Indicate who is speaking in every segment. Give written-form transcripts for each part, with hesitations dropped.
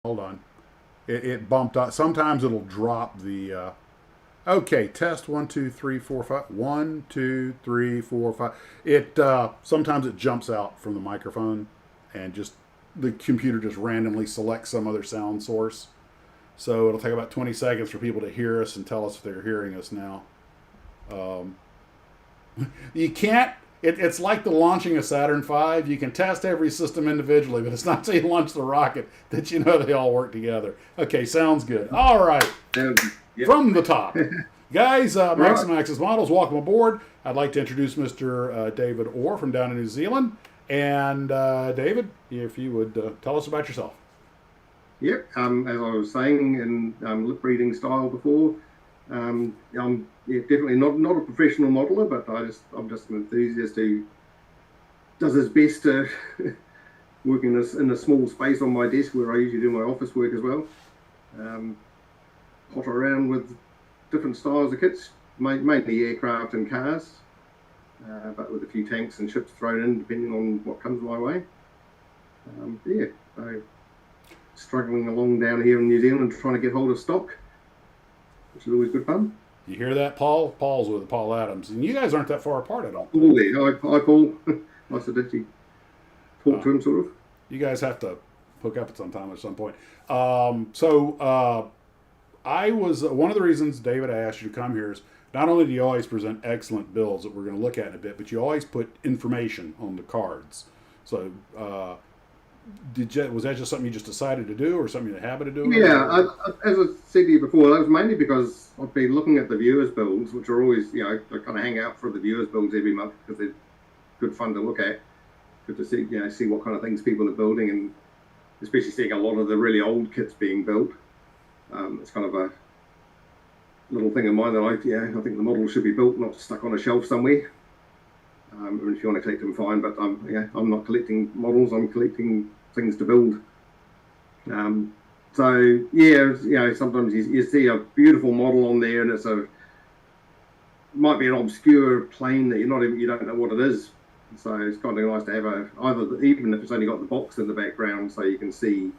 Speaker 1: Hold on. It bumped up. Sometimes it'll drop the. Okay, test 1, 2, 3, 4, 5. 1, 2, 3, 4, 5. It sometimes it jumps out from the microphone, and just the computer just randomly selects some other sound source. So it'll take about 20 seconds for people to hear us and tell us if they're hearing us now. Um, you can't. It's like the launching a Saturn V. You can test every system individually, but it's not until you launch the rocket that you know they all work together. Okay, sounds good. All right,
Speaker 2: Yep.
Speaker 1: from the top. Guys, Max
Speaker 2: Right.
Speaker 1: and Max's Models, welcome aboard. I'd like to introduce Mr. David Orr from down in New Zealand. And David, if you would tell us about yourself.
Speaker 2: Yep. As I was saying in lip reading style before, I'm definitely not a professional modeler, but I'm just an enthusiast who does his best to work in a small space on my desk where I usually do my office work as well. Um, Potter around with different styles of kits, mainly aircraft and cars, but with a few tanks and ships thrown in depending on what comes my way. Yeah, so struggling along down here in New Zealand trying to get hold of stock, which is always good fun.
Speaker 1: You hear that, Paul? Paul's with Paul Adams. And you guys aren't that far apart, I don't think.
Speaker 2: Paul there. Hi, Paul. Nice to actually talk to him, sort of.
Speaker 1: You guys have to hook up at some time at some point. So I was one of the reasons, David, I asked you to come here is not only do you always present excellent bills that we're going to look at in a bit, but you always put information on the cards. So was that just something you just decided to do, or something you had a habit of doing?
Speaker 2: Yeah, as I said to you before, that was mainly because I've been looking at the viewers' builds, which are always, I kind of hang out for the viewers' builds every month because they're good fun to look at, good to see, see what kind of things people are building, and especially seeing a lot of the really old kits being built. It's kind of a little thing of mine that I think the model should be built, not stuck on a shelf somewhere. If you want to collect them, fine, but I'm not collecting models, I'm collecting things to build. Sometimes you see a beautiful model on there and might be an obscure plane that you don't know what it is. So it's kind of nice to have even if it's only got the box in the background, so you can see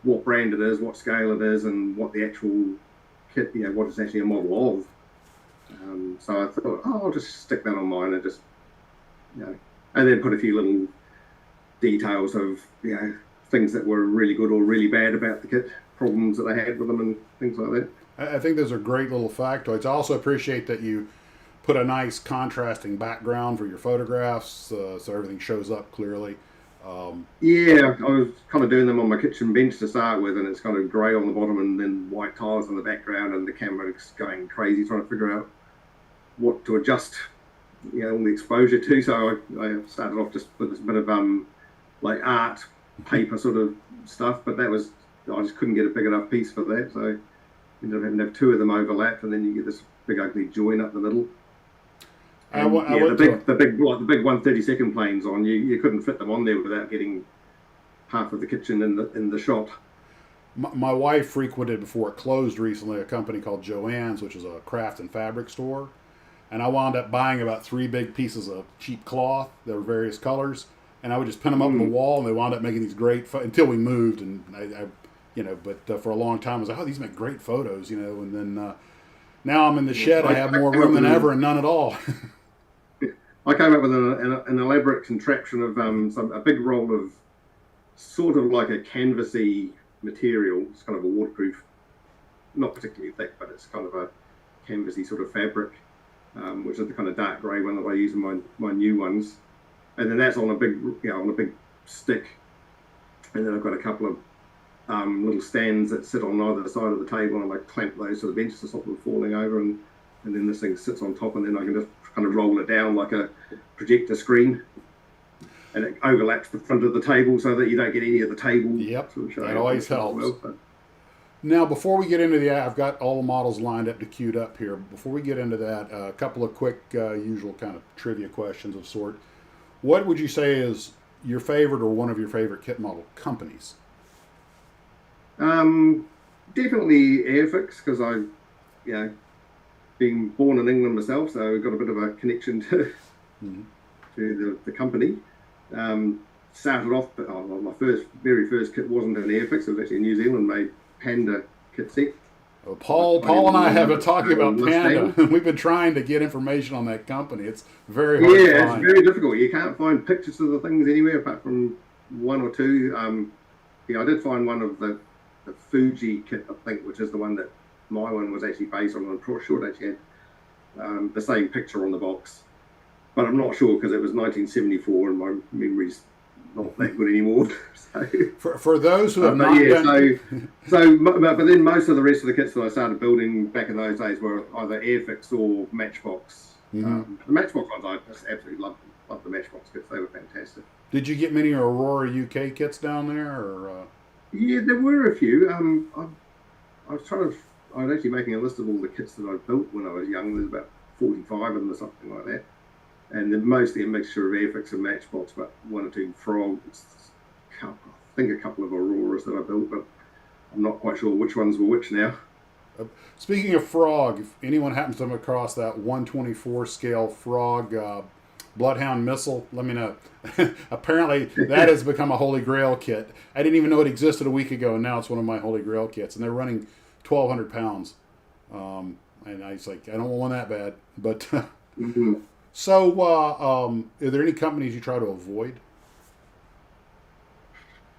Speaker 2: what brand it is, what scale it is, and what the actual kit, what it's actually a model of. So I thought, I'll just stick that on mine and just, and then put a few little details of, things that were really good or really bad about the kit, problems that I had with them and things like that.
Speaker 1: I think those are great little factoids. I also appreciate that you put a nice contrasting background for your photographs, so everything shows up clearly.
Speaker 2: Yeah, I was kind of doing them on my kitchen bench to start with, and it's kind of grey on the bottom and then white tiles in the background, and the camera's going crazy trying to figure out what to adjust, all the exposure to. So I started off just with this bit of like art paper sort of stuff, but I just couldn't get a big enough piece for that, so I ended up having to have two of them overlap, and then you get this big ugly join up the middle. And, the big 1/32 planes on you couldn't fit them on there without getting half of the kitchen in the shot.
Speaker 1: My wife frequented, before it closed recently, a company called Joann's, which is a craft and fabric store, and I wound up buying about 3 big pieces of cheap cloth that were various colors, and I would just pin them up on the wall, and they wound up making these great until we moved, and but for a long time I was like, these make great photos, and then now I'm in the shed, I have more room than ever and none at all.
Speaker 2: I came up with an elaborate contraption of a big roll of sort of like a canvasy material. It's kind of a waterproof, not particularly thick, but it's kind of a canvasy sort of fabric, which is the kind of dark grey one that I use in my new ones. And then that's on a big stick, and then I've got a couple of little stands that sit on either side of the table, and I clamp those to the bench to stop them falling over, and then this thing sits on top, and then I can just kind of roll it down like a projector screen, and it overlaps the front of the table so that you don't get any of the table.
Speaker 1: Yep, that always helps. Now, before we get into I've got all the models lined up to queued up here. Before we get into that, a couple of quick, usual kind of trivia questions of sort. What would you say is your favorite or one of your favorite kit model companies?
Speaker 2: Definitely Airfix, because being born in England myself, so we've got a bit of a connection to the company. started off, but my very first kit wasn't an Airfix. It was actually a New Zealand-made Panda kit set.
Speaker 1: Well, Paul and I have been talking about Panda. We've been trying to get information on that company. It's very hard to find.
Speaker 2: It's very difficult. You can't find pictures of the things anywhere apart from one or two. I did find one of the Fuji kit, I think, which is the one that my one was actually based on. I'm pretty sure it actually had the same picture on the box. But I'm not sure because it was 1974 and my memory's not that good anymore. So,
Speaker 1: for those who have not
Speaker 2: but then most of the rest of the kits that I started building back in those days were either Airfix or Matchbox. The Matchbox ones I just absolutely loved the Matchbox kits. They were fantastic.
Speaker 1: Did you get many Aurora UK kits down there? Or
Speaker 2: Yeah, there were a few. I was actually making a list of all the kits that I built when I was young. There's about 45 of them or something like that. And they're mostly a mixture of Airfix and Matchbox, but one or two Frogs, I think a couple of Auroras that I built, but I'm not quite sure which ones were which now.
Speaker 1: Speaking of Frog, if anyone happens to come across that 124 scale Frog Bloodhound missile, let me know. Apparently, that has become a Holy Grail kit. I didn't even know it existed a week ago, and now it's one of my Holy Grail kits, and they're running 1,200 pounds. And I was like, I don't want one that bad, but... So, are there any companies you try to avoid?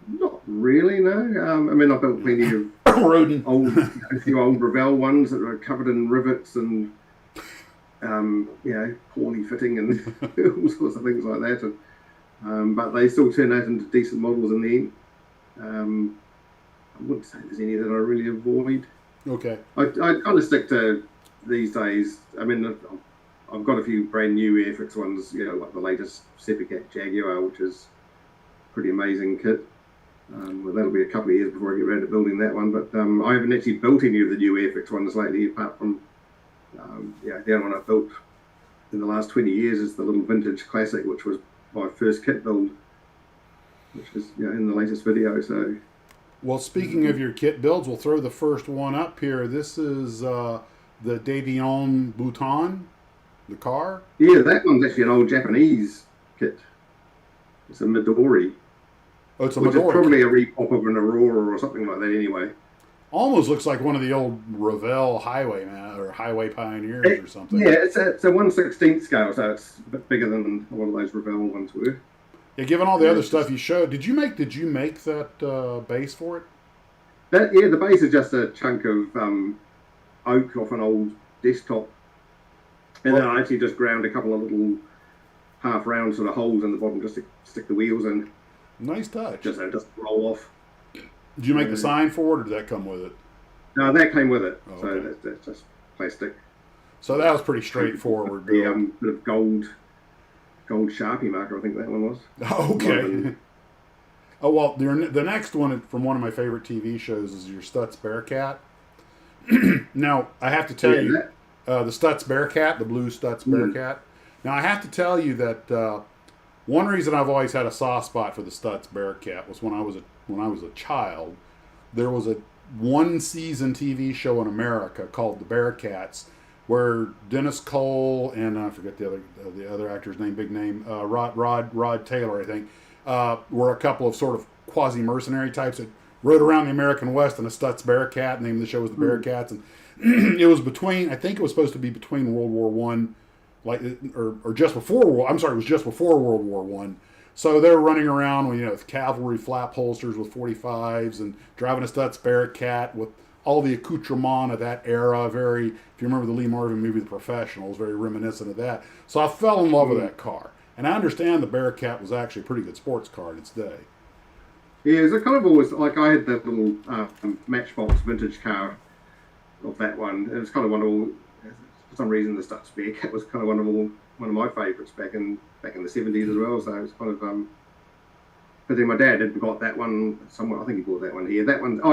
Speaker 2: Not really, no. I mean, I built plenty of a few old Revell ones that were covered in rivets and, poorly fitting and all sorts of things like that. And, but they still turn out into decent models in the end. I wouldn't say there's any that I really avoid.
Speaker 1: Okay.
Speaker 2: I kind of stick to these days. I mean, I've got a few brand new Airfix ones, like the latest Sept Jaguar, which is a pretty amazing kit. Well, that'll be a couple of years before I get around to building that one. But I haven't actually built any of the new Airfix ones lately, apart from the only one I've built in the last 20 years is the little vintage classic, which was my first kit build, which is in the latest video. So,
Speaker 1: well, speaking of your kit builds, we'll throw the first one up here. This is the Defunct Bhutan. The car?
Speaker 2: Yeah, that one's actually an old Japanese kit. It's a Midori.
Speaker 1: Oh, it's a
Speaker 2: Midori.
Speaker 1: Midori.
Speaker 2: It's probably a repop of an Aurora or something like that anyway.
Speaker 1: Almost looks like one of the old Revell Highwayman or Highway Pioneers or something.
Speaker 2: Yeah, it's a 1/16 scale, so it's a bit bigger than one of those Revell ones were.
Speaker 1: Yeah, given all the other stuff you showed, did you make that base for it?
Speaker 2: The base is just a chunk of oak off an old desktop. And then I actually just ground a couple of little half-round sort of holes in the bottom just to stick the wheels in.
Speaker 1: Nice touch.
Speaker 2: Just so it doesn't roll off.
Speaker 1: Did you make the sign for it, or did that come with it?
Speaker 2: No, that came with it.
Speaker 1: Oh,
Speaker 2: so
Speaker 1: okay.
Speaker 2: that's just plastic.
Speaker 1: So that was pretty straightforward.
Speaker 2: The bit of gold Sharpie marker, I think that one was.
Speaker 1: Okay. Oh, well, the next one from one of my favorite TV shows is your Stutz Bearcat. Now, I have to tell you... the Stutz Bearcat, the blue Stutz Bearcat. Now, I have to tell you that one reason I've always had a soft spot for the Stutz Bearcat was when I was a child. There was a one-season TV show in America called The Bearcats, where Dennis Cole and I forget the other actor's name, big name, Rod Taylor, I think, were a couple of sort of quasi-mercenary types that rode around the American West in a Stutz Bearcat. The name of the show was The Bearcats, and it was I think it was supposed to be between World War One, or just before it was just before World War One. So they were running around with cavalry flap holsters with 45s and driving a Stutz Bearcat with all the accoutrement of that era. If you remember the Lee Marvin movie The Professionals, very reminiscent of that. So I fell in love with that car, and I understand the Bearcat was actually a pretty good sports car in its day.
Speaker 2: Yeah, it was kind of always like I had that little Matchbox vintage car of that one. It was kind of wonderful. For some reason, the Stutz Bearcat was kind of one of my favourites back in the 70s as well. So it was kind of. But then my dad had got that one somewhere. I think he bought that one here. That one, that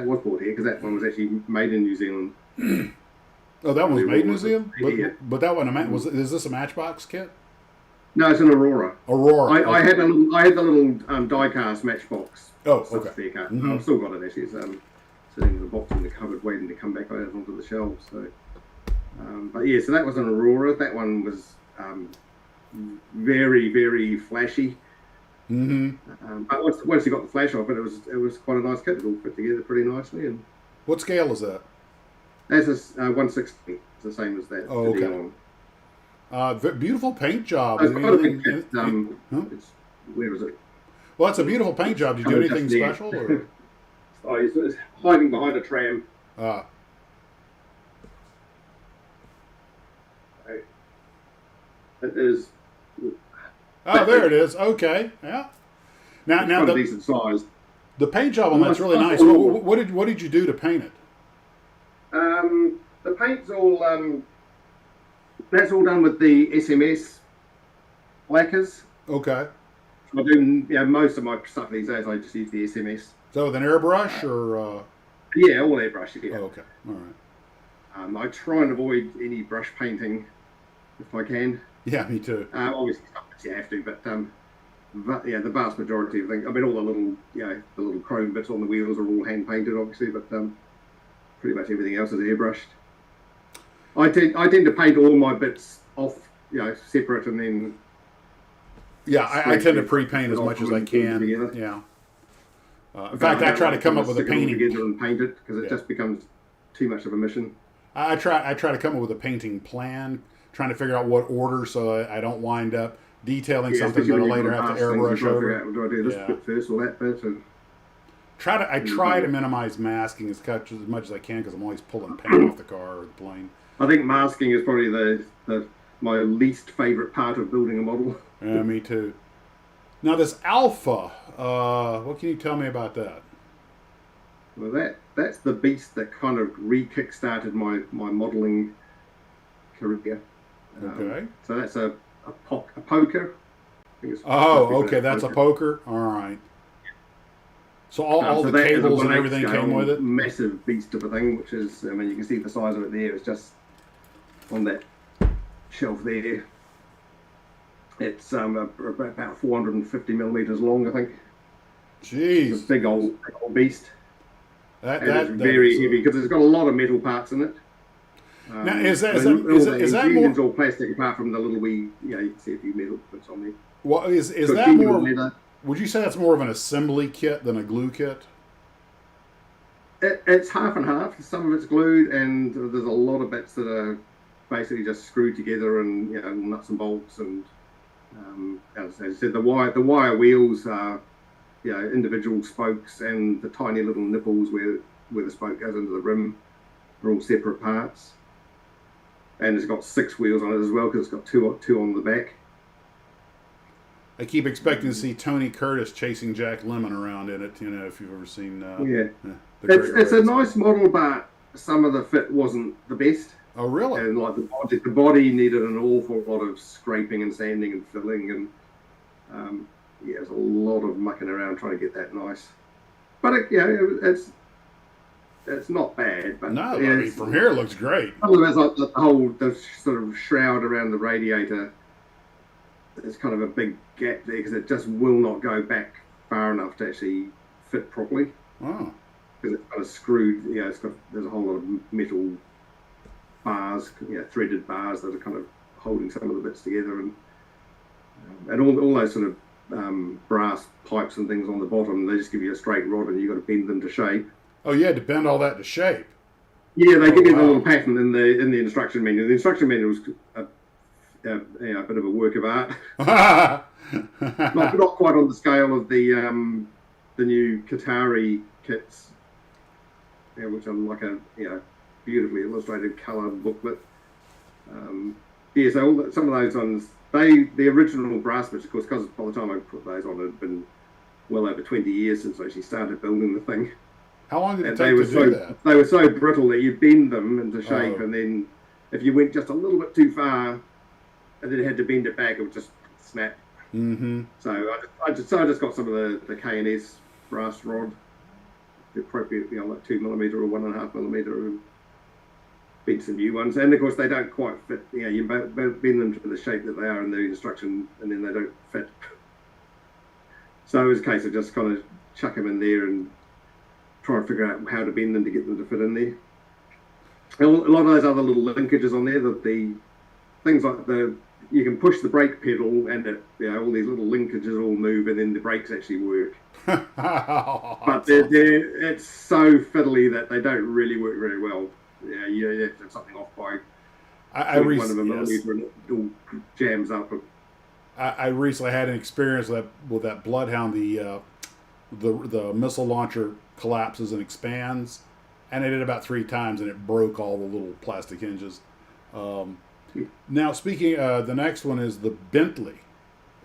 Speaker 2: was bought here because that one was actually made in New Zealand.
Speaker 1: Oh, that one was made in New Zealand. But that one is this a Matchbox kit?
Speaker 2: No, it's an Aurora.
Speaker 1: Aurora.
Speaker 2: I had the little die-cast Matchbox.
Speaker 1: Oh, okay.
Speaker 2: Bearcat. I've still got it actually. It's sitting in the box in the cupboard, waiting to come back out onto the shelves. So, but yeah, so that was an Aurora. That one was very, very flashy.
Speaker 1: Mm-hmm.
Speaker 2: But once you got the flash off it was quite a nice kit. It all fit together pretty nicely. And
Speaker 1: What scale is that?
Speaker 2: that's a 160. It's the same as that.
Speaker 1: Oh,
Speaker 2: The
Speaker 1: okay.
Speaker 2: Neon.
Speaker 1: Beautiful paint job.
Speaker 2: It's quite a big kit.
Speaker 1: Huh?
Speaker 2: It's, where is it?
Speaker 1: Well, that's a beautiful paint job. Did you do anything special? Or?
Speaker 2: Oh, it's hiding behind a tram. It is.
Speaker 1: Oh, there it is. Okay, yeah. Now
Speaker 2: a decent size.
Speaker 1: The paint job on that's really nice. What did you do to paint it?
Speaker 2: The paint's all that's all done with the SMS lacquers.
Speaker 1: Okay.
Speaker 2: I do most of my stuff these days. I just use the SMS.
Speaker 1: So with an airbrush or?
Speaker 2: Yeah, all airbrush. Yeah.
Speaker 1: Oh, okay. All right.
Speaker 2: I try and avoid any brush painting if I can.
Speaker 1: Yeah, me too.
Speaker 2: Obviously, you have to, but the vast majority of things. I mean, all the little, the little chrome bits on the wheels are all hand painted, obviously, but pretty much everything else is airbrushed. I tend to paint all my bits off, separate, and then.
Speaker 1: Yeah, I tend to pre-paint as much as I can. Yeah. In fact, I try to come up with a painting
Speaker 2: together and paint it because it just becomes too much of a mission.
Speaker 1: I try to come up with a painting plan, trying to figure out what order so I don't wind up detailing something that I later have to airbrush over.
Speaker 2: Do I do this bit first or that bit? And
Speaker 1: I try to minimize masking as much as I can because I'm always pulling paint off the car or the plane.
Speaker 2: I think masking is probably my least favorite part of building a model.
Speaker 1: Yeah, me too. Now this Alpha, what can you tell me about that?
Speaker 2: Well, that's the beast that kind of re-kick-started my modelling career.
Speaker 1: Okay.
Speaker 2: So that's a poker.
Speaker 1: Okay, that's a poker. All right. So all the cables and everything came with it?
Speaker 2: Massive beast of a thing, which is, I mean, you can see the size of it there. It's just on that shelf there. It's about 450 millimeters long, I think.
Speaker 1: Jeez.
Speaker 2: It's a big old beast. It's very heavy because it's got a lot of metal parts in it.
Speaker 1: Now, is that more?
Speaker 2: It's all plastic apart from the little wee, you can see a few metal bits on there.
Speaker 1: Well, is that more? Would you say that's more of an assembly kit than a glue kit?
Speaker 2: It's half and half. Some of it's glued, and there's a lot of bits that are basically just screwed together, and nuts and bolts, and as I said, the wire wheels are individual spokes, and the tiny little nipples where the spoke goes into the rim are all separate parts. And it's got 6 wheels on it as well because it's got two on the back.
Speaker 1: I keep expecting to see Tony Curtis chasing Jack Lemmon around in it. If you've ever seen.
Speaker 2: It's a nice model, but some of the fit wasn't the best.
Speaker 1: Oh, really?
Speaker 2: And like the body needed an awful lot of scraping and sanding and filling, and there's a lot of mucking around trying to get that nice. But it's not bad. But
Speaker 1: no, I mean, from here it looks great.
Speaker 2: Otherwise, like the sort of shroud around the radiator, there's kind of a big gap there because it just will not go back far enough to actually fit properly.
Speaker 1: Oh.
Speaker 2: Because it's kind of screwed. There's a whole lot of metal bars, threaded bars that are kind of holding some of the bits together, and all those sort of brass pipes and things on the bottom. They just give you a straight rod, and you've got to bend them to shape.
Speaker 1: Oh, you had to bend all that to shape.
Speaker 2: Yeah, they give you the little pattern in the instruction manual. The instruction manual is a bit of a work of art. not quite on the scale of the new Qatari kits, which are like a beautifully illustrated coloured booklet. So some of those ones, the original brass bits, of course, because by the time I put those on, it had been well over 20 years since I actually started building the thing.
Speaker 1: How long did it take to do that?
Speaker 2: They were so brittle that you bend them into shape, and then if you went just a little bit too far, and then had to bend it back, it would just snap.
Speaker 1: Mm-hmm.
Speaker 2: So I just got some of the K&S brass rod, the appropriate, like 2 millimeter or 1.5 millimeter, and bent some new ones. And of course, they don't quite fit. You bend them to the shape that they are in the instruction, and then they don't fit. So it was a case of just kind of chuck them in there and try and figure out how to bend them to get them to fit in there. And a lot of those other little linkages on there, the things like the you can push the brake pedal, and all these little linkages all move, and then the brakes actually work. But it's so fiddly that they don't really work very well. Yeah, you have to have something off by one of a millimeter, and it all jams up.
Speaker 1: I recently had an experience with that Bloodhound. The missile launcher collapses and expands, and it did about 3 times, and it broke all the little plastic hinges. Now, speaking, the next one is the Bentley,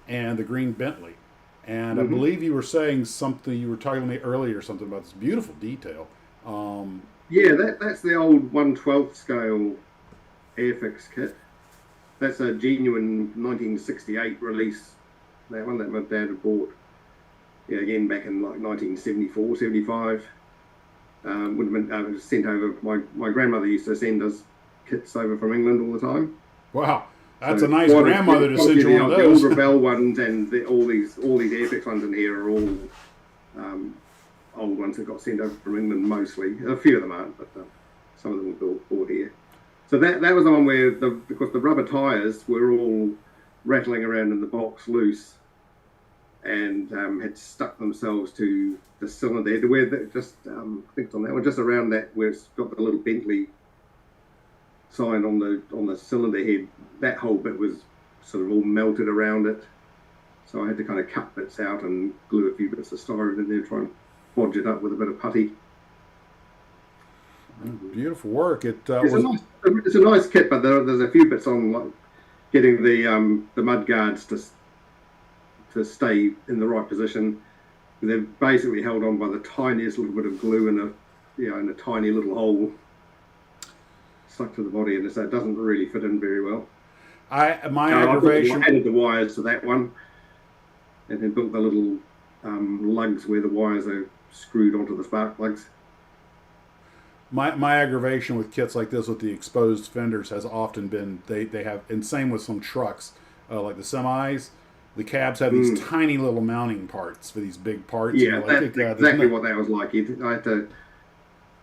Speaker 1: and the green Bentley. And I believe you were saying something, you were talking to me earlier, something about this beautiful detail.
Speaker 2: Yeah, that's the old 1/12 scale Airfix kit. That's a genuine 1968 release. That one that my dad had bought. Yeah, again back in like 1974, 75. Would have been sent over. My grandmother used to send us kits over from England all the time.
Speaker 1: Wow, that's a nice grandmother to send you one of those.
Speaker 2: The old Rebel ones and all these Airfix ones in here are all old ones that got sent over from England mostly. A few of them aren't, but some of them were bought here. So that was the one where because the rubber tyres were all rattling around in the box loose, and had stuck themselves to the cylinder head. Where I think it's on that one, just around that where it's got the little Bentley sign on the cylinder head. That whole bit was sort of all melted around it, so I had to kind of cut bits out and glue a few bits of styrofoam in there, try and bodge it up with a bit of putty.
Speaker 1: Beautiful work. It's
Speaker 2: a nice kit, but there's a few bits on like getting the mud guards to stay in the right position. They're basically held on by the tiniest little bit of glue in a tiny little hole stuck to the body, and so it doesn't really fit in very well.
Speaker 1: Aggravation.
Speaker 2: I added the wires to that one, and then built the little lugs where the wires are screwed onto the spark plugs.
Speaker 1: My aggravation with kits like this with the exposed fenders has often been they have, and same with some trucks like the semis. The cabs have these tiny little mounting parts for these big parts.
Speaker 2: Yeah, that's exactly what that was like. I had to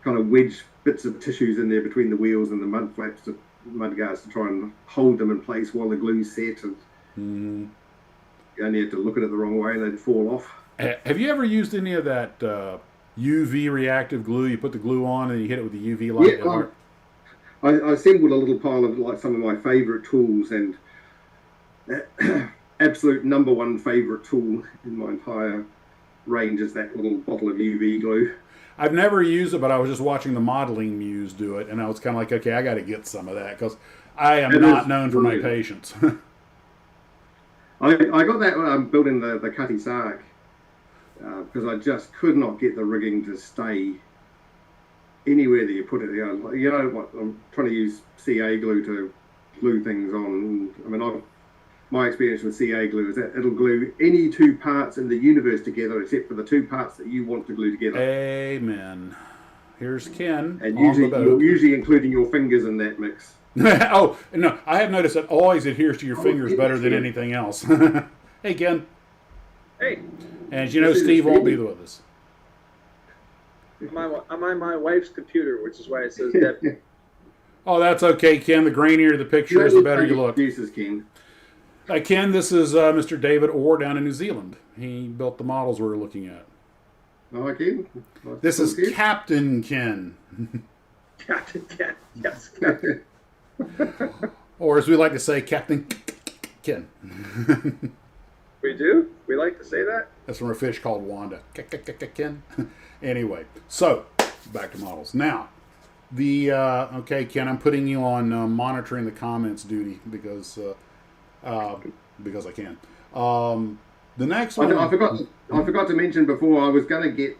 Speaker 2: kind of wedge bits of tissues in there between the wheels and the mud flaps, mud guards, to try and hold them in place while the glue's set. And you only had to look at it the wrong way and they'd fall off.
Speaker 1: Have you ever used any of that UV reactive glue? You put the glue on and you hit it with the UV light.
Speaker 2: Yeah, I assembled a little pile of like some of my favourite tools, and absolute number one favourite tool in my entire range is that little bottle of UV glue.
Speaker 1: I've never used it, but I was just watching the modeling muse do it, and I was kind of like, okay, I got to get some of that because I am not known for my patience.
Speaker 2: I got that building the Cutty Sark because I just could not get the rigging to stay anywhere that you put it. You know what? I'm trying to use CA glue to glue things on. I mean, my experience with CA glue is that it'll glue any 2 parts in the universe together except for the 2 parts that you want to glue together.
Speaker 1: Amen. Here's Ken.
Speaker 2: And usually including your fingers in that mix.
Speaker 1: Oh, no, I have noticed that always adheres to your fingers better than anything else. Hey, Ken.
Speaker 3: Hey.
Speaker 1: And as you know, Steve won't be with us.
Speaker 3: I'm on my wife's computer, which is why it says Deb.
Speaker 1: Oh, that's okay, Ken. The grainier the picture is, the better you look.
Speaker 2: Jesus, Ken.
Speaker 1: Ken, this is Mr. David Orr down in New Zealand. He built the models we're looking at.
Speaker 2: Oh, Ken.
Speaker 1: This is Captain Ken.
Speaker 3: Captain Ken. Yes, Captain.
Speaker 1: Or as we like to say, Captain Ken.
Speaker 3: We do? We like to say that?
Speaker 1: That's from a fish called Wanda. Ken. Anyway, so back to models. Now, okay, Ken, I'm putting you on monitoring the comments duty because I can. The next one,
Speaker 2: I forgot to mention before. I was going to get,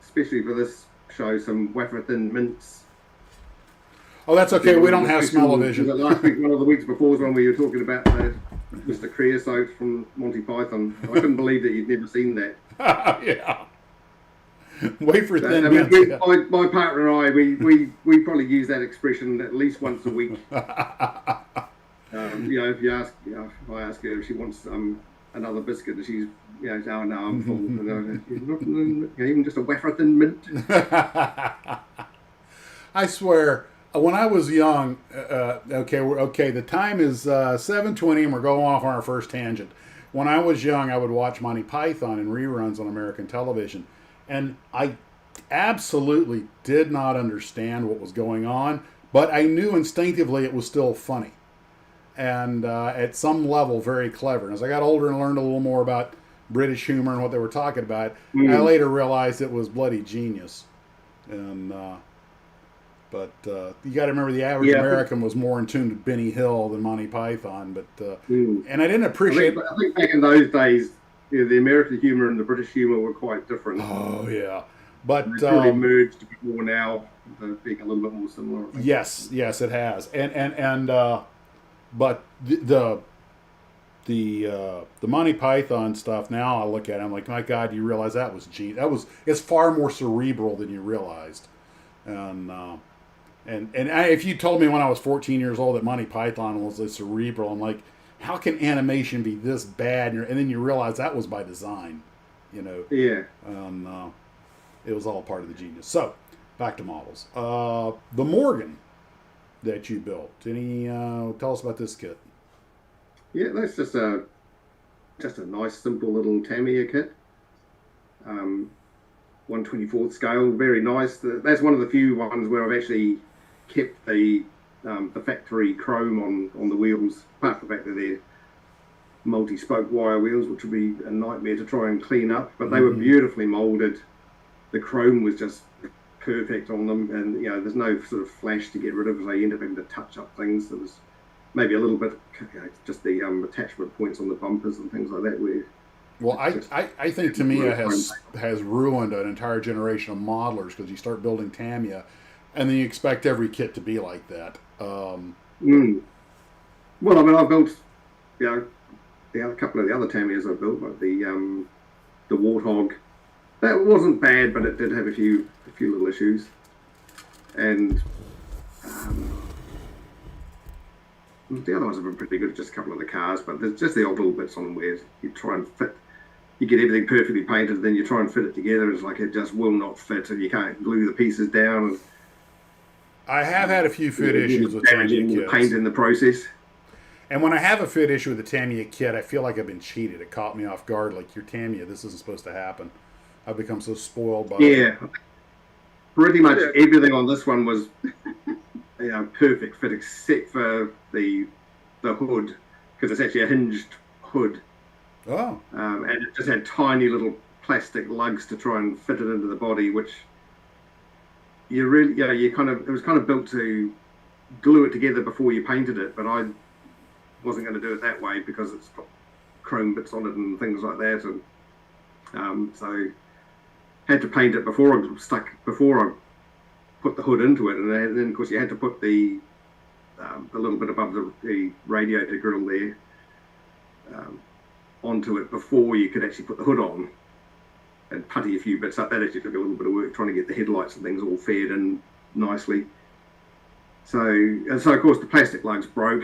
Speaker 2: especially for this show, some wafer thin mints.
Speaker 1: Oh, that's okay. We don't have smell-o-vision.
Speaker 2: Last week, one of the weeks before, was when we were talking about Mr. Creosote from Monty Python. I couldn't believe that you'd never seen that.
Speaker 1: Yeah. Wafer thin mints.
Speaker 2: My partner and I, we probably use that expression at least once a week. If you ask, I ask her if she wants another biscuit, and she's, oh no, I'm full. Even just a wafer thin mint.
Speaker 1: I swear, When I was young, okay. The time is 7:20, and we're going off on our first tangent. When I was young, I would watch Monty Python in reruns on American television, and I absolutely did not understand what was going on, but I knew instinctively it was still funny, and at some level, very clever. And as I got older and learned a little more about British humor and what they were talking about, I later realized it was bloody genius, and. But you got to remember, the average American was more in tune to Benny Hill than Monty Python. But and I didn't appreciate.
Speaker 2: I think back in those days, the American humor and the British humor were quite different.
Speaker 1: Oh yeah, but
Speaker 2: it's really merged a bit more now, being a little bit more similar.
Speaker 1: Yes, it has, but the Monty Python stuff. Now I look at it, I'm like, my God, you realize that was it's far more cerebral than you realized, and if you told me when I was 14 years old that Monty Python was this cerebral, I'm like, how can animation be this bad? And then you realize that was by design,
Speaker 2: Yeah.
Speaker 1: It was all part of the genius. So, back to models. The Morgan that you built. Tell us about this kit.
Speaker 2: Yeah, that's just a nice, simple little Tamiya kit. 1/24th scale, very nice. That's one of the few ones where I've actually kept the factory chrome on the wheels, apart from the fact that they're multi-spoke wire wheels, which would be a nightmare to try and clean up. But they were beautifully molded. The chrome was just perfect on them, and there's no sort of flash to get rid of. So you end up having to touch up things. There was maybe a little bit, just the attachment points on the bumpers and things like that.
Speaker 1: Well, I think Tamiya has ruined an entire generation of modelers, because you start building Tamiya, and then you expect every kit to be like that.
Speaker 2: Well, I mean, I built, a couple of the other Tamiyas I built, like the Warthog. That wasn't bad, but it did have a few little issues. And the other ones have been pretty good, just a couple of the cars, but there's just the odd little bits on them where you try and fit. You get everything perfectly painted, then you try and fit it together. It's like it just will not fit, and you can't glue the pieces down.
Speaker 1: I have had a few fit issues with Tamiya kits.
Speaker 2: Paint in the process.
Speaker 1: And when I have a fit issue with the Tamiya kit, I feel like I've been cheated. It caught me off guard. Like, your Tamiya, this isn't supposed to happen. I've become so spoiled by it.
Speaker 2: Pretty much everything on this one was perfect fit, except for the hood, because it's actually a hinged hood.
Speaker 1: Oh.
Speaker 2: And it just had tiny little plastic lugs to try and fit it into the body, which it was kind of built to glue it together before you painted it, but I wasn't going to do it that way because it's got chrome bits on it and things like that, and so had to paint it before I put the hood into it, and then of course you had to put the little bit above the radiator grill there onto it before you could actually put the hood on, and putty a few bits up. That actually took a little bit of work, trying to get the headlights and things all fed in nicely. So of course the plastic lugs broke,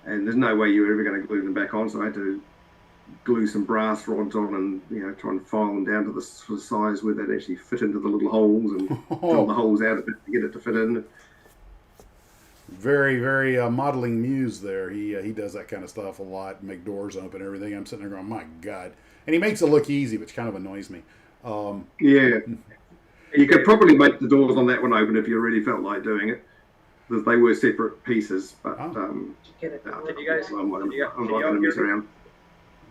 Speaker 2: and there's no way you were ever going to glue them back on, so I had to glue some brass rods on and try and file them down to the size where they'd actually fit into the little holes, and drill the holes out of it to get it to fit in.
Speaker 1: Very, very modeling muse there. He does that kind of stuff a lot, make doors open, everything. I'm sitting there going, my God. And he makes it look easy, which kind of annoys me.
Speaker 2: Yeah. You could probably make the doors on that one open if you really felt like doing it. They were separate pieces, but
Speaker 3: Can you guys?
Speaker 2: I'm not going to mess around.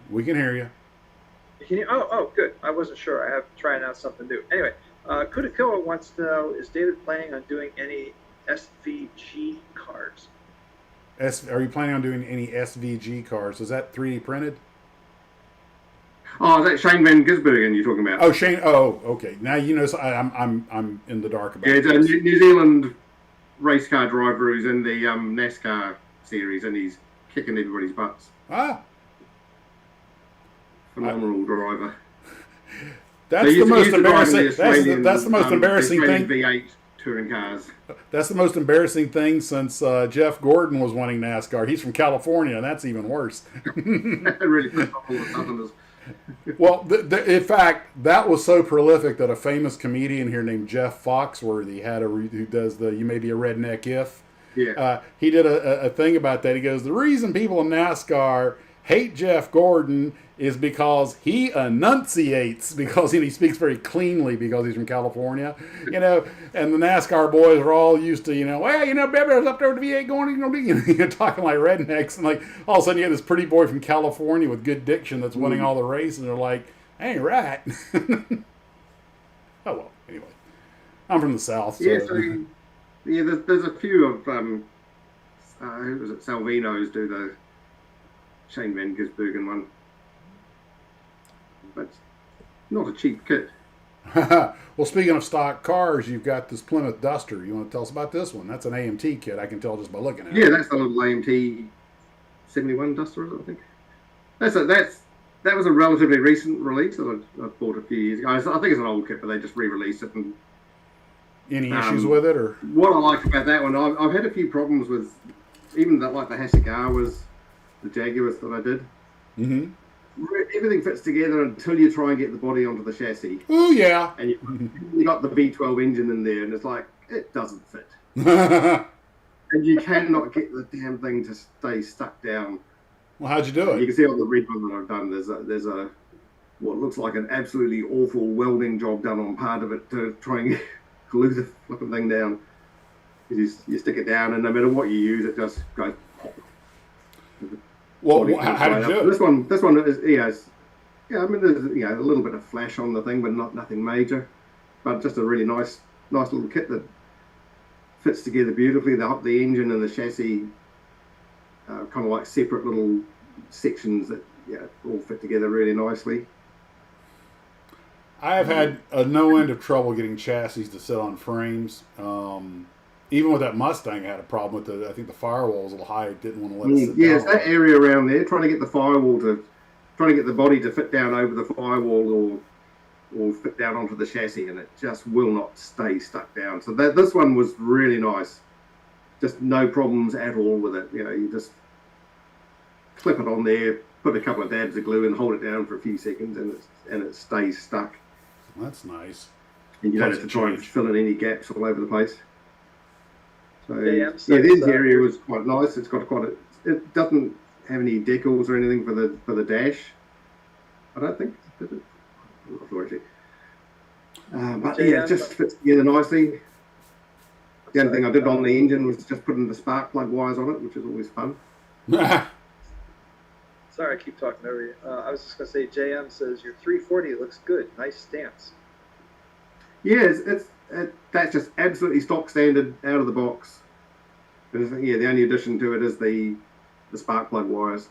Speaker 1: We can hear you.
Speaker 3: Can you? Oh, good. I wasn't sure. I have to try out something new. Anyway, Kudakilla wants to know: is David planning on doing any SVG cars?
Speaker 1: Are you planning on doing any SVG cars? Is that 3D printed?
Speaker 2: Oh, is that Shane Van Gisbergen you're talking about?
Speaker 1: Oh, Shane. Oh, okay. Now you know. So I'm in the dark about.
Speaker 2: Yeah, it's a New Zealand race car driver who's in the NASCAR series, and he's kicking everybody's butts. Phenomenal driver.
Speaker 1: That's the most embarrassing. That's the most
Speaker 2: embarrassing
Speaker 1: thing.
Speaker 2: V8 touring cars.
Speaker 1: That's the most embarrassing thing since Jeff Gordon was winning NASCAR. He's from California, and that's even worse.
Speaker 2: Really all the Southerners.
Speaker 1: Well, in fact, that was so prolific that a famous comedian here named Jeff Foxworthy who does the "You May Be a Redneck If."
Speaker 2: Yeah.
Speaker 1: He did a thing about that. He goes, the reason people in NASCAR hate Jeff Gordon is because he enunciates, because he speaks very cleanly because he's from California, and the NASCAR boys are all used to, well, Bever's up there with the V8 going, talking like rednecks, and like all of a sudden you get this pretty boy from California with good diction that's winning all the races, and they're like, ain't right. Oh well, anyway, I'm from the South. So.
Speaker 2: Yeah, there's a few of who was it? Salvino's do the Shane Van Gisbergen one. But not a cheap kit.
Speaker 1: Well, speaking of stock cars, you've got this Plymouth Duster. You want to tell us about this one? That's an AMT kit. I can tell just by looking at it.
Speaker 2: Yeah, that's the little AMT 71 Duster, I think. That was a relatively recent release that I bought a few years ago. I think it's an old kit, but they just re-released it. And,
Speaker 1: any issues with it, or
Speaker 2: what I like about that one? I've had a few problems with even the Hasegawas, the Jaguars that I did.
Speaker 1: Mm-hmm.
Speaker 2: Everything fits together until you try and get the body onto the chassis.
Speaker 1: Oh yeah.
Speaker 2: And you got the V12 engine in there, and it's like it doesn't fit. And you cannot get the damn thing to stay stuck down.
Speaker 1: Well, how'd you do it?
Speaker 2: You can see on the red one that I've done. There's a what looks like an absolutely awful welding job done on part of it to try and glue the flipping thing down. You stick it down, and no matter what you use, it just goes pop.
Speaker 1: Well, how did you do it?
Speaker 2: This one is I mean there's a little bit of flash on the thing, but nothing major. But just a really nice little kit that fits together beautifully. The engine and the chassis kind of like separate little sections that all fit together really nicely.
Speaker 1: I have had no end of trouble getting chassis to sit on frames. Even with that Mustang, I had a problem with I think the firewall was a little high. It didn't want to let it sit down.
Speaker 2: It's that area around there, trying to get the body to fit down over the firewall or fit down onto the chassis, and it just will not stay stuck down. So this one was really nice. Just no problems at all with it. You just clip it on there, put a couple of dabs of glue, and hold it down for a few seconds, and it stays stuck.
Speaker 1: That's nice.
Speaker 2: And you don't have to try and fill in any gaps all over the place. So
Speaker 3: the
Speaker 2: interior was quite nice. It's got it doesn't have any decals or anything for the dash. I don't think. Did it? I'm not sure actually. But it just fits together nicely. The only thing I did on the engine was just putting the spark plug wires on it, which is always fun.
Speaker 3: Sorry, I keep talking over you. I was just going to say, JM says, your 340 looks good. Nice stance.
Speaker 2: Yeah, that's just absolutely stock standard out of the box. The only addition to it is the spark plug wires.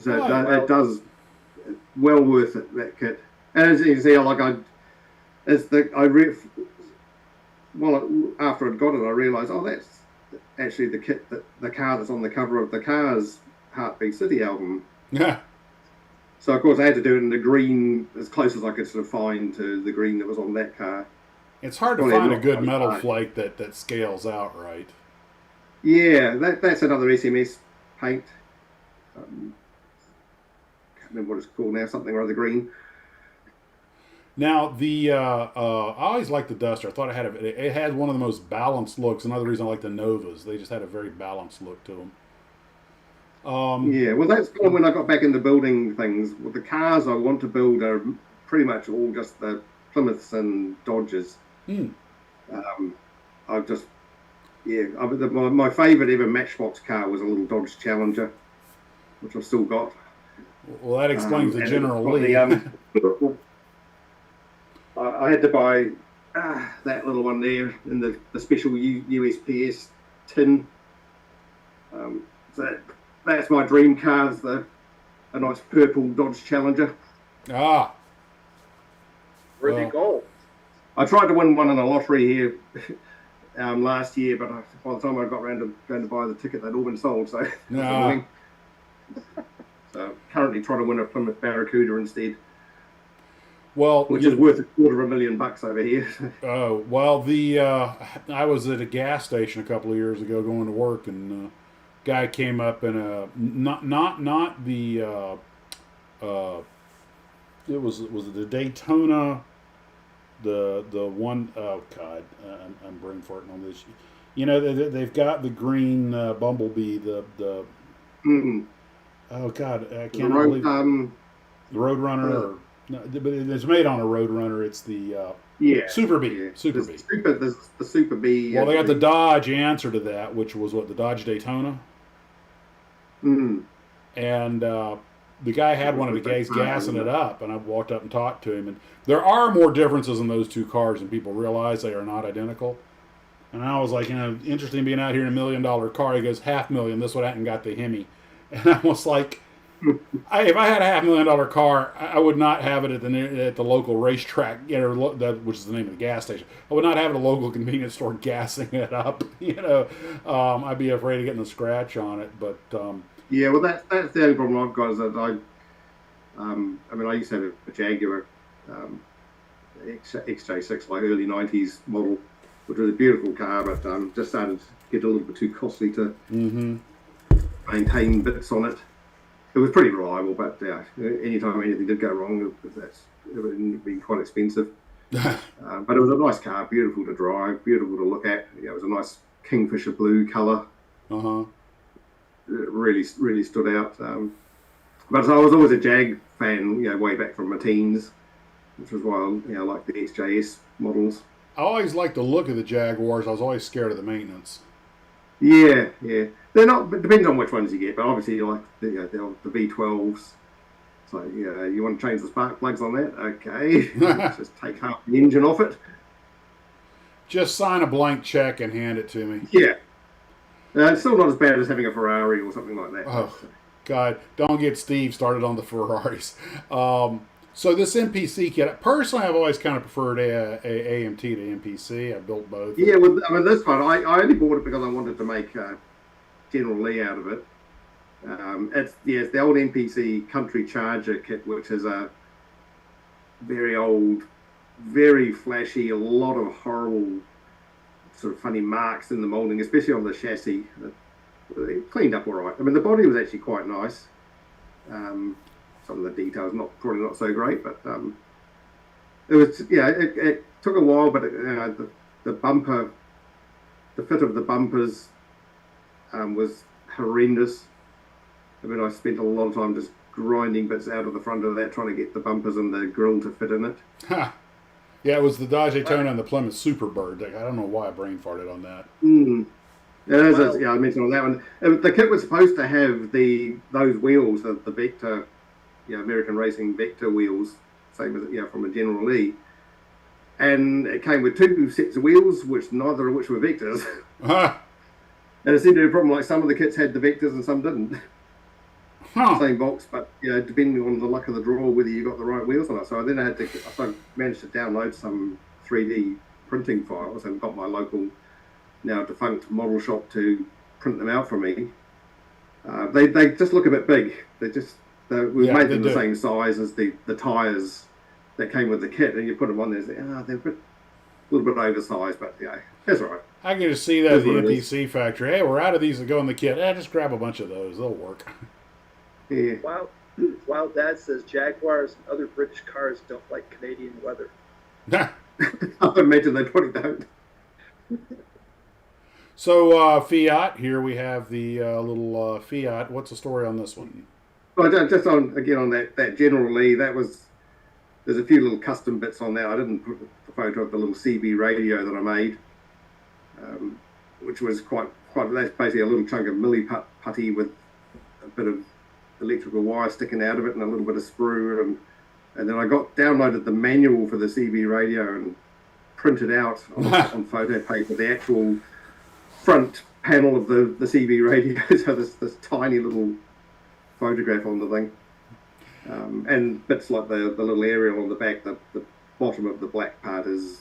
Speaker 2: It does well worth it, that kit. And as you can see, after I'd got it, I realised, that's actually the kit the car that's on the cover of the Cars Heartbeat City album.
Speaker 1: Yeah.
Speaker 2: So of course I had to do it in the green as close as I could sort of find to the green that was on that car.
Speaker 1: It's hard to find a good metal flake that scales out right.
Speaker 2: Yeah, that's another SMS paint. Can't remember what it's called now, something or other green.
Speaker 1: Now I always liked the Duster. I thought it had one of the most balanced looks. Another reason I like the Novas. They just had a very balanced look to them.
Speaker 2: Well, that's kind of when I got back into building things. Well, the cars I want to build are pretty much all just the Plymouths and Dodges. My favourite ever Matchbox car was a little Dodge Challenger, which I've still got.
Speaker 1: Well, that explains the General Lee.
Speaker 2: I had to buy that little one there in the special USPS tin. That's my dream car, is a nice purple Dodge Challenger.
Speaker 1: Where'd
Speaker 3: they go?
Speaker 2: I tried to win one in a lottery here last year, but by the time I got around to going to buy the ticket, they'd all been sold. So, so currently trying to win a Plymouth Barracuda instead.
Speaker 1: Well,
Speaker 2: which is worth $250,000 over here.
Speaker 1: Oh well, I was at a gas station a couple of years ago going to work, and guy came up in a not the It was the Daytona, the one oh god, I'm brain farting on this. You know they've got the green Bumblebee, the
Speaker 2: Mm.
Speaker 1: oh god, I
Speaker 2: The
Speaker 1: can't
Speaker 2: road,
Speaker 1: believe the Roadrunner, or no, but it's made on a Roadrunner. It's the
Speaker 2: yeah,
Speaker 1: Super Bee,
Speaker 2: yeah.
Speaker 1: Super Bee.
Speaker 2: There's the Super B.
Speaker 1: Well,
Speaker 2: And
Speaker 1: they got the Dodge answer to that, which was what, the Dodge Daytona,
Speaker 2: Mm.
Speaker 1: and the guy had one of the guys
Speaker 2: Wow.
Speaker 1: gassing it up, and I walked up and talked to him, and there are more differences in those two cars than people realize. They are not identical. And I was like, interesting being out here in $1 million car. He goes, $500,000. This one hadn't got the Hemi, and I was like, if I had a $500,000 car, I would not have it at the local racetrack, which is the name of the gas station. I would not have it at a local convenience store gassing it up. I'd be afraid of getting a scratch on it. But
Speaker 2: Yeah, well, that's the only problem I've got is that I used to have a Jaguar XJ6, like early '90s model, which was a beautiful car, but just started to get a little bit too costly to maintain bits on it. It was pretty reliable, but anytime anything did go wrong, it would be quite expensive. But it was a nice car, beautiful to drive, beautiful to look at. It was a nice Kingfisher blue colour.
Speaker 1: uh-huh.
Speaker 2: It really stood out. But I was always a Jag fan, way back from my teens, which was why I like the XJS models.
Speaker 1: I always liked the look of the Jaguars. I was always scared of the maintenance.
Speaker 2: Yeah. They're not, but depending on which ones you get. But obviously, you like the V12s. So you want to change the spark plugs on that? Okay, just take half the engine off it.
Speaker 1: Just sign a blank check and hand it to me.
Speaker 2: Yeah, it's still not as bad as having a Ferrari or something like that.
Speaker 1: Oh, God, don't get Steve started on the Ferraris. So this MPC kit, personally, I've always kind of preferred AMT to MPC. I've built both.
Speaker 2: Yeah, well, I mean, this one, I only bought it because I wanted to make General Lee out of it. It's the old MPC Country Charger kit, which is a very old, very flashy, a lot of horrible, sort of funny marks in the moulding, especially on the chassis. It cleaned up all right. I mean, the body was actually quite nice. Some of the details probably not so great, but it was it took a while, but the bumper, the fit of the bumpers was horrendous. I mean, I spent a lot of time just grinding bits out of the front of that, trying to get the bumpers and the grille to fit in it.
Speaker 1: Yeah, it was the Dodge Daytona and the Plymouth Superbird. I don't know why I brain farted on that.
Speaker 2: I mentioned on that one. The kit was supposed to have those wheels, the Vector, American Racing Vector wheels, same as from a General Lee, and it came with two sets of wheels, which neither of which were Vectors. And it seemed to be a problem. Like some of the kits had the Vectors and some didn't. Same box, but depending on the luck of the draw, whether you got the right wheels or not. So then I managed to download some 3D printing files and got my local, now defunct model shop to print them out for me. They just look a bit big. We've made them the same size as the tyres that came with the kit, and you put them on there. They're a little bit oversized, but that's all right.
Speaker 1: I can just see that at the NPC factory. Hey, we're out of these that go in the kit. Just grab a bunch of those. They'll work.
Speaker 2: Yeah.
Speaker 3: While Dad says Jaguars and other British cars don't like Canadian weather.
Speaker 2: I imagine they probably don't.
Speaker 1: So Fiat, here we have the little Fiat. What's the story on this one?
Speaker 2: Well, just on that General Lee, there's a few little custom bits on there. I didn't put the photo of the little CB radio that I made, which was quite. That's basically a little chunk of milli putty with a bit of electrical wire sticking out of it and a little bit of sprue, and then I downloaded the manual for the CB radio and printed out on photo paper the actual front panel of the CB radio. So this tiny little photograph on the thing, and bits like the little aerial on the back. The bottom of the black part is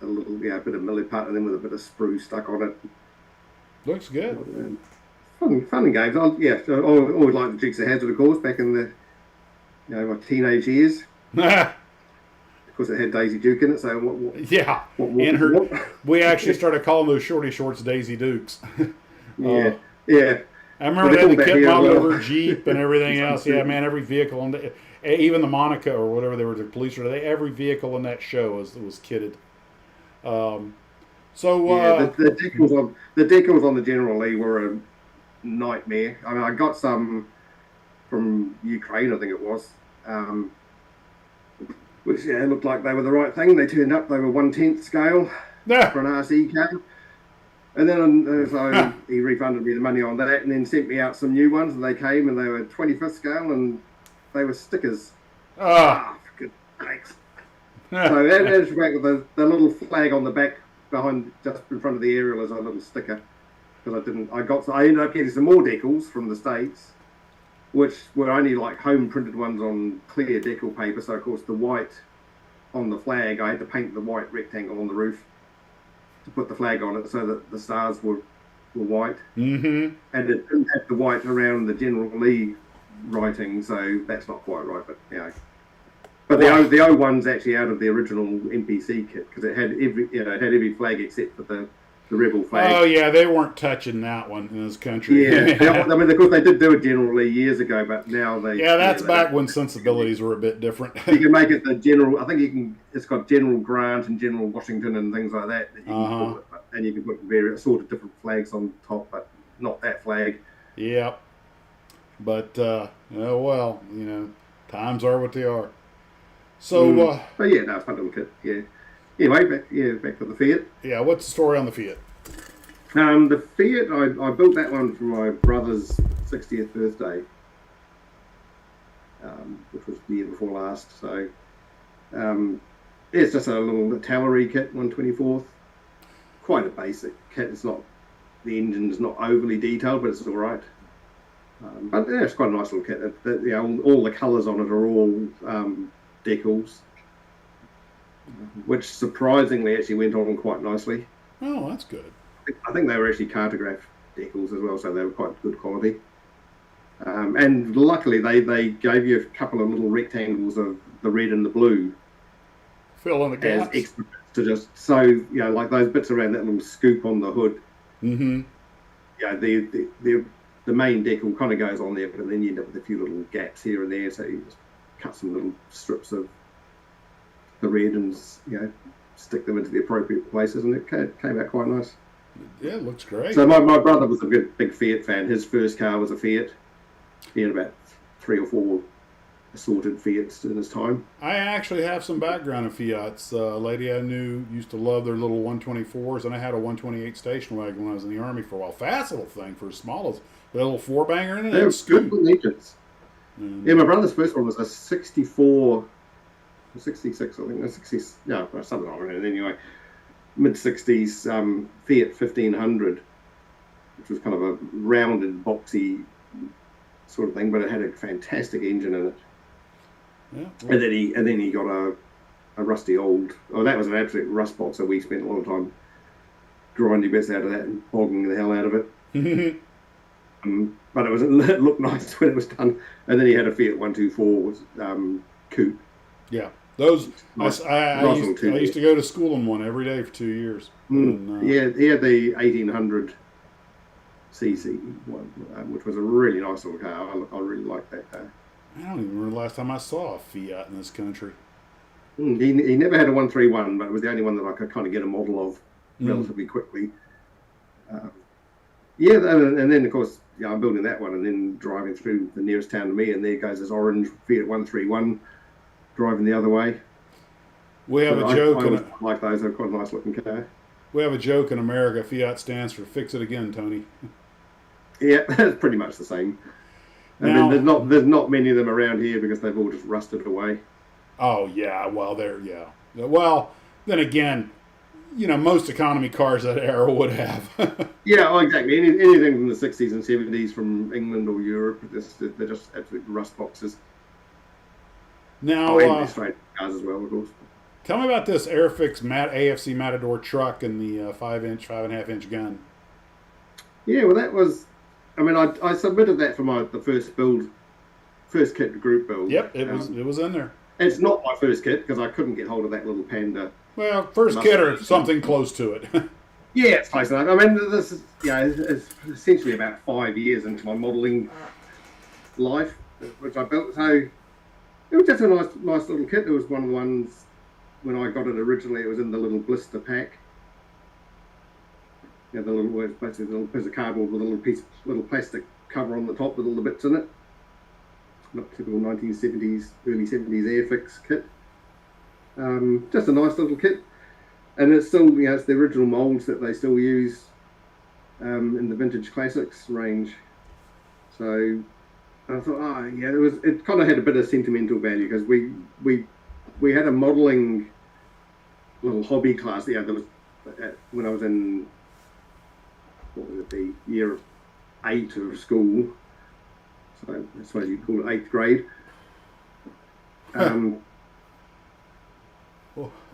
Speaker 2: a little bit of milliput, and then with a bit of sprue stuck on it.
Speaker 1: Looks good.
Speaker 2: Fun games. I always liked the Jigsaw Hazard, of course, back in the my teenage years. Of course, it had Daisy Duke in it. So
Speaker 1: we actually started calling those shorty shorts Daisy Dukes.
Speaker 2: Yeah.
Speaker 1: I remember
Speaker 2: They
Speaker 1: they had
Speaker 2: called
Speaker 1: the
Speaker 2: that
Speaker 1: kit
Speaker 2: here
Speaker 1: model
Speaker 2: as well.
Speaker 1: over Jeep and everything else. Yeah, man, every vehicle, even the Monica or whatever they were, the police, every vehicle in that show was kitted. Um, so,
Speaker 2: Yeah, the decals on the General Lee were a nightmare. I mean, I got some from Ukraine, I think it was, which looked like they were the right thing. They turned up; they were 1/10 scale for an RC car. And then so he refunded me the money on that, and then sent me out some new ones. And they came, and they were 25th scale, and they were stickers. For good sakes! So that's back with the little flag on the back behind, just in front of the aerial, as a little sticker. Because I ended up getting some more decals from the States, which were only like home printed ones on clear decal paper. So of course the white on the flag, I had to paint the white rectangle on the roof to put the flag on it, so that the stars were white, and it didn't have the white around the General Lee writing. So that's not quite right, but yeah. But the O one's actually out of the original NPC kit, because it had every flag except for the rebel flag.
Speaker 1: Oh yeah, they weren't touching that one in this country.
Speaker 2: Yeah, I mean, of course they did do it General Lee years ago, but now they.
Speaker 1: Yeah, that's back when sensibilities were a bit different.
Speaker 2: You can make it the General. I think you can. It's got General Grant and General Washington and things like that. You can call it, and you can put various sort of different flags on top, but not that flag.
Speaker 1: Yep. But oh well, times are what they are. So.
Speaker 2: But yeah, no, it's fun little kit. Yeah. Anyway, back to the Fiat.
Speaker 1: Yeah, what's the story on the Fiat?
Speaker 2: The Fiat, I built that one for my brother's 60th birthday, which was the year before last. So it's just a little Tallery kit, 1/24th. Quite a basic kit. The engine's not overly detailed, but it's all right. But yeah, it's quite a nice little kit. All the colours on it are all decals, which surprisingly actually went on quite nicely.
Speaker 1: Oh, that's good.
Speaker 2: I think they were actually cartograph decals as well, so they were quite good quality. And luckily, they gave you a couple of little rectangles of the red and the blue.
Speaker 1: Fill in the gaps.
Speaker 2: As extra to just like those bits around that little scoop on the hood.
Speaker 1: Mm-hmm.
Speaker 2: Yeah, the main decal kind of goes on there, but then you end up with a few little gaps here and there, so you just cut some little strips of the red and stick them into the appropriate places, and it came out quite nice.
Speaker 1: Yeah, it looks great.
Speaker 2: So my brother was a big Fiat fan. His first car was a Fiat. He had about 3 or 4 assorted Fiats in his time.
Speaker 1: I actually have some background in Fiats. A lady I knew used to love their little 124s, and I had a 128 station wagon when I was in the Army for a while. Fast little thing for as small as a little 4-banger in it.
Speaker 2: They were good with engines. Yeah, my brother's first one was a 64, 66, I think. 60, something like that. Anyway, mid-60s Fiat 1500, which was kind of a rounded, boxy sort of thing, but it had a fantastic engine in it.
Speaker 1: Yeah.
Speaker 2: And then he got a rusty old. Oh, that was an absolute rust box. So we spent a lot of time grinding bits out of that and bogging the hell out of it. But it looked nice when it was done. And then he had a Fiat 124 coupe.
Speaker 1: Yeah, those.
Speaker 2: Nice,
Speaker 1: I used to go to school in one every day for 2 years.
Speaker 2: Yeah, he had the 1800 cc one, which was a really nice little car. I really liked that car.
Speaker 1: I don't even remember the last time I saw a Fiat in this country.
Speaker 2: He never had a 131, but it was the only one that I could kind of get a model of relatively quickly. And then of course, I'm building that one and then driving through the nearest town to me, and there goes this orange Fiat 131 driving the other way.
Speaker 1: We have a joke.
Speaker 2: I like those. They're quite a nice looking car.
Speaker 1: We have a joke in America. Fiat stands for "Fix It Again, Tony."
Speaker 2: Yeah, that's pretty much the same. And then there's not many of them around here because they've all just rusted away.
Speaker 1: Oh yeah, well Well, then again, most economy cars that era would have.
Speaker 2: Yeah, exactly. Anything from the 60s and 70s from England or Europe, they're just absolute rust boxes.
Speaker 1: Now,
Speaker 2: and straight cars as well, of course.
Speaker 1: Tell me about this Airfix AFC Matador truck and the 5.5-inch gun.
Speaker 2: Yeah, well, that was. I mean, I submitted that for the first kit group build.
Speaker 1: Yep, it was in there.
Speaker 2: It's not my first kit because I couldn't get hold of that little Panda.
Speaker 1: Well, first kit or something close to it.
Speaker 2: Yeah, it's close enough. I mean, this is, it's essentially about 5 years into my modelling life, which I built. So it was just a nice little kit. It was one of the ones when I got it originally. It was in the little blister pack. The little, it's basically a little piece of cardboard with a little plastic cover on the top with all the bits in it. Not typical 1970s, early 70s Airfix kit. Just a nice little kit. And it's still, it's the original molds that they still use in the Vintage Classics range. So I thought, it kind of had a bit of sentimental value because we had a modelling little hobby class. There was when I was in, what would it be, year 8 of school. So I suppose you'd call it 8th grade.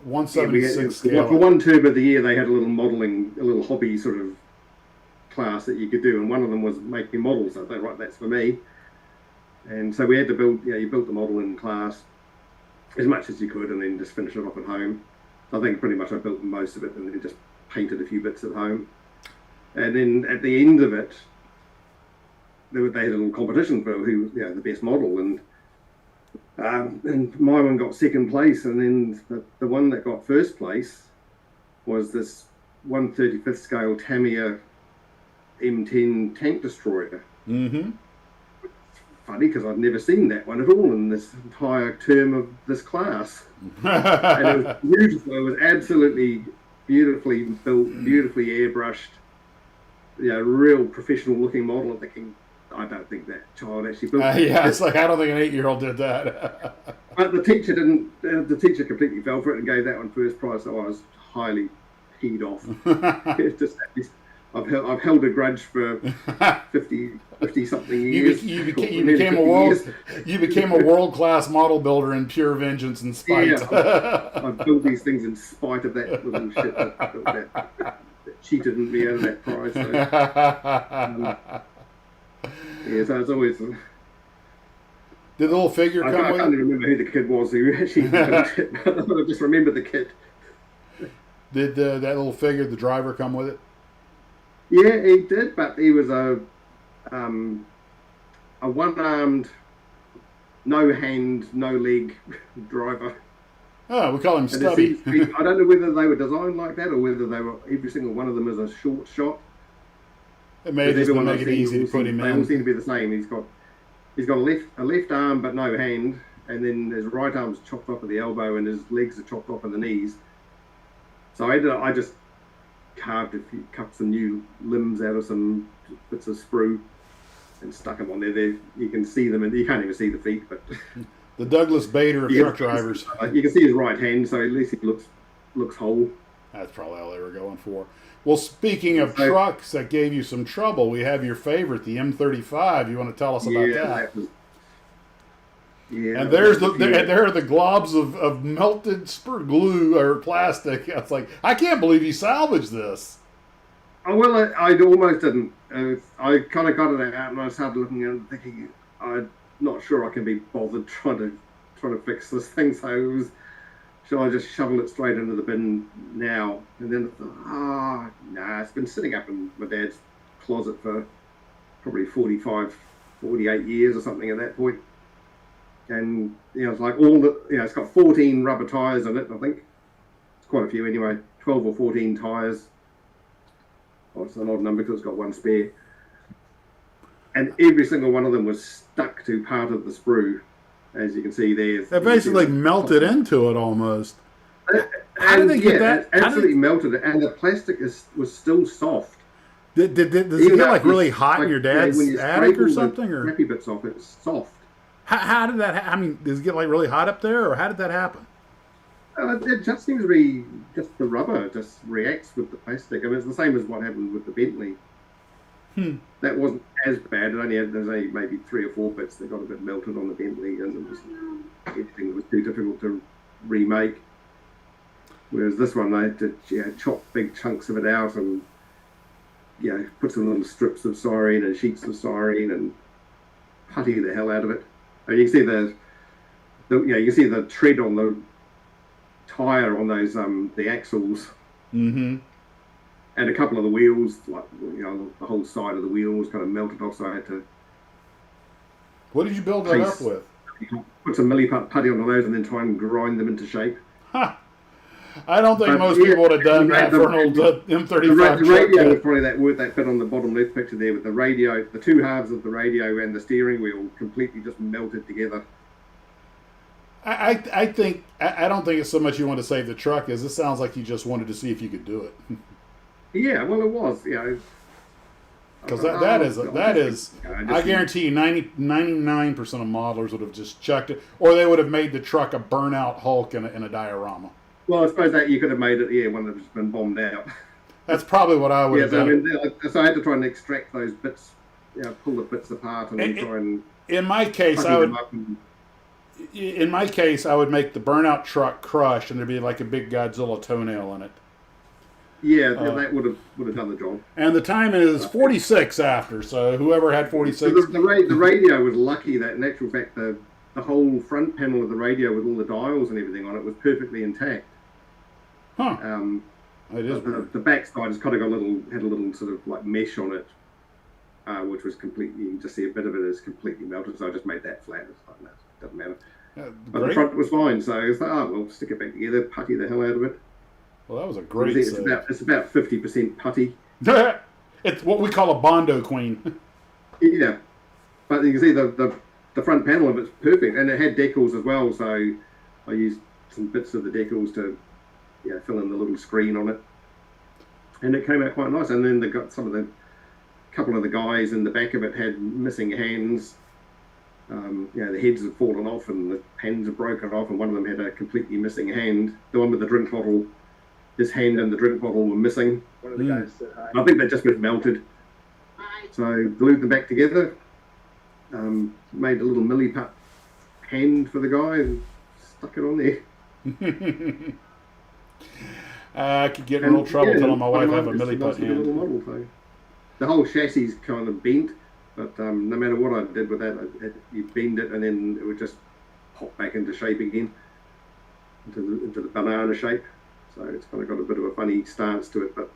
Speaker 1: 176 scale.
Speaker 2: For one term of the year, they had a little modelling, a little hobby sort of class that you could do, and one of them was making models. I thought, right, that's for me. And so we had to build, you built the model in class as much as you could, and then just finish it off at home. So I think pretty much I built most of it, and then just painted a few bits at home. And then at the end of it, they had a little competition for who, the best model, and my one got second place, and then the one that got first place was this 1/35th scale Tamiya M10 tank destroyer.
Speaker 1: Mm-hmm.
Speaker 2: Funny, because I'd never seen that one at all in this entire term of this class. And it was beautiful. It was absolutely beautifully built, beautifully airbrushed, real professional looking model. I'm thinking, I don't think that child actually built it.
Speaker 1: It's like, I don't think an 8-year-old did that.
Speaker 2: But the teacher didn't. The teacher completely fell for it and gave that one first prize. So I was highly peed off. It's just, I've held a grudge for 50 something years.
Speaker 1: You became a world-class model builder in pure vengeance and spite.
Speaker 2: Yeah, I've built these things in spite of that little shit that cheated me out of that prize. So, so it's always.
Speaker 1: Did the little figure come with it?
Speaker 2: I can't even remember who the kid was who actually built it. I just remember the kid.
Speaker 1: Did that little figure, the driver, come with it?
Speaker 2: Yeah, he did, but he was a one-armed, no hand, no leg driver.
Speaker 1: Oh, we call him Stubby.
Speaker 2: I don't know whether they were designed like that or whether they were, every single one of them is a short shot.
Speaker 1: It may just make it easy to put him in.
Speaker 2: They all seem to be the same. He's got a left arm but no hand, and then his right arm's chopped off at the elbow and his legs are chopped off at the knees. So I just cut some new limbs out of some bits of sprue and stuck them on there. You can see them, and you can't even see the feet, but
Speaker 1: the Douglas Bader of truck drivers.
Speaker 2: You can see his right hand, so at least he looks whole. That's
Speaker 1: probably all they were going for. Well, speaking of trucks that gave you some trouble, we have your favorite, the M35. You want to tell us about that? And there are the globs of melted glue or plastic. It's like, I can't believe you salvaged this.
Speaker 2: Oh, well, I almost didn't. I kind of got it out and I started looking at it thinking, I'm not sure I can be bothered trying to fix this thing. So shall I just shovel it straight into the bin now? And then I thought, it's been sitting up in my dad's closet for probably 45, 48 years or something at that point. And it's like it's got 14 rubber tires in it. I think it's quite a few anyway. 12 or 14 tires. Oh, it's an odd number because it's got one spare. And every single one of them was stuck to part of the sprue, as you can see there.
Speaker 1: They basically melted into it almost. How did they get that?
Speaker 2: Absolutely melted it, and the plastic was still soft.
Speaker 1: Does it get like really hot in your dad's attic or something? Or
Speaker 2: crappy bits off, it's soft.
Speaker 1: How did that happen? I mean, does it get like really hot up there, or how did that happen?
Speaker 2: It just seems to be just the rubber just reacts with the plastic. I mean, it's the same as what happened with the Bentley. That wasn't as bad. There was only maybe 3 or 4 bits that got a bit melted on the Bentley, and it was anything that was too difficult to remake. Whereas this one, they had to chop big chunks of it out and put some little strips of styrene and sheets of styrene and putty the hell out of it. And you can see you can see the tread on the tire on those the axles.
Speaker 1: Mm-hmm.
Speaker 2: and a couple of the wheels, like the whole side of the wheel was kind of melted off, so I had to
Speaker 1: What did you build that up with?
Speaker 2: put some putty on those and then try and grind them into shape.
Speaker 1: Huh. I don't think
Speaker 2: But,
Speaker 1: most
Speaker 2: yeah,
Speaker 1: people would have done that for an old M35
Speaker 2: The radio was
Speaker 1: truck.
Speaker 2: probably that bit on the bottom left picture there with the radio, the two halves of the radio and the steering wheel completely just melted together.
Speaker 1: I think I don't think it's so much you want to save the truck as this sounds like you just wanted to see if you could do it.
Speaker 2: Yeah, well, it was,
Speaker 1: Because that is I guarantee you 99% of modelers would have just chucked it, or they would have made the truck a burnout Hulk in a diorama.
Speaker 2: Well, I suppose that you could have made it, one that's been bombed out.
Speaker 1: That's probably what I would have done.
Speaker 2: So I had to try and extract those bits, pull the bits apart and then try and.
Speaker 1: In my case, I would. In my case, I would make the burnout truck crush, and there'd be like a big Godzilla toenail in it.
Speaker 2: Yeah, that would have done the job.
Speaker 1: And the time is 46 after, so whoever had 46.
Speaker 2: So the radio was lucky that, in actual fact, the whole front panel of the radio with all the dials and everything on it was perfectly intact.
Speaker 1: Huh. It is
Speaker 2: the back side has kind of had a little sort of like mesh on it, which was completely, you can just see a bit of it is completely melted, so I just made that flat. It's like, no, it doesn't matter. But the front was fine, so it's like, well, stick it back together, putty the hell out of it.
Speaker 1: Well, that was a great
Speaker 2: it's about 50% putty.
Speaker 1: It's what we call a Bondo Queen.
Speaker 2: Yeah, but you can see the front panel of it's perfect, and it had decals as well, so I used some bits of the decals to fill in the little screen on it, and it came out quite nice. And then they got couple of the guys in the back of it had missing hands. The heads had fallen off and the hands had broken off, and one of them had a completely missing hand. The one with the drink bottle, his hand and the drink bottle were missing.
Speaker 3: One of the guys said hi.
Speaker 2: I think they just melted. So glued them back together, made a little milliput hand for the guy and stuck it on there.
Speaker 1: I could get in real trouble telling my wife I have a milliput hand.
Speaker 2: Model, so. The whole chassis is kind of bent, but no matter what I did with that, you bend it and then it would just pop back into shape again, into the banana shape. So it's kind of got a bit of a funny stance to it, but.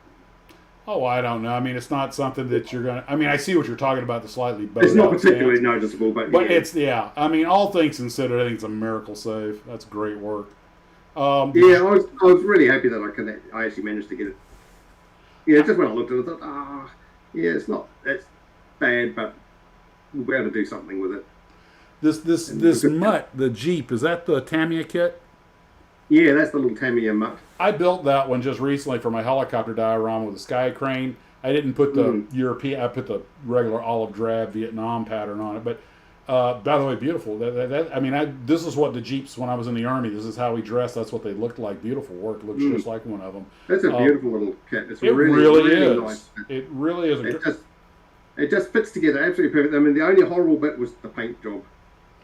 Speaker 1: Oh, I don't know. I mean, it's not something that you're going to... I mean, I see what you're talking about, the slightly bowed
Speaker 2: It's not
Speaker 1: out
Speaker 2: particularly
Speaker 1: stance.
Speaker 2: noticeable, but
Speaker 1: it's, I mean, all things considered, I think it's a miracle save. That's great work.
Speaker 2: I was really happy that I actually managed to get it. Yeah, just when I looked at it, I thought, it's bad, but we'll be able to do something with it.
Speaker 1: This mutt, the Jeep, is that the Tamiya kit?
Speaker 2: Yeah, that's the little Tamiya mutt.
Speaker 1: I built that one just recently for my helicopter diorama with a sky crane. I didn't put the European, I put the regular olive drab Vietnam pattern on it. But by the way, beautiful. This is what the Jeeps, when I was in the Army, this is how we dressed. That's what they looked like. Beautiful work. Looks just like one of them.
Speaker 2: That's a beautiful little kit.
Speaker 1: It really is.
Speaker 2: Nice.
Speaker 1: It really is.
Speaker 2: It just fits together absolutely perfect. I mean, the only horrible bit was the paint job.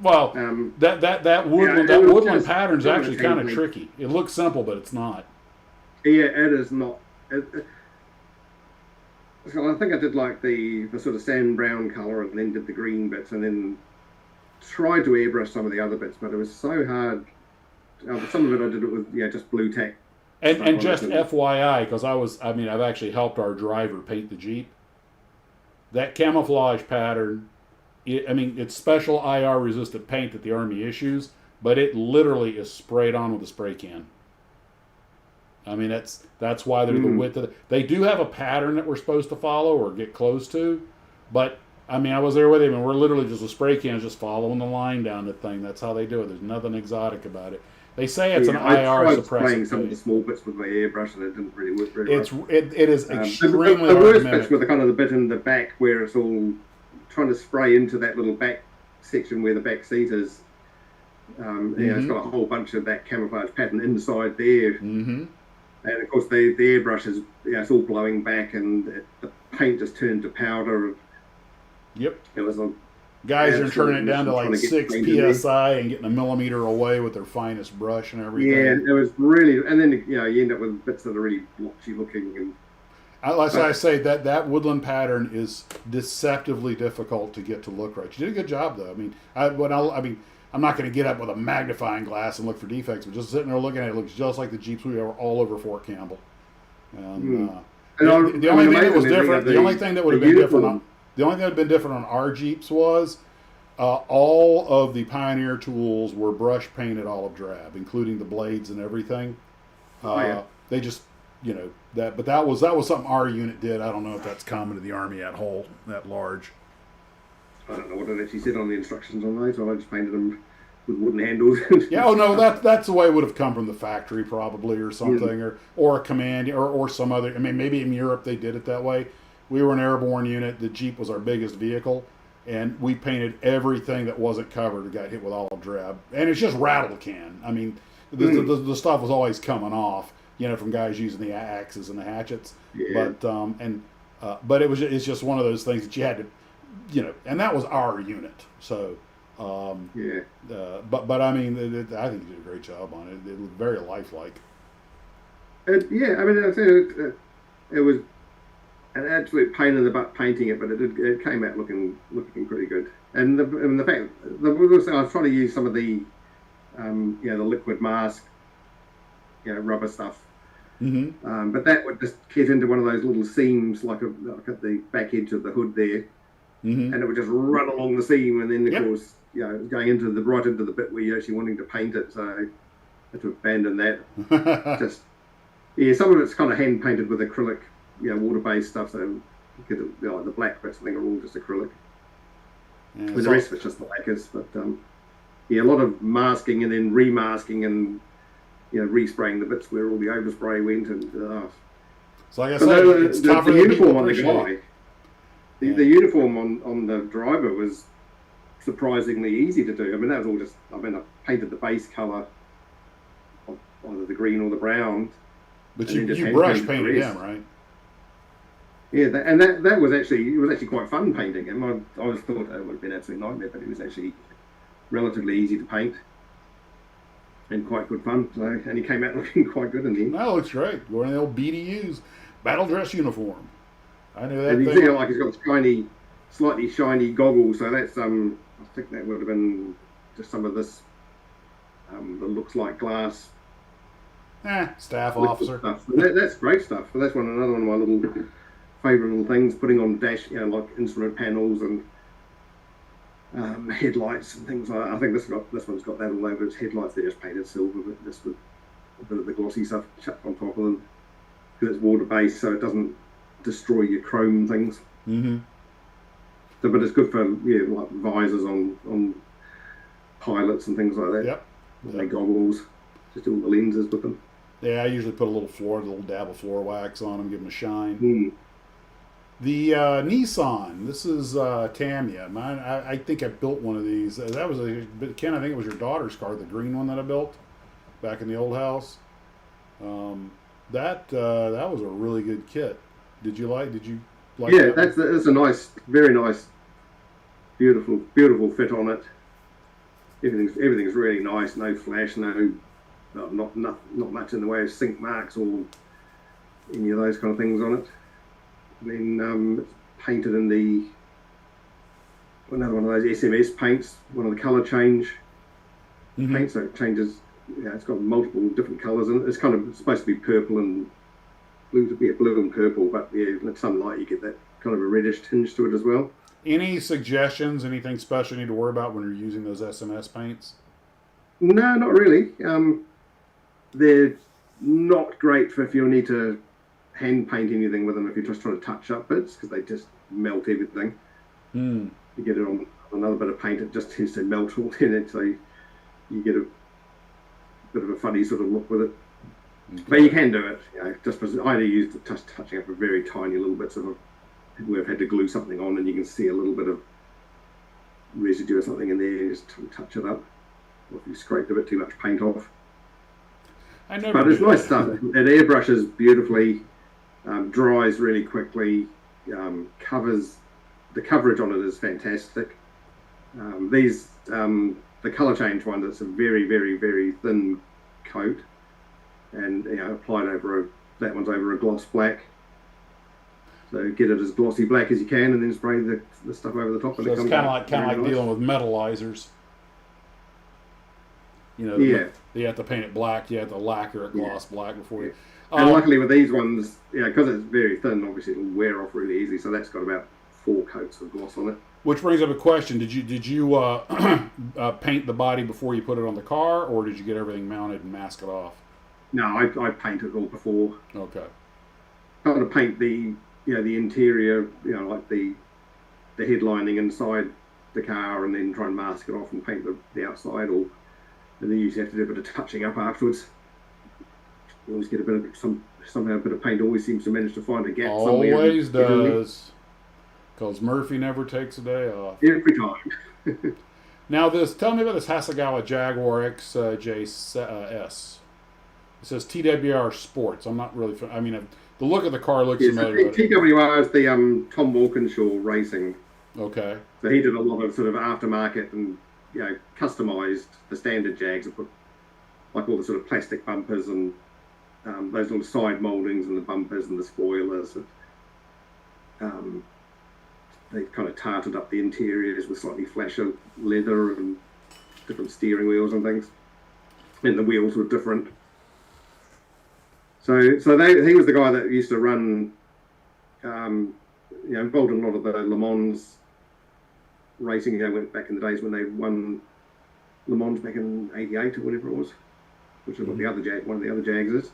Speaker 1: Well, that woodland pattern's actually kind of tricky. It looks simple, but it's not.
Speaker 2: Yeah, it is not. So I think I did like the sort of sand brown color, and then did the green bits, and then tried to airbrush some of the other bits, but it was so hard. Some of it I did it with just blue tack.
Speaker 1: And just FYI, because I've actually helped our driver paint the Jeep. That camouflage pattern. It's special IR resistant paint that the Army issues, but it literally is sprayed on with a spray can. I mean, that's why they're the width of they do have a pattern that we're supposed to follow or get close to, but I was there with him, and we're literally just a spray can just following the line down the thing. That's how they do it. There's nothing exotic about it. They say it's an IR suppressant.
Speaker 2: Spraying some of the small bits with my airbrush, and it didn't really work very well.
Speaker 1: It is extremely
Speaker 2: the worst bits were the kind of the bit in the back where it's all trying to spray into that little back section where the back seat is. It's got a whole bunch of that camouflage pattern inside there. Mm-hmm. And of course, the airbrush is it's all blowing back, and the paint just turned to powder.
Speaker 1: Yep.
Speaker 2: It was
Speaker 1: guys are turning it down to like 6 psi and getting a millimeter away with their finest brush and everything.
Speaker 2: Yeah, it was really, and then you end up with bits that are really blotchy looking. And
Speaker 1: I say that woodland pattern is deceptively difficult to get to look right. You did a good job though. I'm not going to get up with a magnifying glass and look for defects, but just sitting there looking at it, looks just like the Jeeps we were all over Fort Campbell. And
Speaker 2: And
Speaker 1: The only thing that was
Speaker 2: amazingly,
Speaker 1: different, the only thing that would have been different, the only thing that would have been different on our Jeeps was all of the Pioneer tools were brush painted olive drab, including the blades and everything.
Speaker 2: Yeah.
Speaker 1: They just, but that was something our unit did. I don't know if that's common to the Army at whole, that large.
Speaker 2: I don't know what it actually said on the instructions on those, so I just painted them with wooden handles.
Speaker 1: Yeah, oh no, that's the way it would have come from the factory probably, or something, or a command, or some other. I mean, maybe in Europe they did it that way. We were an airborne unit. The Jeep was our biggest vehicle, and we painted everything that wasn't covered that got hit with olive drab, and it's just rattle can. I mean, the stuff was always coming off, from guys using the axes and the hatchets.
Speaker 2: Yeah.
Speaker 1: But it's just one of those things that you had to, and that was our unit, so. But I mean, I think you did a great job on it. It looked very lifelike.
Speaker 2: Yeah, I mean, I think it was an absolute pain in the butt painting it, but it came out looking pretty good. And the fact I was trying to use some of the the liquid mask, rubber stuff.
Speaker 1: Mm-hmm.
Speaker 2: But that would just get into one of those little seams, like at the back edge of the hood there, and it would just run along the seam, and then of course. Going into right into the bit where you're actually wanting to paint it, so I had to abandon that. Some of it's kind of hand painted with acrylic, water-based stuff. So you get the black bits, I think, are all just acrylic.
Speaker 1: Yeah,
Speaker 2: the rest of it's just the lacquers. But a lot of masking and then remasking and respraying the bits where all the overspray went. And
Speaker 1: so like I said, it's tougher
Speaker 2: the
Speaker 1: than
Speaker 2: uniform on the
Speaker 1: guy.
Speaker 2: The uniform on the driver was surprisingly easy to do. I mean, that was all just. I painted the base color of either the green or the brown.
Speaker 1: But you brush painted him, right?
Speaker 2: Yeah, that was actually quite fun painting him. I always thought it would have been an absolute nightmare, but it was actually relatively easy to paint and quite good fun. So, and he came out looking quite good in the end.
Speaker 1: That looks great. Wearing the old BDU's battle dress uniform. I knew that.
Speaker 2: And you
Speaker 1: thing.
Speaker 2: see, he's got slightly shiny goggles. So that's I think that would have been just some of this that looks like glass.
Speaker 1: Staff officer.
Speaker 2: Stuff. That's great stuff. That's another one of my little favourite little things. Putting on dash, like instrument panels and headlights and things like that. I think this one's got that all over its headlights. They're just painted silver, but just with a bit of the glossy stuff chucked on top of them because it's water based, so it doesn't destroy your chrome things.
Speaker 1: Mm-hmm.
Speaker 2: So, but it's good for like visors on pilots and things like that.
Speaker 1: Yep.
Speaker 2: Like goggles, just all the lenses with them.
Speaker 1: Yeah, I usually put a little dab of floor wax on them, give them a shine. The Nissan, this is Tamiya. Mine, I think I built one of these. That was Ken, I think it was your daughter's car, the green one that I built back in the old house. That was a really good kit. Did you like?
Speaker 2: Yeah, that's a nice, very nice, beautiful fit on it. Everything's really nice. No flash, not much in the way of sink marks or any of those kind of things on it. I mean, it's painted in another one of those SMS paints, one of the colour change paints, so it changes. It's got multiple different colours in it. It's kind of supposed to be purple and blue and purple, but in sunlight you get that kind of a reddish tinge to it as well.
Speaker 1: Any suggestions? Anything special you need to worry about when you're using those SMS paints?
Speaker 2: No, not really. They're not great for if you need to hand paint anything with them if you're just trying to touch up bits, because they just melt everything. You get it on another bit of paint, it just tends to melt all in it, so you get a bit of a funny sort of look with it. Okay. But you can do it. Just either use touching up a very tiny little bits of where I've had to glue something on, and you can see a little bit of residue or something in there. Just touch it up, or if you scraped a bit too much paint off. But it's nice stuff. It airbrushes beautifully, dries really quickly. The coverage on it is fantastic. The colour change one, it's a very, very, very thin coat, and applied that one's over a gloss black. So get it as glossy black as you can, and then spray the stuff over the top.
Speaker 1: So it's kind of like dealing with metallizers.
Speaker 2: Yeah.
Speaker 1: You have to paint it black. You have to lacquer it gloss black before you.
Speaker 2: And luckily with these ones, because it's very thin, obviously it'll wear off really easily. So that's got about 4 coats of gloss on it.
Speaker 1: Which brings up a question: Did you paint the body before you put it on the car, or did you get everything mounted and mask it off?
Speaker 2: No, I paint it all before.
Speaker 1: Okay.
Speaker 2: Kind of paint the the interior, like the headlining inside the car, and then try and mask it off and paint the outside, and then you usually have to do a bit of touching up afterwards. You always get a bit of somehow a bit of paint always seems to manage to find a gap somewhere.
Speaker 1: Always does. Because Murphy never takes a day off.
Speaker 2: Every time.
Speaker 1: Now, tell me about this Hasegawa Jaguar XJS. It says TWR Sports. I'm not really. The look of the car looks familiar.
Speaker 2: So TWR is the Tom Walkinshaw Racing.
Speaker 1: Okay.
Speaker 2: So he did a lot of sort of aftermarket and customized the standard Jags, and put like all the sort of plastic bumpers and those little side mouldings and the bumpers and the spoilers. And, they kind of tarted up the interiors with slightly flasher leather and different steering wheels and things. And the wheels were different. So he was the guy that used to run, involved in a lot of the Le Mans racing. Went back in the days when they won Le Mans back in '88 or whatever it was, which is what one of the other Jags is.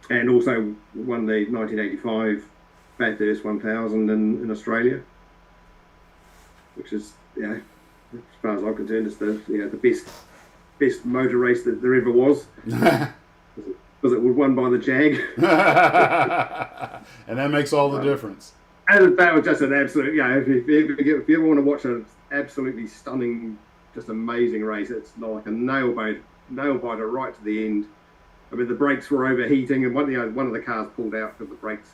Speaker 2: And also won the 1985 Bathurst 1000 in Australia, which is as far as I'm concerned, it's the best motor race that there ever was, because it was won by the Jag.
Speaker 1: And that makes all the difference.
Speaker 2: And that was just an absolute, if you ever want to watch an absolutely stunning, just amazing race, it's like a nail biter right to the end. I mean, the brakes were overheating, and one of the cars pulled out because the brakes.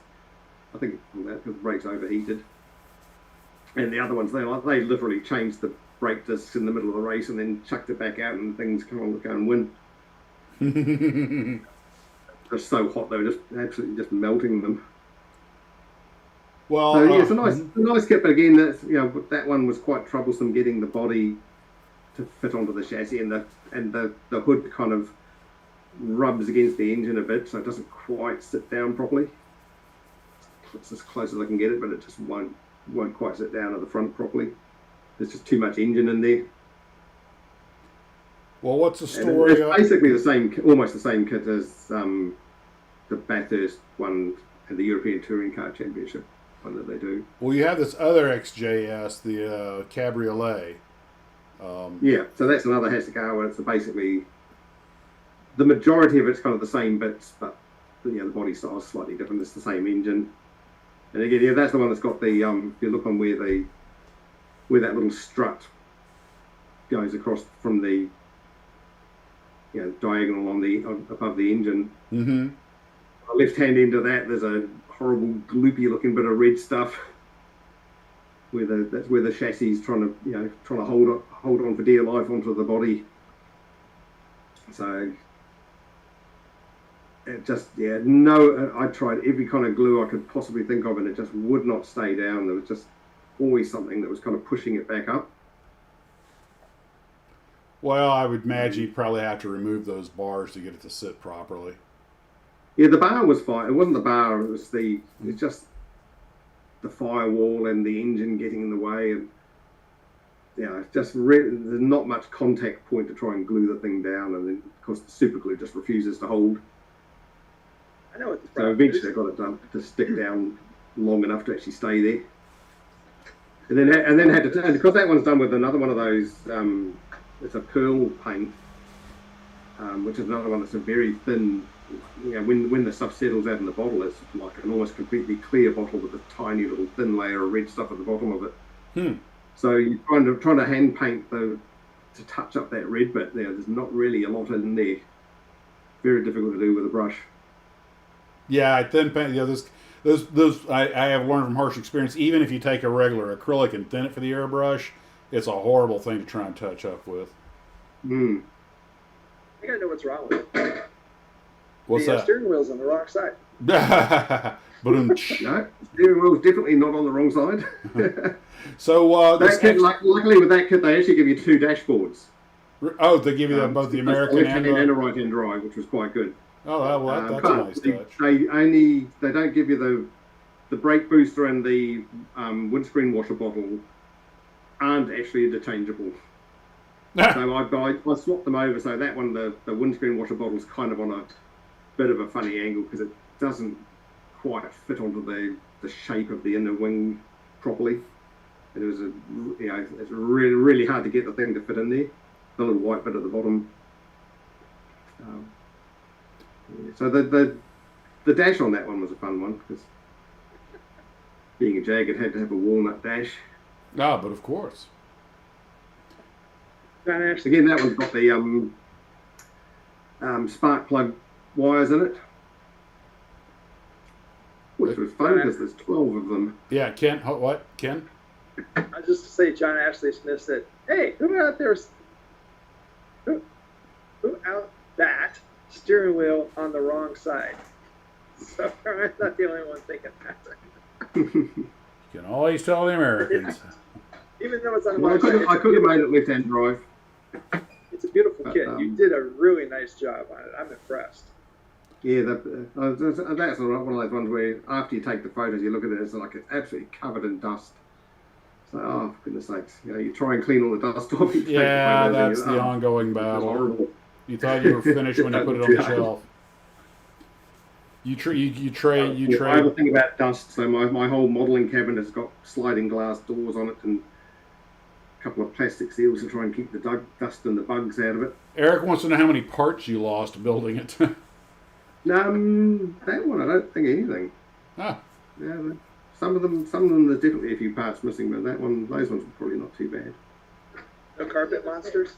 Speaker 2: I think it pulled out because the brakes overheated. And the other ones, they literally changed the brake discs in the middle of the race and then chucked it back out, and things come on to go and win. They're so hot, they were just absolutely just melting them.
Speaker 1: Well,
Speaker 2: so it's a nice kit, but again, that one was quite troublesome getting the body to fit onto the chassis, and the hood kind of rubs against the engine a bit, so it doesn't quite sit down properly. It's as close as I can get it, but it just won't quite sit down at the front properly. There's just too much engine in there.
Speaker 1: Well, what's the story?
Speaker 2: It's basically almost the same kit as the Bathurst one and the European Touring Car Championship one that they do.
Speaker 1: Well, you have this other XJS, the Cabriolet.
Speaker 2: So that's another Hasegawa. It's basically the majority of it's kind of the same bits, but the body style is slightly different. It's the same engine. And again, that's the one that's got the, if you look on where that little strut goes across from the, diagonal above the engine.
Speaker 1: Mm-hmm.
Speaker 2: On the left-hand end of that, there's a horrible gloopy-looking bit of red stuff. That's where the chassis is trying to hold on for dear life onto the body. So it just I tried every kind of glue I could possibly think of, and it just would not stay down. There was just always something that was kind of pushing it back up.
Speaker 1: Well, I would imagine you'd probably have to remove those bars to get it to sit properly.
Speaker 2: Yeah, the bar was fine. It wasn't the bar. It's just the firewall and the engine getting in the way, and it's just there's not much contact point to try and glue the thing down, and then of course the super glue just refuses to hold.
Speaker 3: I know what the
Speaker 2: So
Speaker 3: problem
Speaker 2: eventually
Speaker 3: is.
Speaker 2: I got it done to stick down long enough to actually stay there. And then had to turn, because that one's done with another one of those. It's a pearl paint, which is another one that's a very thin. When the stuff settles out in the bottle, it's like an almost completely clear bottle with a tiny little thin layer of red stuff at the bottom of it. So you're trying to hand paint to touch up that red bit there. There's not really a lot in there. Very difficult to do with a brush.
Speaker 1: Yeah, thin paint. Those I have learned from harsh experience. Even if you take a regular acrylic and thin it for the airbrush, it's a horrible thing to try and touch up with.
Speaker 3: I think I know what's wrong with it.
Speaker 1: What's
Speaker 3: the
Speaker 1: that?
Speaker 3: Steering wheel's on the wrong side.
Speaker 1: But
Speaker 2: No, steering wheel's definitely not on the wrong side.
Speaker 1: So
Speaker 2: that kit, luckily with that kit, they actually give you 2 dashboards.
Speaker 1: Oh, they give you that, both the
Speaker 2: a
Speaker 1: American
Speaker 2: left-hand
Speaker 1: and
Speaker 2: and a
Speaker 1: the.
Speaker 2: right-hand drive, which was quite good.
Speaker 1: Oh, well, that's a
Speaker 2: But
Speaker 1: nice touch.
Speaker 2: they don't give you the brake booster and the windscreen washer bottle aren't actually interchangeable. So I swapped them over. So that one, the windscreen washer bottle is kind of on a bit of a funny angle because it doesn't quite fit onto the shape of the inner wing properly. It was it's really hard to get the thing to fit in there. The little white bit at the bottom. So the dash on that one was a fun one because being a Jag, it had to have a walnut dash.
Speaker 1: Ah, but of course.
Speaker 2: Again, that one's got the spark plug wires in it, which was fun because there's 12 of them.
Speaker 1: Yeah, Ken. What, Ken?
Speaker 3: I was just to say, John Ashley Smith said, "Hey, who out there? Who out that steering wheel on the wrong side?" So I'm not the only one thinking that.
Speaker 1: You can always tell the Americans.
Speaker 3: Even though it's on the
Speaker 2: Well,
Speaker 3: wrong side,
Speaker 2: I could have made it left-hand drive.
Speaker 3: it's a beautiful kit. You did a really nice job on it. I'm impressed.
Speaker 2: Yeah, that's one of those ones where after you take the photos, you look at it, it's like it's absolutely covered in dust. So, oh, for goodness sakes, you try and clean all the dust off.
Speaker 1: Yeah, that's the ongoing battle.
Speaker 2: Horrible.
Speaker 1: You thought you were finished when you put it on the shelf. You trade.
Speaker 2: I have a thing about dust, so my whole modelling cabinet has got sliding glass doors on it and a couple of plastic seals to try and keep the dust and the bugs out of it.
Speaker 1: Eric wants to know how many parts you lost building it.
Speaker 2: That one, I don't think anything.
Speaker 1: Ah.
Speaker 2: Yeah, some of them, there's definitely a few parts missing, but those ones were probably not too bad.
Speaker 3: No carpet monsters?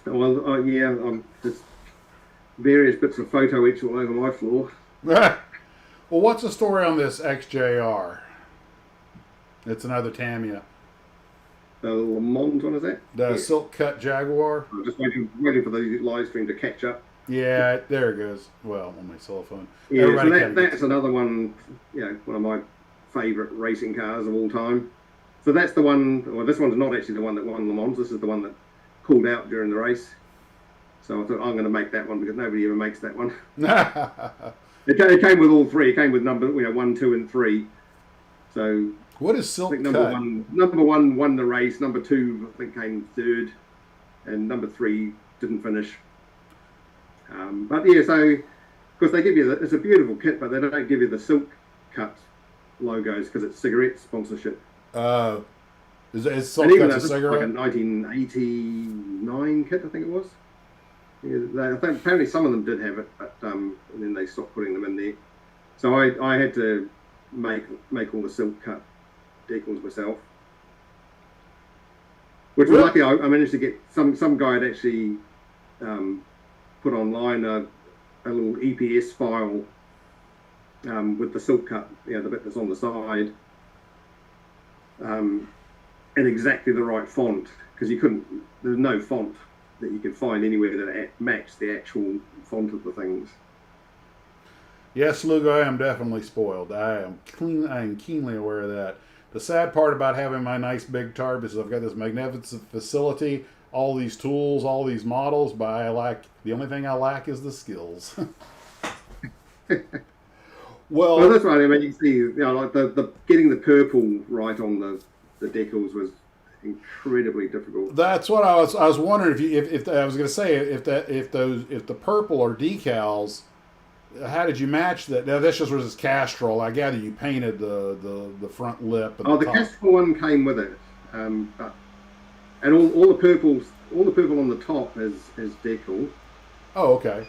Speaker 2: Well, yeah, just various bits of photo etch all over my floor.
Speaker 1: Well, what's the story on this XJR? It's another Tamiya.
Speaker 2: The Le Mans one, is that?
Speaker 1: The silk cut Jaguar.
Speaker 2: I'm just waiting for the live stream to catch up.
Speaker 1: Yeah, there it goes. Well, on my cell phone.
Speaker 2: Yeah, so that's another one, one of my favourite racing cars of all time. So that's the one, well, this one's not actually the one that won Le Mans, this is the one that pulled out during the race. So I thought, I'm going to make that one because nobody ever makes that one. It came with all three. It came with number 1, 2, and 3. So
Speaker 1: what is silk cut?
Speaker 2: Number one won the race. Number 2, I think, came third, and number 3 didn't finish. But yeah, so of course they give you it's a beautiful kit, but they don't give you the silk cut logos because it's cigarette sponsorship.
Speaker 1: Is silk cut a cigarette?
Speaker 2: Like a 1989 kit, I think it was. Yeah, I think apparently some of them did have it, but and then they stopped putting them in there. So I had to make all the silk cut decals myself, which was lucky. I managed to get some guy had actually put online a little EPS file with the silk cut, the bit that's on the side, in exactly the right font because there's no font that you could find anywhere that matched the actual font of the things.
Speaker 1: Yes, Lugo, I am definitely spoiled. I am keenly aware of that. The sad part about having my nice big tarp is I've got this magnificent facility, all these tools, all these models, but the only thing I lack is the skills. well,
Speaker 2: that's right. I mean, you see, like the getting the purple right on the decals was incredibly difficult.
Speaker 1: That's what I was wondering if I was going to say if the purple are decals, how did you match that? Now this just was this Castrol. I gather you painted the front lip. And
Speaker 2: the Castrol one came with it, and all the purple on the top is decal.
Speaker 1: Oh, okay.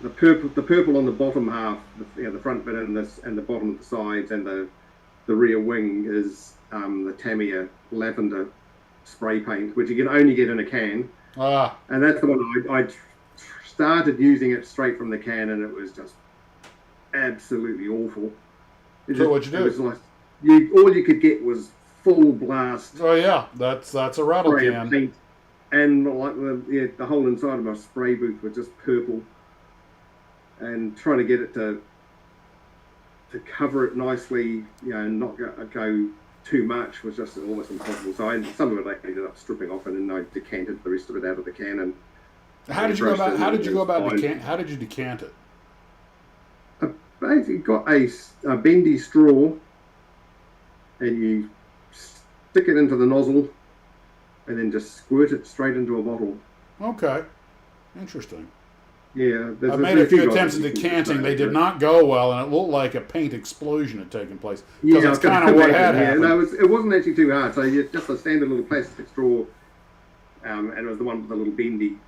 Speaker 2: The purple on the bottom half, the front bit and the bottom of the sides and the rear wing is the Tamiya lavender spray paint, which you can only get in a can. And that's the one I started using it straight from the can, and it was just absolutely awful.
Speaker 1: So what'd you do?
Speaker 2: It was like all you could get was full blast.
Speaker 1: Oh yeah, that's a rattle can.
Speaker 2: Paint, and like the whole inside of my spray booth was just purple, and trying to get it to cover it nicely, and not go too much was just almost impossible. So some of it I ended up stripping off, and then I decanted the rest of it out of the can. And
Speaker 1: How did you go about? How did you go about How did you decant it?
Speaker 2: I basically got a bendy straw, and you stick it into the nozzle, and then just squirt it straight into a bottle.
Speaker 1: Okay, interesting.
Speaker 2: Yeah,
Speaker 1: I've made a few attempts at decanting. They did not go well, and it looked like a paint explosion had taken place. Because that's kind of what had happened.
Speaker 2: No, it wasn't actually too hard. So you just a standard little plastic straw, and it was the one with the little bendy,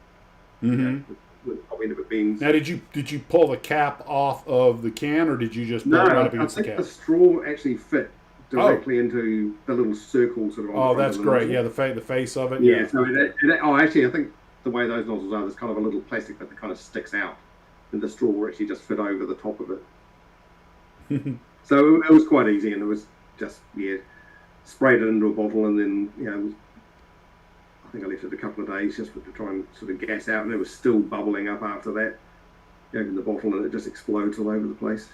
Speaker 2: with top end of it bends.
Speaker 1: Now, did you pull the cap off of the can, or did you just pull it right up against the cap?
Speaker 2: I think the straw actually fit directly into the little circle sort of.
Speaker 1: Oh, that's great. Yeah, the face of it.
Speaker 2: Yeah. So actually, I think the way those nozzles are, there's kind of a little plastic that kind of sticks out, and the straw will actually just fit over the top of it. So it was quite easy, and it was just sprayed it into a bottle, and then I think I left it a couple of days just to try and sort of gas out, and it was still bubbling up after that. You open the bottle, and it just explodes all over the place.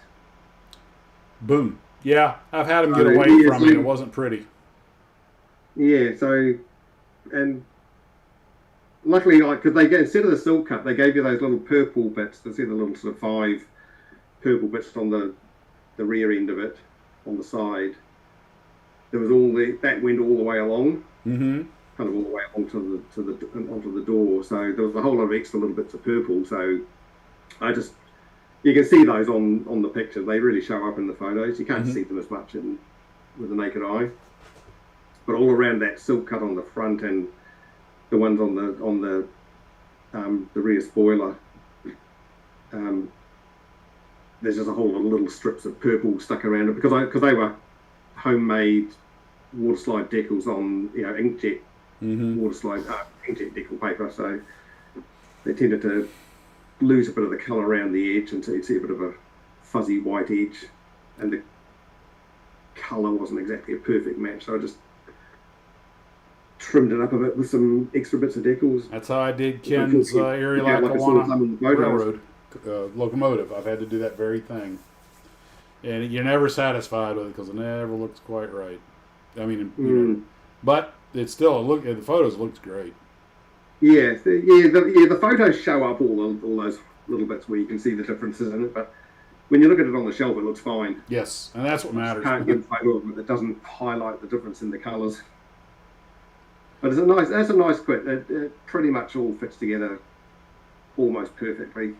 Speaker 1: Boom. Yeah, I've had them get away from it. It wasn't pretty.
Speaker 2: Yeah. So, and luckily, because instead of the silk cut, they gave you those little purple bits. They see the little sort of 5 purple bits on the rear end of it, on the side. There was that went all the way along, kind of all the way onto the door. So there was a whole lot of extra little bits of purple. So you can see those on the picture. They really show up in the photos. You can't see them as much with the naked eye, but all around that silk cut on the front and the ones on the rear spoiler, there's just a whole lot of little strips of purple stuck around it because they were homemade water slide decals on inkjet water slide inkjet decal paper, so they tended to lose a bit of the colour around the edge, and so you'd see a bit of a fuzzy white edge, and the colour wasn't exactly a perfect match. So I just trimmed it up a bit with some extra bits of decals.
Speaker 1: That's how I did Ken's Erie Lackawanna Railroad locomotive. I've had to do that very thing, and you're never satisfied with it because it never looks quite right. I mean, but it's still the photos looks great.
Speaker 2: Yeah, the photos show up all those little bits where you can see the differences in it, but when you look at it on the shelf, it looks fine.
Speaker 1: Yes, and that's what matters.
Speaker 2: You can't get a photo of it that doesn't highlight the difference in the colours. But that's a nice kit. It pretty much all fits together almost perfectly.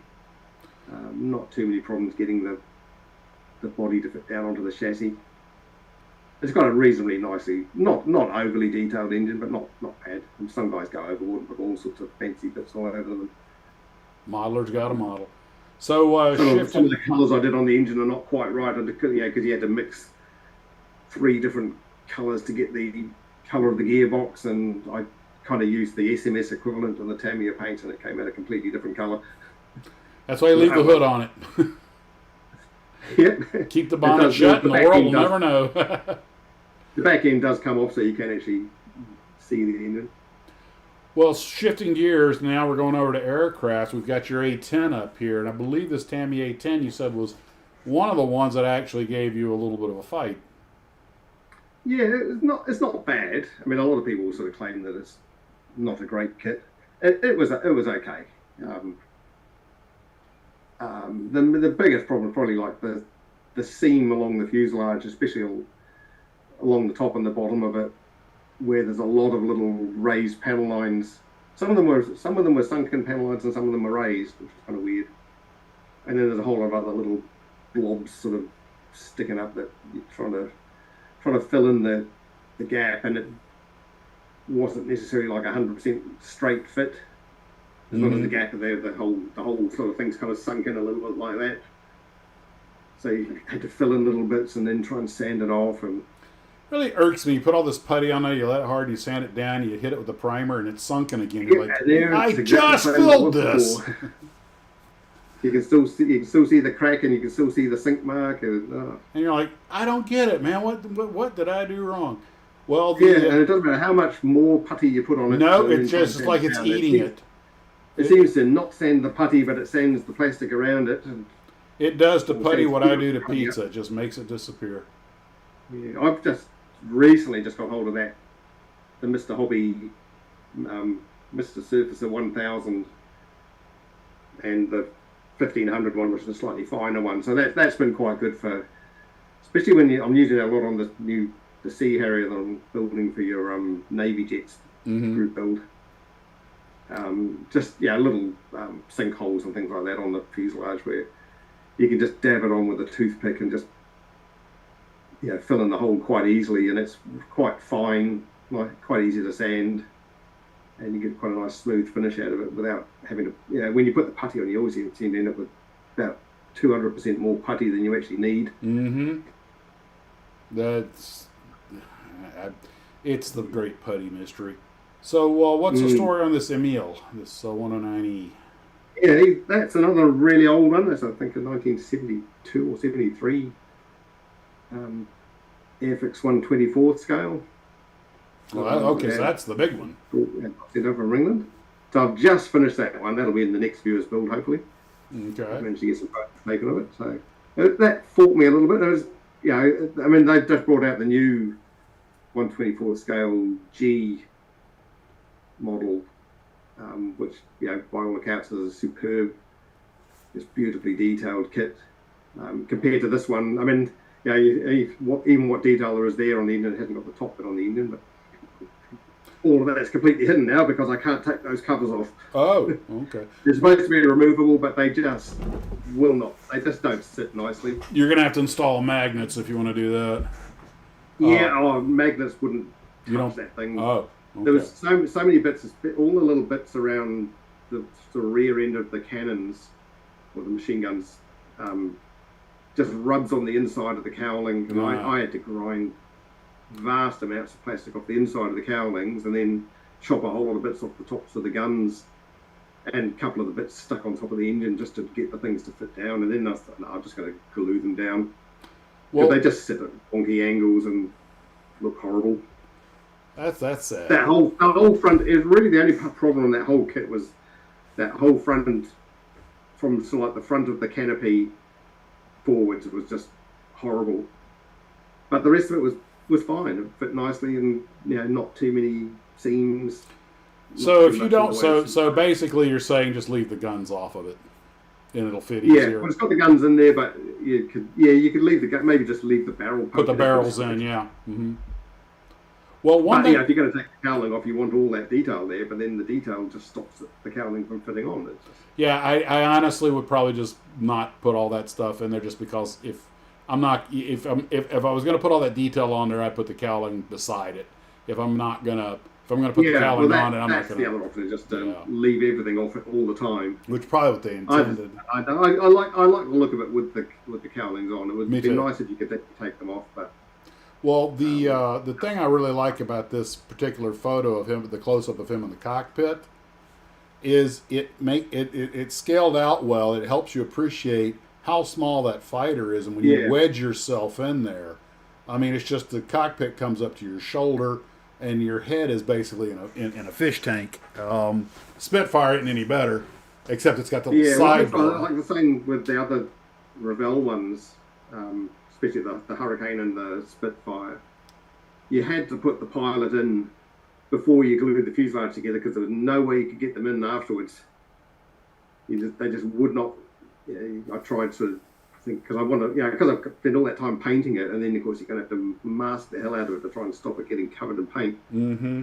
Speaker 2: Not too many problems getting the body to fit down onto the chassis. It's got a reasonably nicely, not overly detailed engine, but not bad. And some guys go overboard and put all sorts of fancy bits all over them.
Speaker 1: Modeler's got a model. So
Speaker 2: some of the colours I did on the engine are not quite right, because you had to mix 3 different colours to get the colour of the gearbox, and I kind of used the SMS equivalent of the Tamiya paint, and it came out a completely different colour.
Speaker 1: That's why you leave the hood on it.
Speaker 2: Yep.
Speaker 1: Keep the bonnet shut, and the world will never know.
Speaker 2: The back end does come off, so you can actually see the engine.
Speaker 1: Well, shifting gears, now we're going over to aircraft. We've got your A10 up here, and I believe this Tamiya A10 you said was one of the ones that actually gave you a little bit of a fight.
Speaker 2: Yeah, it's not bad. I mean, a lot of people sort of claim that it's not a great kit. It was okay. The biggest problem is probably like the seam along the fuselage, especially along the top and the bottom of it, where there's a lot of little raised panel lines. Some of them were sunken panel lines, and some of them were raised, which is kind of weird. And then there's a whole lot of other little blobs sort of sticking up that you're trying to fill in the gap, and it wasn't necessarily like 100% straight fit. As well as the gap there, the whole sort of thing's kind of sunk in a little bit like that. So you had to fill in little bits and then try and sand it off. And
Speaker 1: really irks me. You put all this putty on there, you let it hard, you sand it down, you hit it with the primer, and it's sunken again. You're like, I just filled this.
Speaker 2: You can still see the crack, and you can still see the sink mark. And
Speaker 1: you're like, I don't get it, man. What did I do wrong? Well,
Speaker 2: and it doesn't matter how much more putty you put on it.
Speaker 1: No, it's just like it's eating it.
Speaker 2: It seems to not sand the putty, but it sands the plastic around it. And
Speaker 1: it does to putty what I do to pizza. It just makes it disappear.
Speaker 2: Yeah, I've just recently just got hold of the Mr. Hobby, Mr. Surfacer 1000, and the 1500 one, which is a slightly finer one. So that's been quite good for, especially when I'm using it a lot on the Sea Harrier that I'm building for your Navy jets group build. Just little sinkholes and things like that on the fuselage where you can just dab it on with a toothpick and just fill in the hole quite easily, and it's quite fine, quite easy to sand, and you get quite a nice smooth finish out of it without having to. When you put the putty on, you always seem to end up with about 200% more putty than you actually need.
Speaker 1: It's the great putty mystery. So, what's the story on this Emile, this 109E?
Speaker 2: Yeah, that's another really old one. That's, I think, a 1972 or 73 Airfix 1/24th scale.
Speaker 1: Well, okay, so that's the big one.
Speaker 2: Set over in England. So I've just finished that one. That'll be in the next viewer's build, hopefully.
Speaker 1: Okay.
Speaker 2: I managed to get some photos taken of it. So that fought me a little bit. It was, I mean, they've just brought out the new 1/24th scale G model, which, by all accounts is a superb, just beautifully detailed kit. Compared to this one, I mean, even what detail there is there on the engine, it hasn't got the top bit on the engine, but all of that is completely hidden now because I can't take those covers off.
Speaker 1: Oh, okay.
Speaker 2: They're supposed to be removable, but they just will not. They just don't sit nicely.
Speaker 1: You're going to have to install magnets if you want to do that.
Speaker 2: Yeah, magnets wouldn't touch that thing.
Speaker 1: Oh, okay.
Speaker 2: There was so many bits, all the little bits around the rear end of the cannons or the machine guns, just rubs on the inside of the cowling, and I had to grind vast amounts of plastic off the inside of the cowlings and then chop a whole lot of bits off the tops of the guns and a couple of the bits stuck on top of the engine just to get the things to fit down, and then I thought, no, I'm just going to glue them down. Well, they just sit at wonky angles and look horrible.
Speaker 1: That's sad.
Speaker 2: That whole front is really the only problem on that whole kit was that whole front, from sort of like the front of the canopy forwards, was just horrible. But the rest of it was fine. It fit nicely, and not too many seams.
Speaker 1: So if you don't, so basically you're saying just leave the guns off of it, and it'll fit easier.
Speaker 2: Yeah, well, it's got the guns in there, but you could leave the gun. Maybe just leave the barrel.
Speaker 1: Put the barrels in, yeah. Mm-hmm. Well, one thing,
Speaker 2: if you're going to take the cowling off, you want all that detail there, but then the detail just stops the cowling from fitting on. It's just...
Speaker 1: Yeah, I honestly would probably just not put all that stuff in there, just because if I was going to put all that detail on there, I'd put the cowling beside it. If I'm going to put the cowling on it, I'm not going to.
Speaker 2: That's the other option, just leave everything off it all the time.
Speaker 1: Which probably what they intended.
Speaker 2: I like the look of it with the cowlings on. It would be nice if you could take them off, but.
Speaker 1: Well, the thing I really like about this particular photo of him, the close-up of him in the cockpit, is it scaled out well. It helps you appreciate how small that fighter is, and when you wedge yourself in there, I mean, it's just the cockpit comes up to your shoulder, and your head is basically in a fish tank. Spitfire isn't any better, except it's got the side door.
Speaker 2: Like the same with the other Revell ones. Especially the Hurricane and the Spitfire, you had to put the pilot in before you glued the fuselage together because there was no way you could get them in afterwards. They just would not. I tried to think because I want to, because I've spent all that time painting it, and then of course you're going to have to mask the hell out of it to try and stop it getting covered in paint.
Speaker 1: Mm-hmm.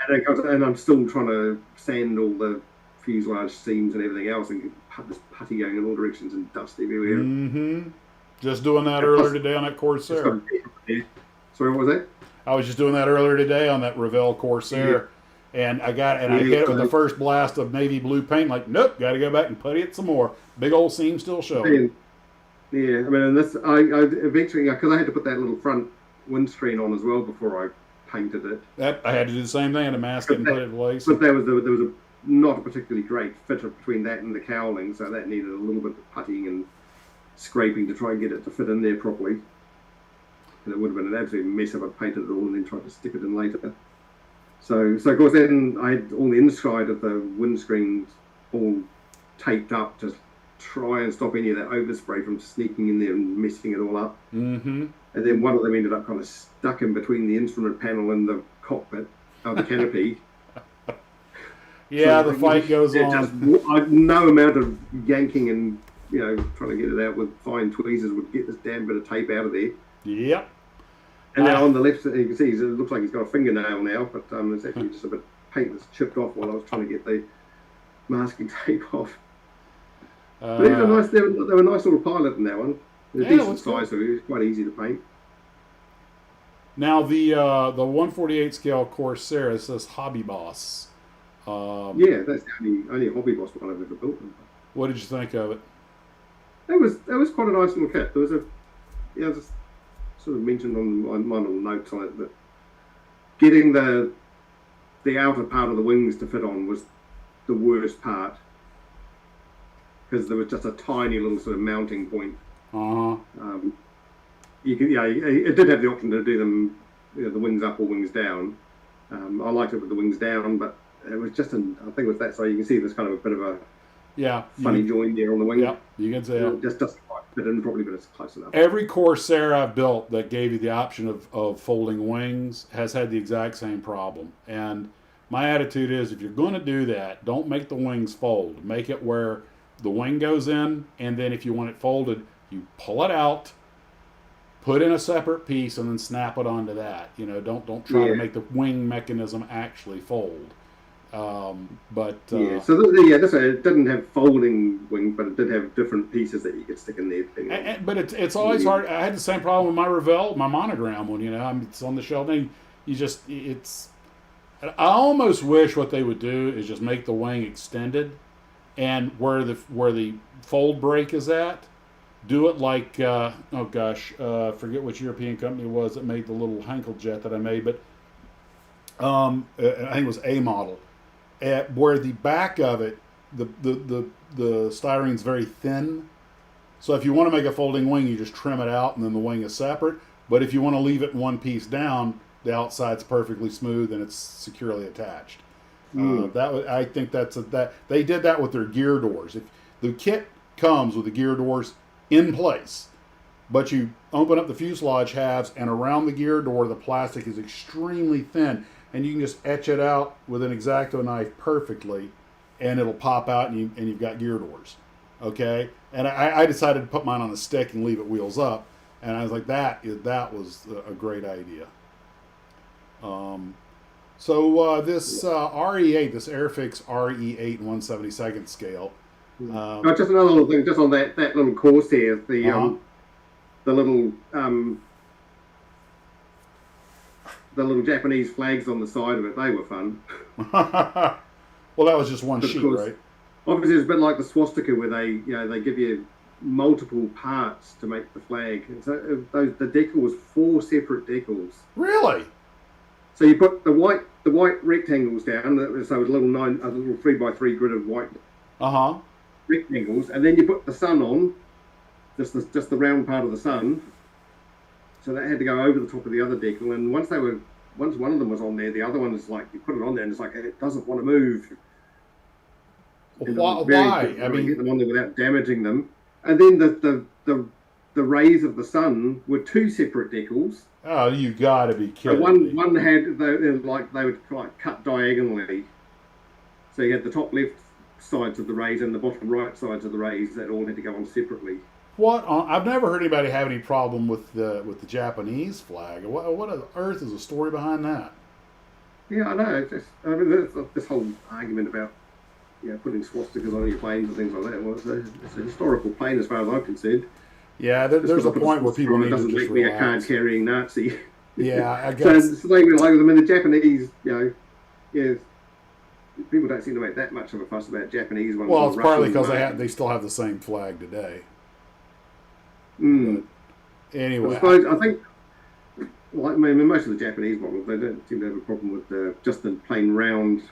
Speaker 2: And I'm still trying to sand all the fuselage seams and everything else, and get this putty going in all directions and dust everywhere.
Speaker 1: Mm-hmm. Just doing that earlier today on that Corsair.
Speaker 2: Sorry, what was that?
Speaker 1: I was just doing that earlier today on that Revell Corsair, and I hit it with the first blast of navy blue paint. Like, nope, got to go back and putty it some more. Big old seam still showing.
Speaker 2: Yeah, I mean, and this I eventually, because I had to put that little front windscreen on as well before I painted it.
Speaker 1: I had to do the same thing, to mask it and put it in place.
Speaker 2: But there was a not a particularly great fit between that and the cowling, so that needed a little bit of puttying and scraping to try and get it to fit in there properly. And it would have been an absolute mess if I'd painted it all and then tried to stick it in later. So of course then I had all the inside of the windscreen all taped up to try and stop any of that overspray from sneaking in there and messing it all up.
Speaker 1: Mm-hmm.
Speaker 2: and then one of them ended up kind of stuck in between the instrument panel and the cockpit of the canopy.
Speaker 1: Yeah,
Speaker 2: So
Speaker 1: the fight goes on.
Speaker 2: Just no amount of yanking and trying to get it out with fine tweezers would get this damn bit of tape out of there.
Speaker 1: Yep.
Speaker 2: And now on the left, you can see it looks like he's got a fingernail now, but it's actually just a bit of paint that's chipped off while I was trying to get the masking tape off. But they were a nice little pilot in that one. They're decent size, so it was quite easy to paint.
Speaker 1: Now the 148 scale Corsair, it says Hobby Boss.
Speaker 2: Yeah, that's the only Hobby Boss one I've ever built.
Speaker 1: What did you think of it?
Speaker 2: That was quite a nice little kit. There was just sort of mentioned on my little notes on it that getting the outer part of the wings to fit on was the worst part, because there was just a tiny little sort of mounting point. You could, it did have the option to do them, the wings up or wings down. I liked it with the wings down, but it was just I think with that, so you can see there's kind of a bit of a funny join there on the wing.
Speaker 1: Yeah, you can see it.
Speaker 2: Just doesn't quite fit in properly, but it's close enough.
Speaker 1: Every Corsair I've built that gave you the option of folding wings has had the exact same problem. And my attitude is, if you're going to do that, don't make the wings fold. Make it where the wing goes in, and then if you want it folded, you pull it out, put in a separate piece, and then snap it onto that. Don't try to make the wing mechanism actually fold. So it didn't have folding wing, but it did have different pieces that you could stick in there. But it's always hard. I had the same problem with my Revell, my monogram one. It's on the shelf. And I almost wish what they would do is just make the wing extended, and where the fold break is at, do it like forget which European company it was that made the little Heinkel jet that I made, but I think it was A model. Where the back of it, the styrene's very thin. So if you want to make a folding wing, you just trim it out and then the wing is separate. But if you want to leave it one piece down, the outside's perfectly smooth and it's securely attached. I think that they did that with their gear doors. If the kit comes with the gear doors in place, but you open up the fuselage halves, and around the gear door, the plastic is extremely thin. And you can just etch it out with an X-Acto knife perfectly, and it'll pop out, and you've got gear doors. Okay? And I decided to put mine on a stick and leave it wheels up, and I was like, that was a great idea. This RE8, this Airfix RE8 1/72nd scale.
Speaker 2: Just another little thing, just on that little Corsair, the little Japanese flags on the side of it, they were fun.
Speaker 1: Well, that was just one sheet, right?
Speaker 2: Obviously, it's a bit like the swastika, where they give you multiple parts to make the flag. And so the decal was 4 separate decals.
Speaker 1: Really?
Speaker 2: So you put the white rectangles down. So it was a little 3x3 grid of white rectangles, and then you put the sun on, just the round part of the sun. So that had to go over the top of the other decal, and once one of them was on there, the other one is like, you put it on there and it's like, it doesn't want to move.
Speaker 1: Why?
Speaker 2: I mean, get them on there without damaging them. And then the rays of the sun were 2 separate decals.
Speaker 1: Oh, you gotta be kidding me.
Speaker 2: One had they would like cut diagonally. So you had the top left sides of the rays and the bottom right sides of the rays that all had to go on separately.
Speaker 1: What? I've never heard anybody have any problem with the Japanese flag. What on earth is the story behind that?
Speaker 2: Yeah, I know. This whole argument about putting swastikas on your planes and things like that. Well, it's a historical plane as far as I'm concerned.
Speaker 1: Yeah, there's a point where people need to just relax.
Speaker 2: Doesn't make me a card-carrying Nazi.
Speaker 1: Yeah, I guess.
Speaker 2: So it's the same like, the Japanese, people don't seem to make that much of a fuss about Japanese ones.
Speaker 1: Well, it's partly because they still have the same flag today. But anyway,
Speaker 2: I think, most of the Japanese models, they don't seem to have a problem with just the plain round.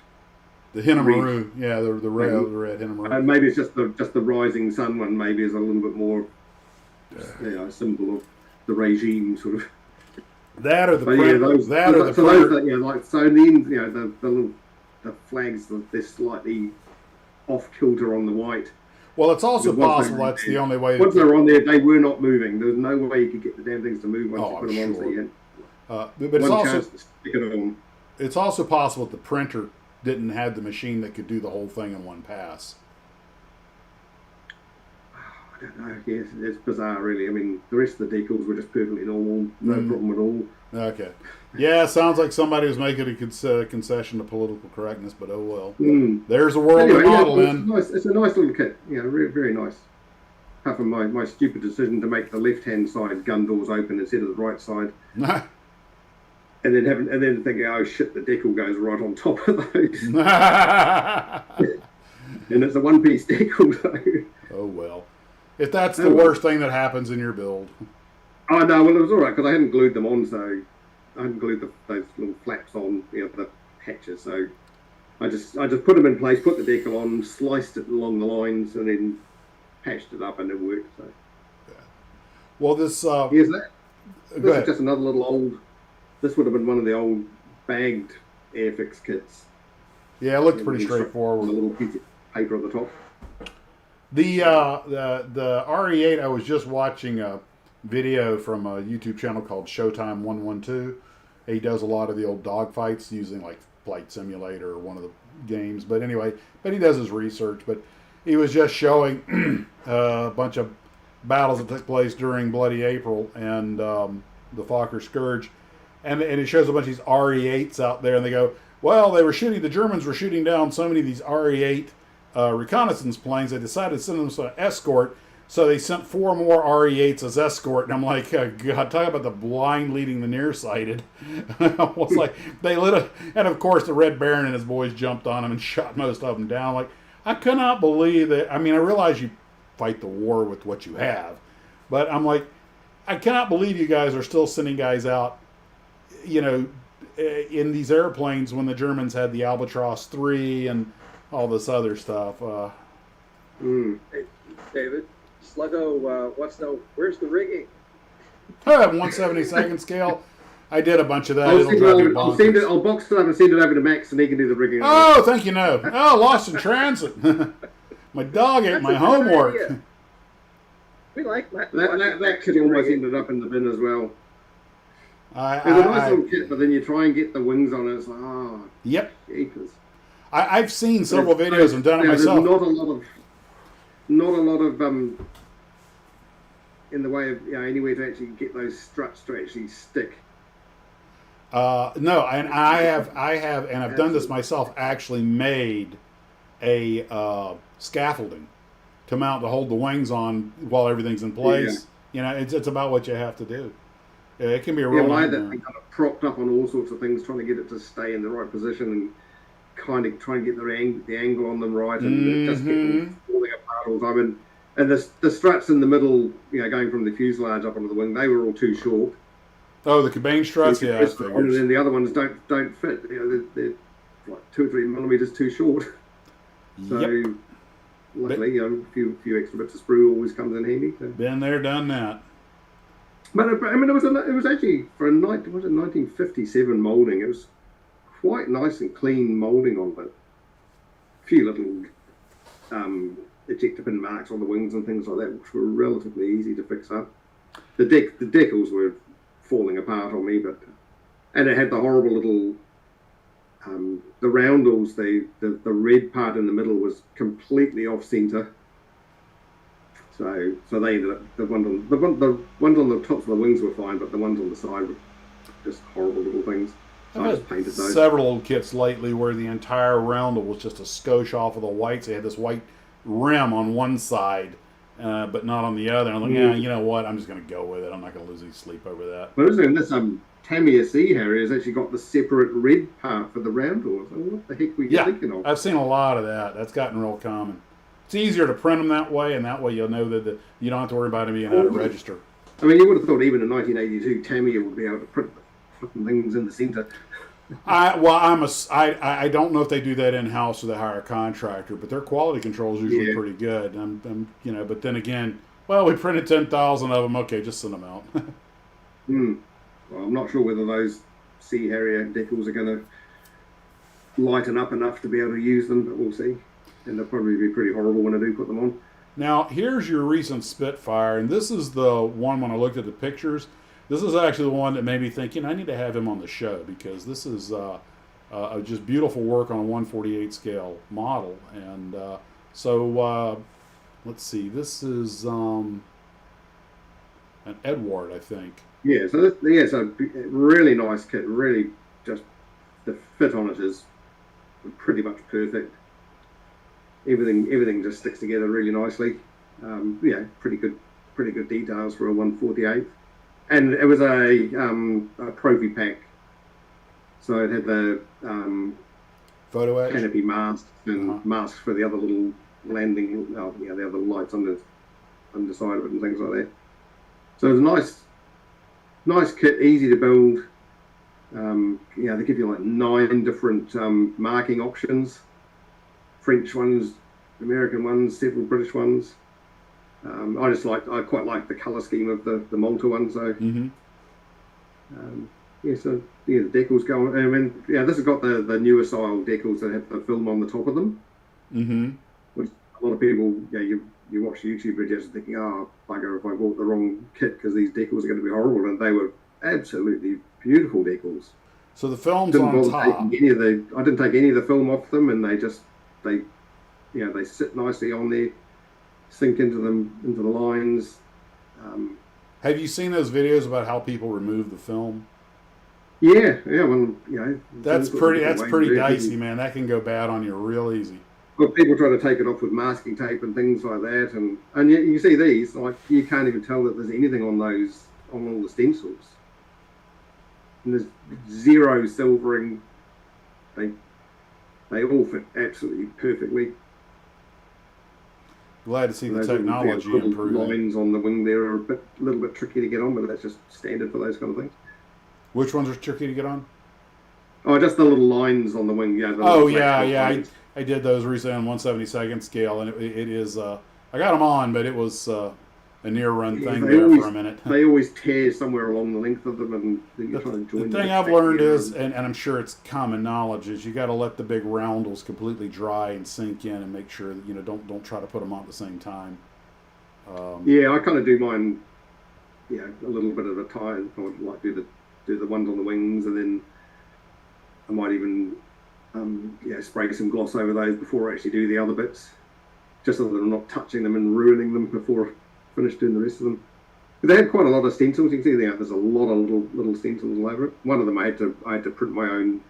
Speaker 1: The Hinamaru, the red Hinamaru.
Speaker 2: Maybe it's just the rising sun one. Maybe is a little bit more, a symbol of the regime, sort of.
Speaker 1: That or the
Speaker 2: so in the end, the flags, they're slightly off kilter on the white.
Speaker 1: Well, it's also
Speaker 2: Because once they
Speaker 1: possible
Speaker 2: were on
Speaker 1: that's
Speaker 2: there-
Speaker 1: the only way.
Speaker 2: Once they were on there, they were not moving. There was no way you could get the damn things to move once
Speaker 1: Oh,
Speaker 2: you
Speaker 1: I'm
Speaker 2: put them on. So
Speaker 1: sure.
Speaker 2: you had
Speaker 1: But it's
Speaker 2: one
Speaker 1: also
Speaker 2: chance to stick it on.
Speaker 1: it's also possible that the printer didn't have the machine that could do the whole thing in one pass.
Speaker 2: I don't know. Yes, it's bizarre, really. I mean, the rest of the decals were just perfectly normal, no
Speaker 1: Mm.
Speaker 2: problem at all.
Speaker 1: Okay. Yeah, sounds like somebody was making a concession to political correctness, but oh well.
Speaker 2: Mm.
Speaker 1: There's a world
Speaker 2: Anyway,
Speaker 1: to
Speaker 2: yeah,
Speaker 1: model
Speaker 2: it's,
Speaker 1: in.
Speaker 2: nice. It's a nice little kit. Yeah, very, very nice. Apart from my stupid decision to make the left-hand side gun doors open instead of the right side, and then thinking, oh shit, the decal goes right on top of those, and it's a one-piece decal. So.
Speaker 1: Oh well. If that's the worst thing that happens in your build.
Speaker 2: Oh no, well it was all right because I hadn't glued them on, so I hadn't glued those little flaps on, the hatches. So I just put them in place, put the decal on, sliced it along the lines, and then patched it up, and it worked. So
Speaker 1: Well, this.
Speaker 2: here's that.
Speaker 1: Go
Speaker 2: This
Speaker 1: ahead.
Speaker 2: is just another little old. This would have been one of the old bagged Airfix kits.
Speaker 1: Yeah, it looks
Speaker 2: And
Speaker 1: pretty
Speaker 2: then with
Speaker 1: straightforward.
Speaker 2: a little piece of paper at the top.
Speaker 1: The RE8, I was just watching a video from a YouTube channel called Showtime 112. He does a lot of the old dogfights using like Flight Simulator or one of the games. But anyway, he does his research. But he was just showing a bunch of battles that took place during Bloody April and the Fokker Scourge. And it shows a bunch of these RE8s out there. And they go, well, the Germans were shooting down so many of these RE8 reconnaissance planes, they decided to send them as an escort, so they sent 4 more RE8s as escort. And I'm like, oh, God, talk about the blind leading the nearsighted. I was like, they lit and of course the Red Baron and his boys jumped on them and shot most of them down. I'm like, I cannot believe that. I mean, I realize you fight the war with what you have, but I'm like, I cannot believe you guys are still sending guys out, in these airplanes when the Germans had the Albatross 3 and all this other stuff.
Speaker 3: Hey, David, Sluggo wants to know, where's the rigging?
Speaker 1: 1/72 scale. I did a bunch of that. It'll drive you bonkers.
Speaker 2: I'll box it up and send it over to Max, and he can do the rigging.
Speaker 1: Oh, thank you, no. Oh, lost in transit. My dog ate
Speaker 3: That's
Speaker 1: my
Speaker 3: a good
Speaker 1: homework.
Speaker 3: idea. We like that.
Speaker 2: That could almost ended up in the bin as well. It's a nice
Speaker 1: I,
Speaker 2: little kit, but then you try and get the wings on it. It's like,
Speaker 1: yep.
Speaker 2: jeepers.
Speaker 1: I've seen several videos and done it myself.
Speaker 2: There's not a lot of in the way of anywhere to actually get those struts to actually stick.
Speaker 1: No, and I've and I've done this myself. Actually, made a scaffolding to mount to hold the wings on while everything's in place. It's about what you have to do. It can be a real
Speaker 2: I had that
Speaker 1: nightmare.
Speaker 2: thing kind of propped up on all sorts of things, trying to get it to stay in the right position and kind of try and get the angle on them right, and it just kept them falling apart all the time. And the struts in the middle, going from the fuselage up onto the wing, they were all too short.
Speaker 1: Oh, the cabane struts, yeah.
Speaker 2: And then the other ones don't fit. They're like 2 or 3 millimeters too short. So
Speaker 1: Yep.
Speaker 2: luckily, a few extra bits of sprue always comes in handy. So.
Speaker 1: Been there, done that.
Speaker 2: But I mean, it was actually for a 1957 molding. It was quite nice and clean molding on it. A few little ejector pin marks on the wings and things like that, which were relatively easy to fix up. The decals were falling apart on me, and it had the horrible little the roundels. The red part in the middle was completely off center. So they ended up the ones on the tops of the wings were fine, but the ones on the side were just horrible little things. So I just painted those.
Speaker 1: Several old kits lately where the entire roundel was just a skosh off of the whites. They had this white rim on one side, but not on the other. I'm like, yeah, you know what? I'm just going to go with it. I'm not going to lose any sleep over that.
Speaker 2: But isn't this Tamiya Sea Harrier has actually got the separate red part for the roundel. So what the heck were you thinking of?
Speaker 1: I've seen a lot of that. That's gotten real common. It's easier to print them that way, and that way you'll know that you don't have to worry about them being out of register.
Speaker 2: I mean, you would have thought even in 1982, Tamiya would be able to print the fucking things in the center.
Speaker 1: I don't know if they do that in house or they hire a contractor, but their quality control is usually pretty good. But then again, we printed 10,000 of them. Okay, just send them out.
Speaker 2: Well, I'm not sure whether those Sea Harrier decals are going to lighten up enough to be able to use them, but we'll see. And they'll probably be pretty horrible when I do put them on.
Speaker 1: Now, here's your recent Spitfire, and this is the one when I looked at the pictures. This is actually the one that made me think, I need to have him on the show because this is just beautiful work on a 1/48 scale model. And let's see, this is an Edward, I think.
Speaker 2: Yeah, so it's a really nice kit. Really, just the fit on it is pretty much perfect. Everything just sticks together really nicely. Pretty good details for a 1/48. And it was a trophy pack, so it had the
Speaker 1: photo edge,
Speaker 2: canopy masks and masks for the other little landing, the other lights underside of it and things like that. So it was a nice kit, easy to build. They give you like 9 different marking options, French ones, American ones, several British ones. I quite like the colour scheme of the Malta one. So, the decals going. I mean, this has got the newer style decals that have the film on the top of them.
Speaker 1: Mm-hmm.
Speaker 2: Which a lot of people, you watch YouTube videos thinking, oh, bugger, if I bought the wrong kit because these decals are going to be horrible, and they were absolutely beautiful decals.
Speaker 1: So the film's on top.
Speaker 2: I didn't take any of the film off them, and they sit nicely on there. Sink into the lines.
Speaker 1: Have you seen those videos about how people remove the film?
Speaker 2: Yeah. Well,
Speaker 1: that's pretty dicey, man. That can go bad on you real easy.
Speaker 2: Well, people try to take it off with masking tape and things like that, and you see these, like, you can't even tell that there's anything on all the stencils. And there's zero silvering. They all fit absolutely perfectly.
Speaker 1: Glad to see the technology improving.
Speaker 2: Lines on the wing there are a little bit tricky to get on, but that's just standard for those kind of things.
Speaker 1: Which ones are tricky to get on?
Speaker 2: Oh, just the little lines on the wing. Yeah.
Speaker 1: I did those recently on 1/72 scale, and it is. I got them on, but it was a near run thing for a minute.
Speaker 2: They always tear somewhere along the length of them, and you're trying to join.
Speaker 1: The thing I've learned is, and I'm sure it's common knowledge, is you got to let the big roundels completely dry and sink in, and make sure that don't try to put them on at the same time.
Speaker 2: I kind of do mine, a little bit at a time. I would like do the ones on the wings, and then I might even spray some gloss over those before I actually do the other bits, just so that I'm not touching them and ruining them before I finish doing the rest of them. They had quite a lot of stencils. You can see there's a lot of little stencils all over it. One of them I had to print my own,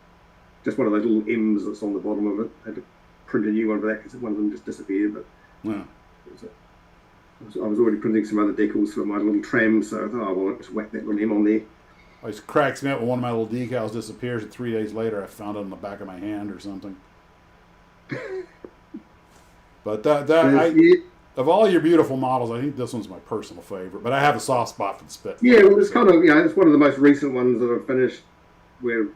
Speaker 2: just one of those little M's that's on the bottom of it. I had to print a new one for that because one of them just disappeared. But I was already printing some other decals for my little tram, so I thought, I'll just whack that little M on there.
Speaker 1: It cracks me up when one of my little decals disappears, and 3 days later I found it on the back of my hand or something. But of all your beautiful models, I think this one's my personal favorite. But I have a soft spot for the Spit.
Speaker 2: Yeah, well, it's kind of it's one of the most recent ones that I've finished, where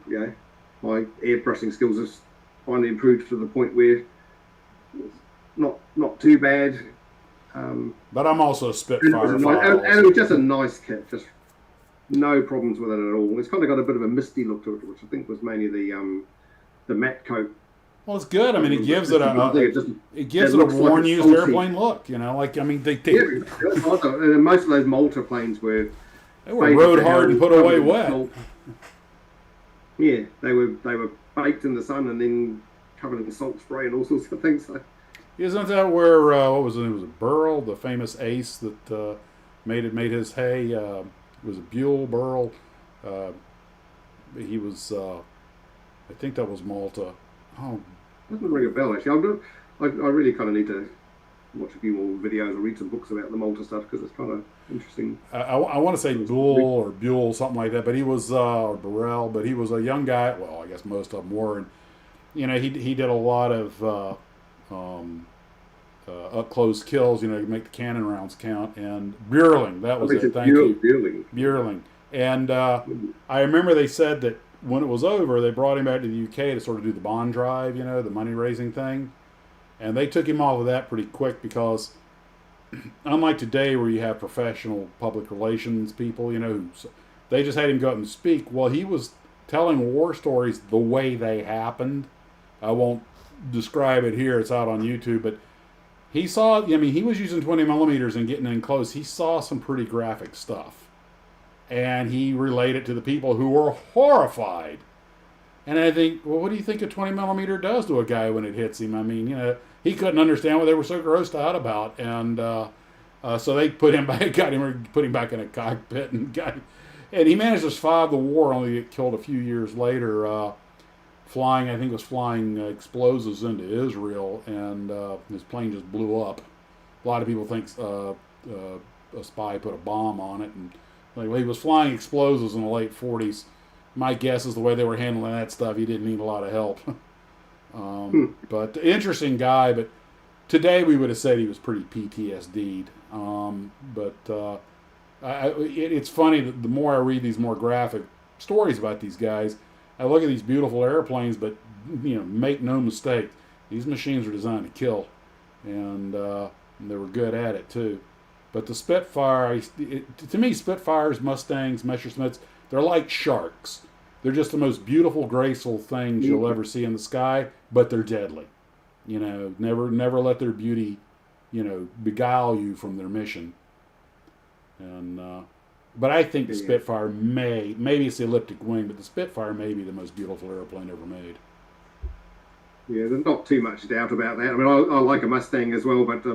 Speaker 2: my airbrushing skills have finally improved to the point where it's not too bad.
Speaker 1: But I'm also a Spitfire.
Speaker 2: And it was just a nice kit, just no problems with it at all. It's kind of got a bit of a misty look to it, which I think was mainly the matte coat.
Speaker 1: Well, it's good. I mean, it gives it a worn, used airplane look. They
Speaker 2: and most of those Malta planes were
Speaker 1: rode hard and put away wet.
Speaker 2: Yeah, they were baked in the sun and then covered in salt spray and all sorts of things. So.
Speaker 1: Isn't that where what was it? It was Burrell, the famous ace that made his hay. Was it Buell Burrell? He was. I think that was Malta. Oh,
Speaker 2: doesn't ring a bell actually. I really kind of need to watch a few more videos or read some books about the Malta stuff because it's kind of interesting.
Speaker 1: I want to say Buell or Buell, something like that, but he was or Burrell, but he was a young guy. Well, I guess most of them were, and he did a lot of up close kills. To make the cannon rounds count. And Buerling, that was it. Thank you, Buerling. And I remember they said that when it was over, they brought him back to the UK to sort of do the bond drive, the money raising thing. And they took him off of that pretty quick because, unlike today where you have professional public relations people, they just had him go up and speak. Well, he was telling war stories the way they happened. I won't describe it here. It's out on YouTube. But he saw. I mean, he was using 20 millimeters and getting in close. He saw some pretty graphic stuff, and he relayed it to the people who were horrified. And I think, well, what do you think a 20 millimeter does to a guy when it hits him? I mean, he couldn't understand what they were so grossed out about, and so they put him back, put him back in a cockpit, and he managed to survive the war, only to get killed a few years later, flying. I think it was flying explosives into Israel, and his plane just blew up. A lot of people think a spy put a bomb on it, and well, he was flying explosives in the late 40s. My guess is the way they were handling that stuff, he didn't need a lot of help. But interesting guy, but today we would have said he was pretty PTSD'd. It's funny that the more I read these more graphic stories about these guys, I look at these beautiful airplanes, but make no mistake, these machines are designed to kill, and they were good at it too. But the Spitfire, to me, Spitfires, Mustangs, Messerschmitts, they're like sharks. They're just the most beautiful, graceful things you'll ever see in the sky, but they're deadly. Never let their beauty, beguile you from their mission. And but I think the Spitfire maybe it's the elliptic wing, but the Spitfire may be the most beautiful airplane ever made.
Speaker 2: Yeah, there's not too much doubt about that. I mean, I like a Mustang as well, but I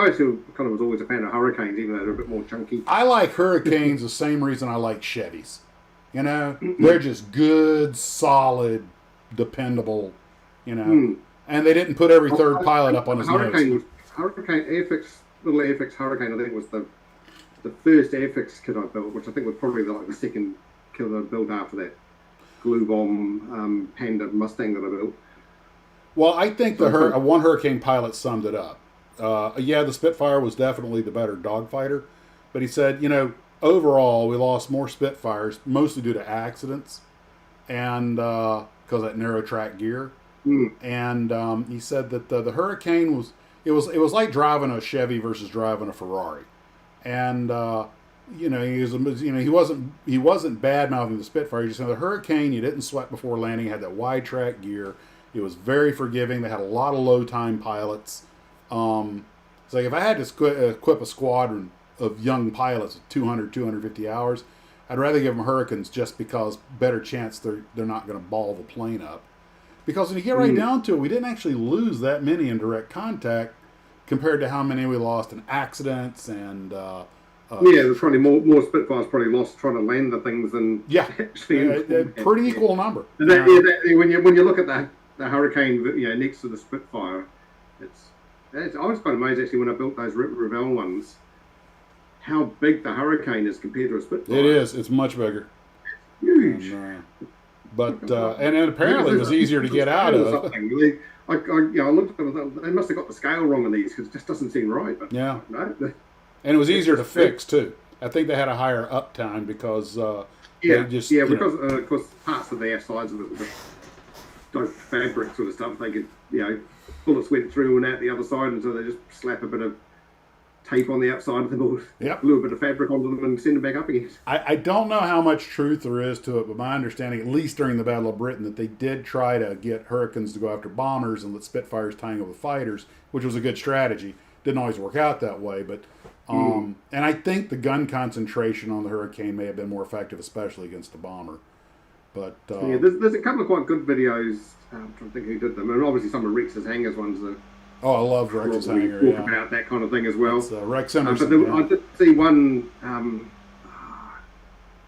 Speaker 2: actually kind of was always a fan of Hurricanes, even though they're a bit more chunky.
Speaker 1: I like Hurricanes the same reason I like Chevys. They're just good, solid, dependable, and they didn't put every third pilot up on his nose.
Speaker 2: Hurricane little Airfix Hurricane, I think was the first Airfix kit I built, which I think was probably the second kit I built after that glue bomb Panda Mustang that I built.
Speaker 1: Well, I think one Hurricane pilot summed it up. The Spitfire was definitely the better dogfighter, but he said, overall we lost more Spitfires, mostly due to accidents, and because that narrow track gear. And he said that the Hurricane was like driving a Chevy versus driving a Ferrari, and he wasn't bad mouthing the Spitfire. He just said the Hurricane, you didn't sweat before landing. It had that wide track gear. It was very forgiving. They had a lot of low time pilots. It's like if I had to equip a squadron of young pilots with 200, 250 hours, I'd rather give them Hurricanes just because better chance they're not going to ball the plane up. Because when you get right down to it, we didn't actually lose that many in direct contact compared to how many we lost in accidents and.
Speaker 2: There's probably more Spitfires probably lost trying to land the things than actually.
Speaker 1: Pretty equal number.
Speaker 2: And when you look at the Hurricane, next to the Spitfire, I was quite amazed actually when I built those Revell ones, how big the Hurricane is compared to a Spitfire.
Speaker 1: It is. It's much bigger.
Speaker 2: Huge.
Speaker 1: And apparently it was easier to get out of.
Speaker 2: I looked at them. They must have got the scale wrong on these because it just doesn't seem right. But
Speaker 1: yeah.
Speaker 2: No.
Speaker 1: And it was easier to fix too. I think they had a higher uptime because because
Speaker 2: of course parts of the sides of it were dope fabric sort of stuff. They could bullets went through and out the other side, and so they just slap a bit of tape on the outside of the bullet, glue a bit of fabric onto them, and send them back up again.
Speaker 1: I don't know how much truth there is to it, but my understanding, at least during the Battle of Britain, that they did try to get Hurricanes to go after bombers and let Spitfires tangle with fighters, which was a good strategy. Didn't always work out that way, but and I think the gun concentration on the Hurricane may have been more effective, especially against the bomber. But
Speaker 2: there's a couple of quite good videos. I'm trying to think who did them, and obviously some of Rex's Hangers ones.
Speaker 1: I love Rex's Hanger.
Speaker 2: Talk about that kind of thing as well.
Speaker 1: Rex Emerson.
Speaker 2: I did see one. I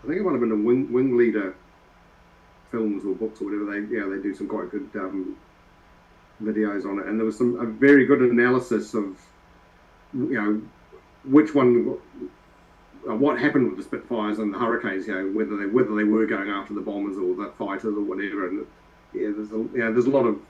Speaker 2: think it might have been the Wing Leader films or books or whatever. They do some quite good videos on it, and there was a very good analysis of which one, what happened with the Spitfires and the Hurricanes. Whether they were going after the bombers or the fighters or whatever. And there's a lot of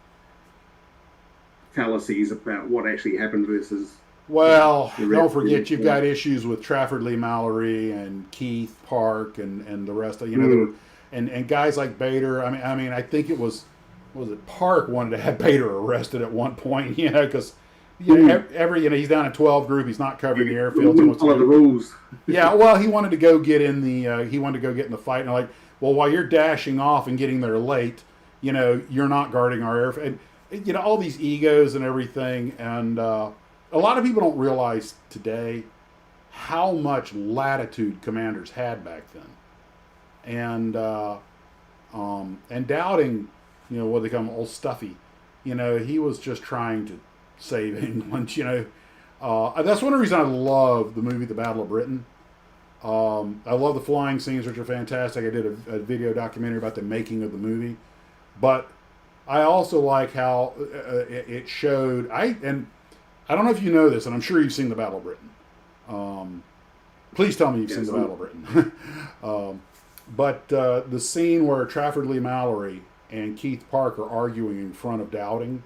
Speaker 2: fallacies about what actually happened versus.
Speaker 1: Well, don't forget you've got issues with Trafford Lee Mallory and Keith Park and the rest of there were, and guys like Bader. I mean I think it was Park wanted to have Bader arrested at one point, because he's down in 12 group, he's not covering the airfield.
Speaker 2: He follow the rules.
Speaker 1: Yeah, well, he wanted to go get in the fight, and while you're dashing off and getting there late, you're not guarding our airfield. you know, all these egos and everything, and a lot of people don't realize today how much latitude commanders had back then, and doubting, you know, what they call old Stuffy, you know, he was just trying to save England, you know. That's one reason I love the movie The Battle of Britain. I love the flying scenes, which are fantastic. I did a video documentary about the making of the movie, but I also like how it showed. And I don't know if you know this, and I'm sure you've seen The Battle of Britain. Please tell me you've seen The Battle of Britain. But the scene where Trafford Lee Mallory and Keith Park are arguing in front of Dowding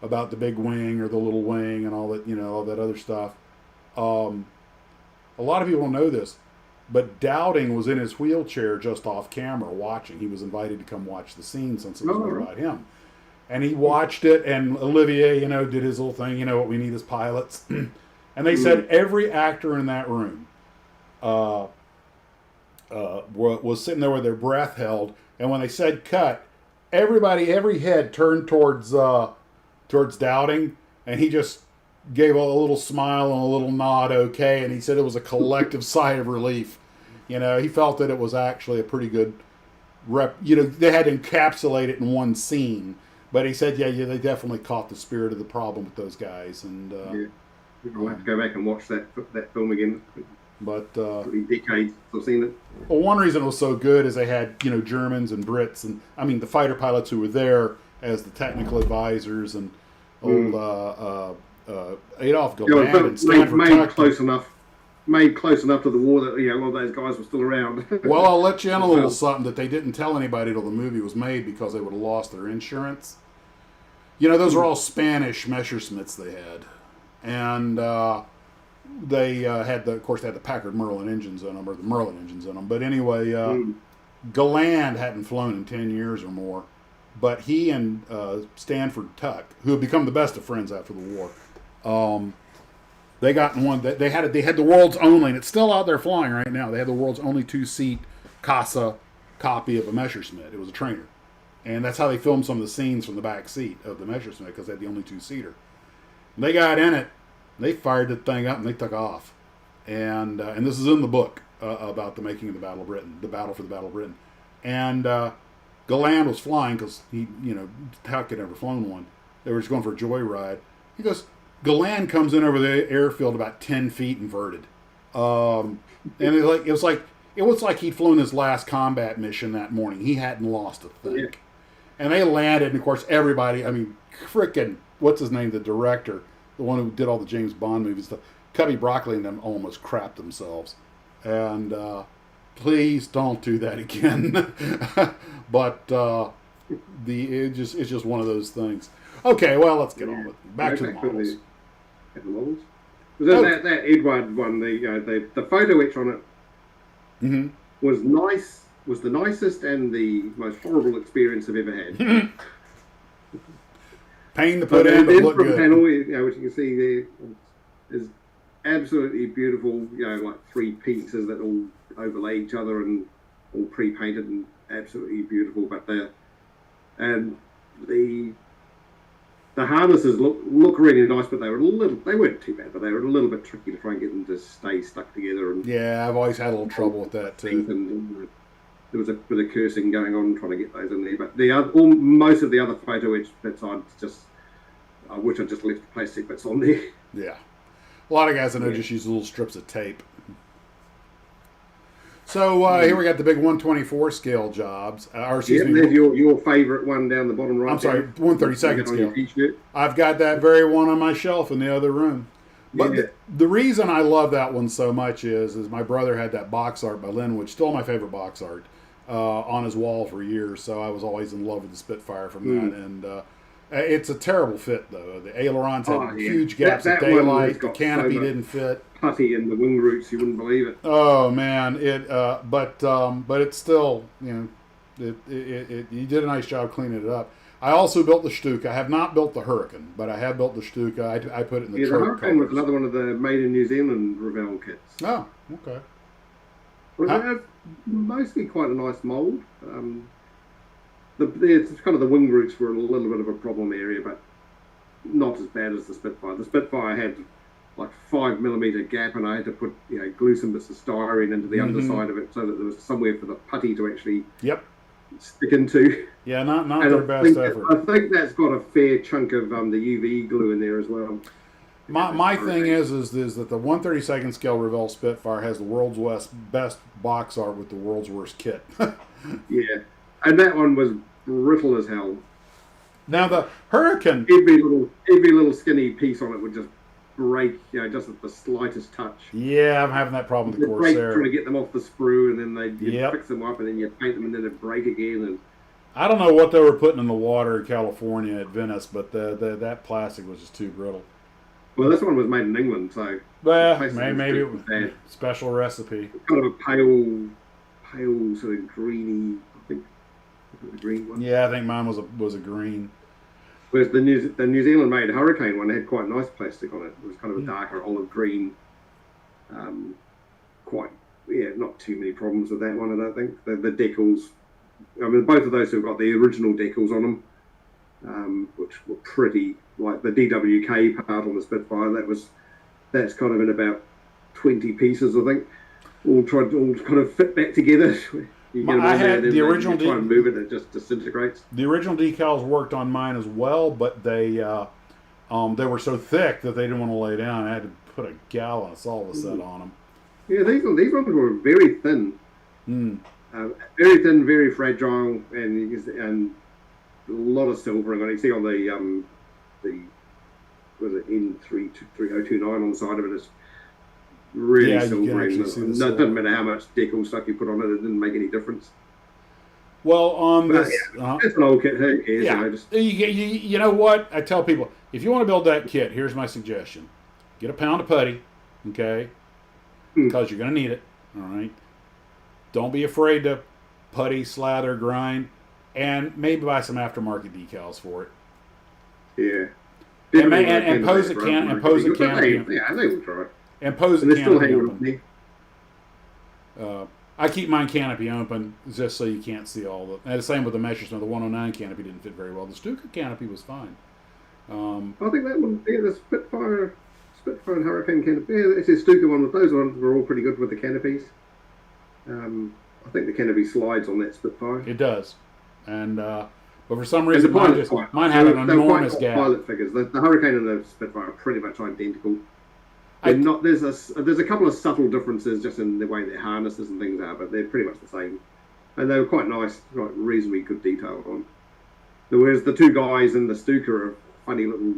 Speaker 1: about the big wing or the little wing and all that, you know, all that other stuff. A lot of people don't know this, but Dowding was in his wheelchair just off camera watching. He was invited to come watch the scene since it was about him. And he watched it, and Olivier, you know, did his little thing, you know, what we need as pilots. And they said every actor in that room was sitting there with their breath held, and when they said cut, every head turned towards Dowding, and he just gave a little smile and a little nod, okay, and he said it was a collective sigh of relief. You know, he felt that it was actually a pretty good you know, they had to encapsulate it in one scene, but he said, yeah, they definitely caught the spirit of the problem with those guys, and
Speaker 2: I'll have to go back and watch that film again.
Speaker 1: But
Speaker 2: decades I've seen it.
Speaker 1: Well, one reason it was so good is they had, you know, Germans and Brits, and I mean the fighter pilots who were there as the technical advisors, and old Adolf Galland and Stanford
Speaker 2: made close enough to the war that, you know, a lot of those guys were still around.
Speaker 1: Well, I'll let you in a little something that they didn't tell anybody till the movie was made because they would have lost their insurance. You know, those were all Spanish Messerschmitts they had, and they had of course they had the Packard Merlin engines in them, or the Merlin engines in them. But anyway, Galland hadn't flown in 10 years or more, but he and Stanford Tuck, who had become the best of friends after the war, they got in one. They had the world's only, and it's still out there flying right now. They had the world's only 2-seat Casa copy of a Messerschmitt. It was a trainer, and that's how they filmed some of the scenes from the back seat of the Messerschmitt, because they had the only 2-seater. They got in it. They fired the thing up and they took off, and this is in the book about the making of the Battle of Britain, the battle for the Battle of Britain, and Galland was flying because he, you know, Tuck had never flown one. They were just going for a joyride. He goes, Galland comes in over the airfield about 10 feet inverted, and it was like he'd flown his last combat mission that morning. He hadn't lost a thing, yeah. And they landed, and of course everybody, I mean, frickin', what's his name, the director, the one who did all the James Bond movies, Cubby Broccoli and them almost crapped themselves. And please don't do that again. But it's just one of those things. Okay, well, let's get on with it. Back to the models.
Speaker 2: Was that Edward one, the photo etch on it was nice, was the nicest and the most horrible experience I've ever had.
Speaker 1: Pain to put in, but look good.
Speaker 2: Panel, you know, which you can see there, is absolutely beautiful. You know, like 3 pieces that all overlay each other and all pre-painted and absolutely beautiful. But the harnesses look really nice, but they weren't too bad, but they were a little bit tricky to try and get them to stay stuck together. And
Speaker 1: yeah, I've always had a little trouble with that too.
Speaker 2: And there was a bit of cursing going on trying to get those in there. But most of the other photo etch bits, I wish I just left the plastic bits on there.
Speaker 1: Yeah. A lot of guys I know just use little strips of tape. So here we got the big 124 scale jobs.
Speaker 2: There's your favourite one down the bottom right.
Speaker 1: I'm sorry, 132nd scale. I've got that very one on my shelf in the other room. But the reason I love that one so much is my brother had that box art by Linwood, still my favorite box art, on his wall for years. So I was always in love with the Spitfire from that. And it's a terrible fit, though. The ailerons had huge gaps of daylight. The canopy didn't fit.
Speaker 2: Putty in the wing roots, you wouldn't believe it.
Speaker 1: Oh man, but it's still, you know, you did a nice job cleaning it up. I also built the Stuka. I have not built the Hurricane, but I have built the Stuka. I put it in the
Speaker 2: the Hurricane was another one of the made in New Zealand Revell kits.
Speaker 1: Oh, okay.
Speaker 2: Well, they have mostly quite a nice mould. it's kind of the wing roots were a little bit of a problem area, but not as bad as the Spitfire. The Spitfire had like 5mm gap, and I had to put glue some bits of styrene into the underside of it so that there was somewhere for the putty to actually stick into.
Speaker 1: Yeah, not their best effort.
Speaker 2: I think that's got a fair chunk of the UV glue in there as well.
Speaker 1: My thing is that the 1/32 scale Revell Spitfire has the world's best box art with the world's worst kit.
Speaker 2: Yeah, and that one was brittle as hell.
Speaker 1: Now the Hurricane,
Speaker 2: every little skinny piece on it would just break, just at the slightest touch.
Speaker 1: Yeah, I'm having that problem with the Corsair.
Speaker 2: Trying to get them off the sprue, and then you'd fix them up, and then you paint them, and then it'd break again. And
Speaker 1: I don't know what they were putting in the water in California at Venice, but that plastic was just too brittle.
Speaker 2: Well, this one was made in England, so
Speaker 1: maybe it was a special recipe.
Speaker 2: Kind of a pale sort of greeny, I think, the green one.
Speaker 1: Yeah, I think mine was a green.
Speaker 2: Whereas the New Zealand made Hurricane one had quite nice plastic on it. It was kind of a darker olive green. Not too many problems with that one, I don't think. The decals, I mean, both of those have got the original decals on them, which were pretty, like the DWK part on the Spitfire, that's kind of in about 20 pieces, I think. All kind of fit back together.
Speaker 1: I had the original.
Speaker 2: Try and move it, it just disintegrates.
Speaker 1: The original decals worked on mine as well, but they were so thick that they didn't want to lay down. I had to put a gallon of Solvaset on them.
Speaker 2: Yeah, these ones were very thin. Very thin, very fragile, and a lot of silvering on it. You see on the was it N3029 on the side of it, it's really silvering. It doesn't matter how much decal stuff you put on it, it didn't make any difference.
Speaker 1: Well, on this,
Speaker 2: it's an old kit. Who cares?
Speaker 1: You know what? I tell people, if you want to build that kit, here's my suggestion: get a pound of putty, okay? Because you're going to need it. All right. Don't be afraid to putty, slather, grind, and maybe buy some aftermarket decals for it.
Speaker 2: Yeah.
Speaker 1: And pose a canopy.
Speaker 2: Yeah, they will try.
Speaker 1: And pose a canopy open. I keep mine canopy open just so you can't see all the. And the same with the measures. The 109 canopy didn't fit very well. The Stuka canopy was fine.
Speaker 2: I think that one, the Spitfire and Hurricane canopy. Yeah, it's a Stuka one. With those ones were all pretty good with the canopies. I think the canopy slides on that Spitfire.
Speaker 1: It does, and but for some reason mine had an enormous gap.
Speaker 2: Pilot figures. The Hurricane and the Spitfire are pretty much identical. There's a couple of subtle differences just in the way their harnesses and things are, but they're pretty much the same. And they were quite nice, quite reasonably good detail on. Whereas the two guys in the Stuka are funny little,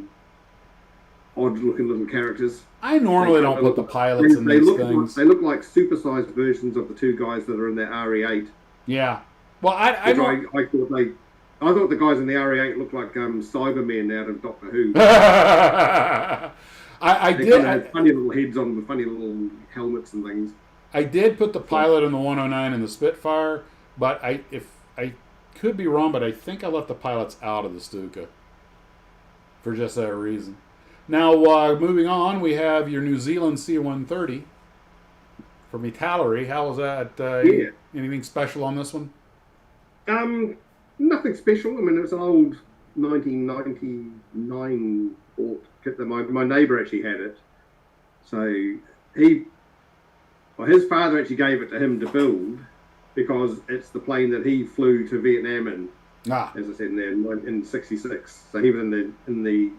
Speaker 2: odd-looking little characters.
Speaker 1: I normally don't put the pilots in these things.
Speaker 2: They look like supersized versions of the two guys that are in their RE8.
Speaker 1: Yeah. Well, I
Speaker 2: thought the guys in the RE8 looked like Cybermen out of Doctor Who. They had funny little heads on with funny little helmets and things.
Speaker 1: I did put the pilot in the 109 and the Spitfire, but I could be wrong, but I think I left the pilots out of the Stuka for just that reason. Now, moving on, we have your New Zealand C130 from Metallery. How was that? Anything special on this one?
Speaker 2: Nothing special. I mean, it was an old 1999 bought kit that my neighbour actually had it. So his father actually gave it to him to build because it's the plane that he flew to Vietnam in. As I said, in '66. So he was in the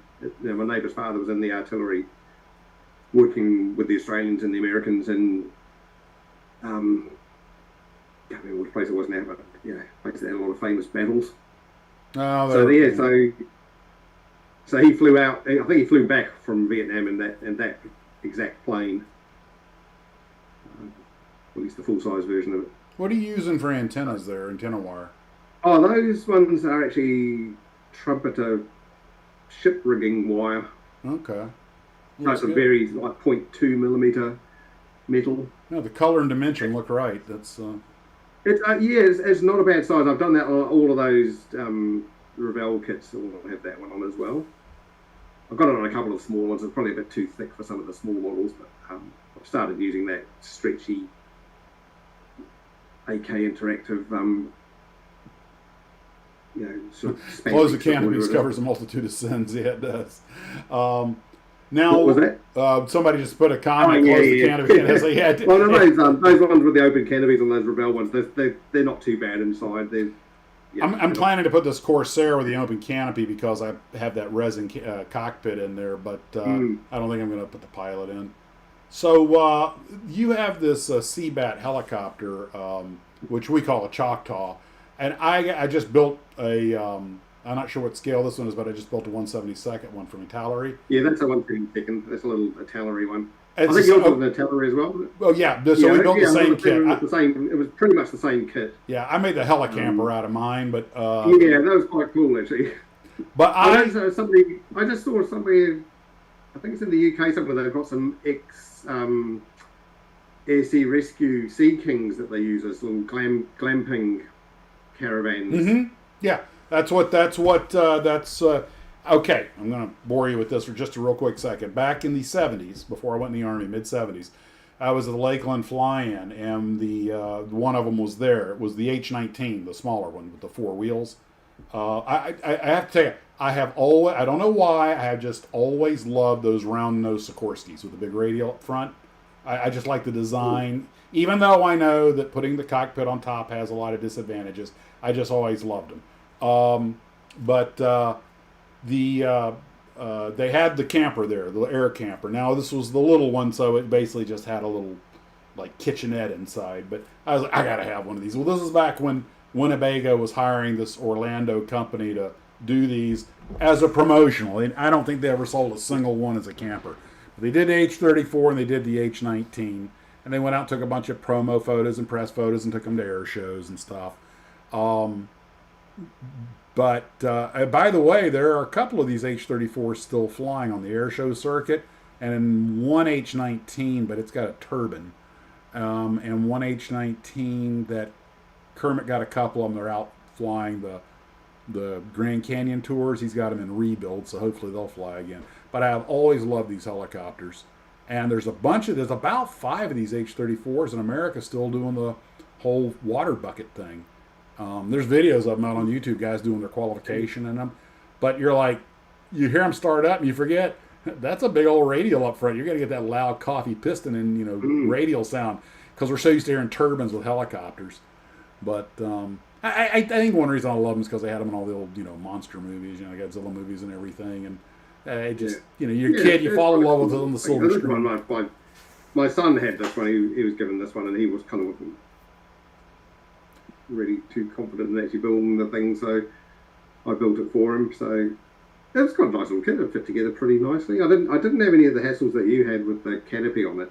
Speaker 2: my neighbour's father was in the artillery, working with the Australians and the Americans in I can't remember which place it was now, but place that had a lot of famous battles. So he flew out. I think he flew back from Vietnam in that exact plane. At least the full size version of it.
Speaker 1: What are you using for antennas there? Antenna wire?
Speaker 2: Oh, those ones are actually trumpeter ship rigging wire.
Speaker 1: Okay.
Speaker 2: So it's a very 0.2mm metal.
Speaker 1: No, the color and dimension look right. That's.
Speaker 2: It's not a bad size. I've done that on all of those Revell kits. I'll have that one on as well. I've got it on a couple of small ones. It's probably a bit too thick for some of the small models, but I've started using that stretchy AK Interactive sort of
Speaker 1: Close the
Speaker 2: spandex or
Speaker 1: canopies
Speaker 2: whatever.
Speaker 1: covers a multitude of sins. Yeah, it does. Now,
Speaker 2: What was that?
Speaker 1: somebody just put a comment.
Speaker 2: Oh,
Speaker 1: Close the
Speaker 2: yeah.
Speaker 1: canopy. And I was like, yeah,
Speaker 2: Well, no, those ones with the open canopies and those Rebel ones, they're not too bad inside.
Speaker 1: I'm planning to put this Corsair with the open canopy because I have that resin cockpit in there, but I don't think I'm going to put the pilot in. So you have this Seabat helicopter, which we call a Choctaw, and I just built a. I'm not sure what scale this one is, but I just built a 1/72 one from Italeri.
Speaker 2: Yeah, that's a 1/32. That's a little Italeri one.
Speaker 1: It's
Speaker 2: I think yours was an Italeri as well.
Speaker 1: Oh yeah, so we built the same kit.
Speaker 2: It was pretty much the same kit.
Speaker 1: Yeah, I made the helicamper out of mine, but
Speaker 2: yeah, that was quite cool actually.
Speaker 1: But
Speaker 2: I just saw somebody. I think it's in the UK somewhere. They've got some Air Sea Rescue Sea Kings that they use as little glamping caravans.
Speaker 1: Mm-hmm. Yeah, that's okay. I'm going to bore you with this for just a real quick second. Back in the 70s, before I went in the Army, mid 70s, I was at the Lakeland Fly-In, and the one of them was there. It was the H-19, the smaller one with the 4 wheels. I have to tell you, I don't know why, I have just always loved those round-nosed Sikorskis with the big radial up front. I just like the design. Even though I know that putting the cockpit on top has a lot of disadvantages, I just always loved them. They had the camper there, the air camper. Now this was the little one, so it basically just had a little like kitchenette inside. But I was like, I gotta have one of these. Well, this is back when Winnebago was hiring this Orlando company to do these as a promotional. And I don't think they ever sold a single one as a camper. They did the H-34 and they did the H-19, and they went out and took a bunch of promo photos and press photos and took them to air shows and stuff. But by the way, there are a couple of these H-34s still flying on the air show circuit, and one H-19, but it's got a turbine, and one H-19 that Kermit got a couple of them. They're out flying the Grand Canyon tours. He's got them in rebuild, so hopefully they'll fly again. But I've always loved these helicopters, and there's about 5 of these H-34s in America still doing the whole water bucket thing. There's videos of them out on YouTube, guys doing their qualification in them. But you're like, you hear them start up and you forget, that's a big old radial up front. You're going to get that loud coffee piston and, radial sound, because we're so used to hearing turbines with helicopters. But I think one reason I love them is because they had them in all the old, monster movies, Godzilla movies and everything. And it just, you're a kid, you fall in love with it on the silver screen.
Speaker 2: My son had this one. He was given this one, and he was kind of really too confident in actually building the thing, so I built it for him. So it was quite a nice little kit. It fit together pretty nicely. I didn't have any of the hassles that you had with the canopy on it.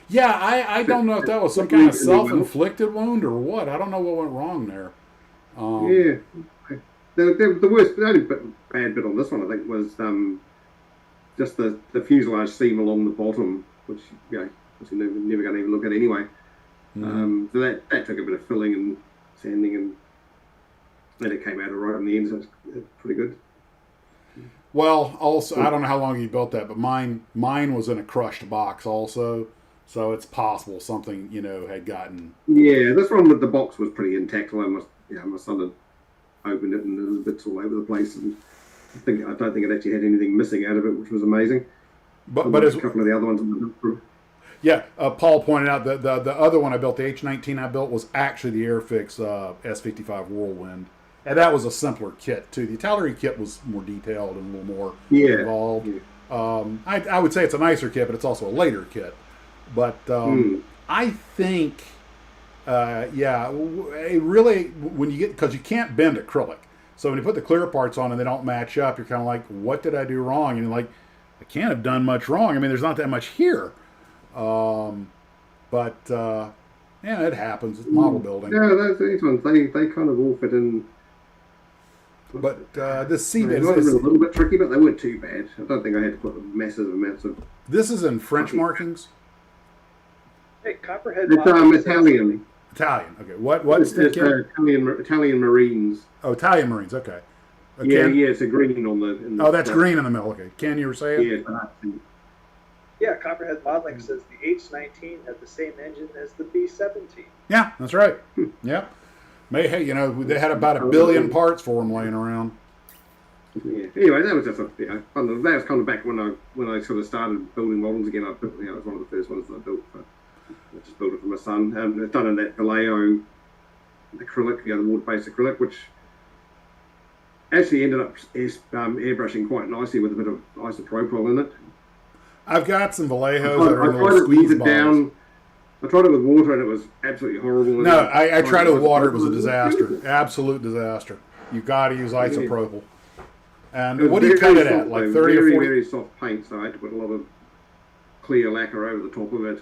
Speaker 1: Yeah, I don't know if that was some kind of self-inflicted wound or what. I don't know what went wrong there.
Speaker 2: Yeah. The only bad bit on this one, I think, was just the fuselage seam along the bottom, which you're never going to even look at anyway. So that took a bit of filling and sanding, and then it came out all right in the end, so it's pretty good.
Speaker 1: Well, also, I don't know how long you built that, but mine was in a crushed box also, so it's possible something, had gotten...
Speaker 2: Yeah, this one with the box was pretty intact. My son had opened it and there was bits all over the place, and I don't think it actually had anything missing out of it, which was amazing. But a couple of the other ones...
Speaker 1: Yeah, Paul pointed out that the other one I built, the H-19 I built, was actually the Airfix S-55 Whirlwind. And that was a simpler kit, too. The Italeri kit was more detailed and a little more involved. Yeah. I would say it's a nicer kit, but it's also a later kit. But I think, it really, when you get, because you can't bend acrylic. So when you put the clear parts on and they don't match up, you're kind of like, what did I do wrong? And you're like, I can't have done much wrong. I mean, there's not that much here. It happens. It's model building.
Speaker 2: Yeah, these ones, they kind of all fit in.
Speaker 1: But the Seaplane
Speaker 2: is a little bit tricky, but they weren't too bad. I don't think I had to put massive amounts of...
Speaker 1: This is in French markings?
Speaker 3: Hey, Copperhead...
Speaker 2: It's Italian.
Speaker 1: Italian, okay. What's the
Speaker 2: Italian Marines.
Speaker 1: Oh, Italian Marines, okay.
Speaker 2: It's a green on the...
Speaker 1: that's green in the middle, okay. Can you say it?
Speaker 3: Yeah, Copperhead Modeling says the H-19 had the same engine as the B-17.
Speaker 1: Yeah, that's right. Yeah. Hey, you know, they had about 1 billion parts for them laying around.
Speaker 2: Yeah. Anyway, that was just fun. That was kind of back when I sort of started building models again. I built, it was one of the first ones that I built. I just built it for my son. It's done in that Vallejo acrylic, the water-based acrylic, which actually ended up airbrushing quite nicely with a bit of isopropyl in it.
Speaker 1: I've got some Vallejos that are
Speaker 2: I
Speaker 1: in little
Speaker 2: tried to
Speaker 1: squeeze
Speaker 2: it
Speaker 1: bottles.
Speaker 2: down. I tried it with water and it was absolutely horrible.
Speaker 1: No, I tried it with water. It was a disaster. Absolute disaster. You got to use isopropyl. And what do you cut it at? Like 30 or 40?
Speaker 2: Very soft paint, so I had to put a lot of clear lacquer over the top of it.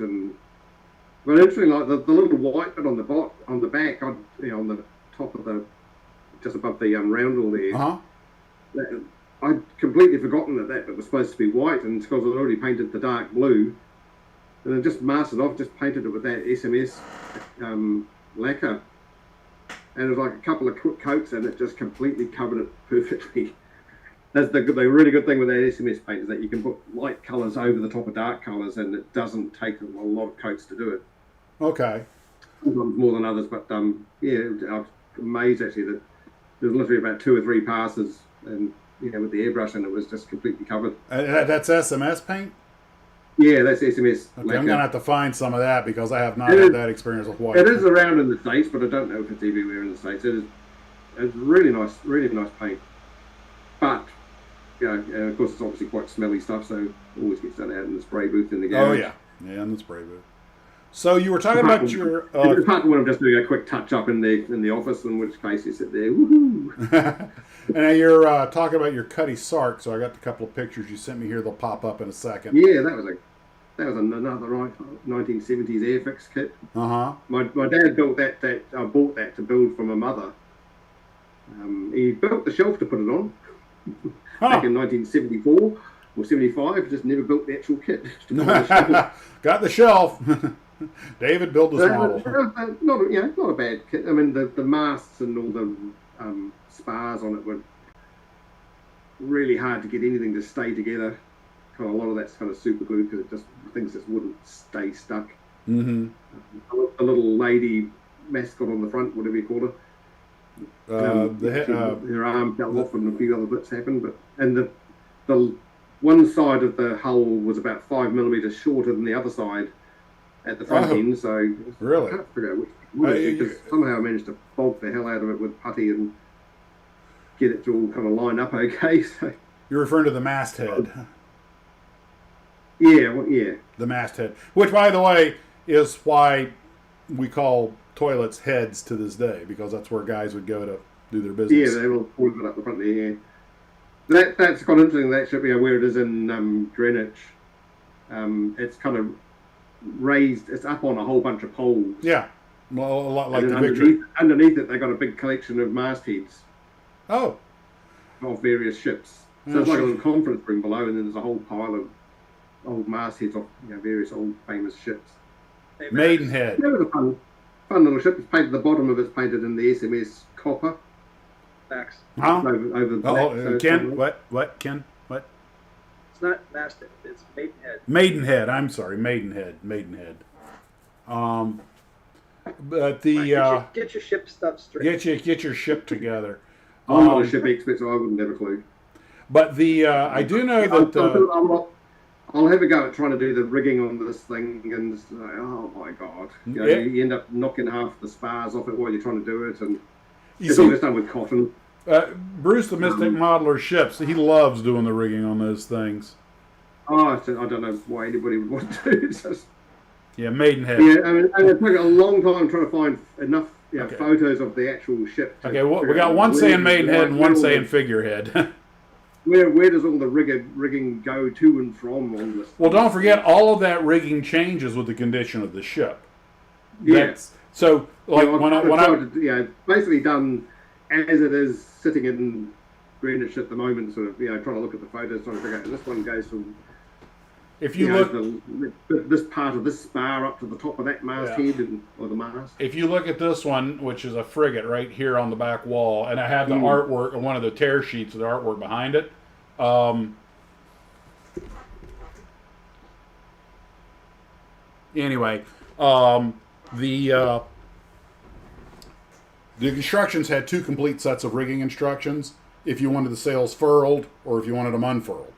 Speaker 2: But interestingly, like the little white bit on the back, on the top of just above the roundel there. I'd completely forgotten that bit was supposed to be white, and it's because I'd already painted the dark blue, and then just masked it off, just painted it with that SMS lacquer, and it was like a couple of quick coats, and it just completely covered it perfectly. That's the really good thing with that SMS paint, is that you can put light colours over the top of dark colours, and it doesn't take a lot of coats to do it.
Speaker 1: Okay.
Speaker 2: Sometimes more than others, but yeah, I was amazed actually that there was literally about 2 or 3 passes, and with the airbrush, and it was just completely covered.
Speaker 1: That's SMS paint?
Speaker 2: Yeah, that's SMS.
Speaker 1: Okay, I'm going to have to find some of that because I have not
Speaker 2: had
Speaker 1: that experience with white.
Speaker 2: It is around in the States, but I don't know if it's everywhere in the States. It's really nice paint. But, and of course it's obviously quite smelly stuff, so it always gets done out in the spray booth in the garage.
Speaker 1: Oh, yeah. Yeah, in the spray booth. So you were talking about your...
Speaker 2: apart from when I'm just doing a quick touch-up in the office, in which case you sit there, woohoo!
Speaker 1: And you're talking about your Cuddy Sark, so I got a couple of pictures you sent me here. They'll pop up in a second.
Speaker 2: Yeah, that was another 1970s Airfix kit.
Speaker 1: Uh-huh.
Speaker 2: My dad built that. I bought that to build for my mother. He built the shelf to put it on back in 1974 or 75. Just never built the actual kit.
Speaker 1: Got the shelf. David built this model.
Speaker 2: Not a bad kit. I mean, the masts and all the spars on it were really hard to get anything to stay together. A lot of that's kind of super glue because things just wouldn't stay stuck.
Speaker 1: Mm-hmm.
Speaker 2: A little lady mascot on the front, whatever you call her. Her arm fell off and a few other bits happened, and the one side of the hull was about 5 millimeters shorter than the other side at the front end. So
Speaker 1: really,
Speaker 2: I can't figure out which because somehow I managed to bulk the hell out of it with putty and get it to all kind of line up okay. So
Speaker 1: you're referring to the masthead.
Speaker 2: Yeah.
Speaker 1: The masthead, which, by the way, is why we call toilets heads to this day, because that's where guys would go to do their business.
Speaker 2: Yeah, they will pull it up the front there. Yeah. That's quite interesting. That should be where it is in Greenwich. It's kind of raised. It's up on a whole bunch of poles.
Speaker 1: Yeah, well, a lot like the
Speaker 2: Victory. Underneath it, they got a big collection of mastheads.
Speaker 1: Oh.
Speaker 2: Of various ships. So it's like a little conference room below, and then there's a whole pile of old mastheads of various old famous ships.
Speaker 1: Maidenhead.
Speaker 2: Yeah, it was a fun little ship. It's painted. The bottom of it's painted in the SMS copper.
Speaker 3: Max.
Speaker 1: Huh?
Speaker 2: Over
Speaker 1: the Ken? What? Ken? What?
Speaker 3: It's not masthead. It's Maidenhead.
Speaker 1: Maidenhead. I'm sorry. Maidenhead. But the
Speaker 3: get your ship stuff straight.
Speaker 1: Get your ship together.
Speaker 2: I'm not a ship expert, so I wouldn't have a clue.
Speaker 1: But I do know that
Speaker 2: I'll have a go at trying to do the rigging on this thing, and oh my god, you end up knocking half the spars off it while you're trying to do it, and it's all just done with cotton.
Speaker 1: Bruce, the Mystic Modeler ships, he loves doing the rigging on those things.
Speaker 2: Oh, I don't know why anybody would want to do it.
Speaker 1: Yeah, Maidenhead.
Speaker 2: Yeah, I mean, and it took a long time trying to find enough photos of the actual ship.
Speaker 1: Okay, well, we got one saying Maidenhead and one saying Figurehead.
Speaker 2: Where does all the rigging go to and from on this?
Speaker 1: Well, don't forget, all of that rigging changes with the condition of the ship.
Speaker 2: Yes.
Speaker 1: So, like
Speaker 2: basically done as it is sitting in Greenwich at the moment. Sort of, trying to look at the photos, trying to figure out this one goes from.
Speaker 1: If you look,
Speaker 2: this part of this spar up to the top of that masthead or the mast.
Speaker 1: If you look at this one, which is a frigate right here on the back wall, and I have the artwork, one of the tear sheets of the artwork behind it. Anyway, The instructions had 2 complete sets of rigging instructions. If you wanted the sails furled or if you wanted them unfurled,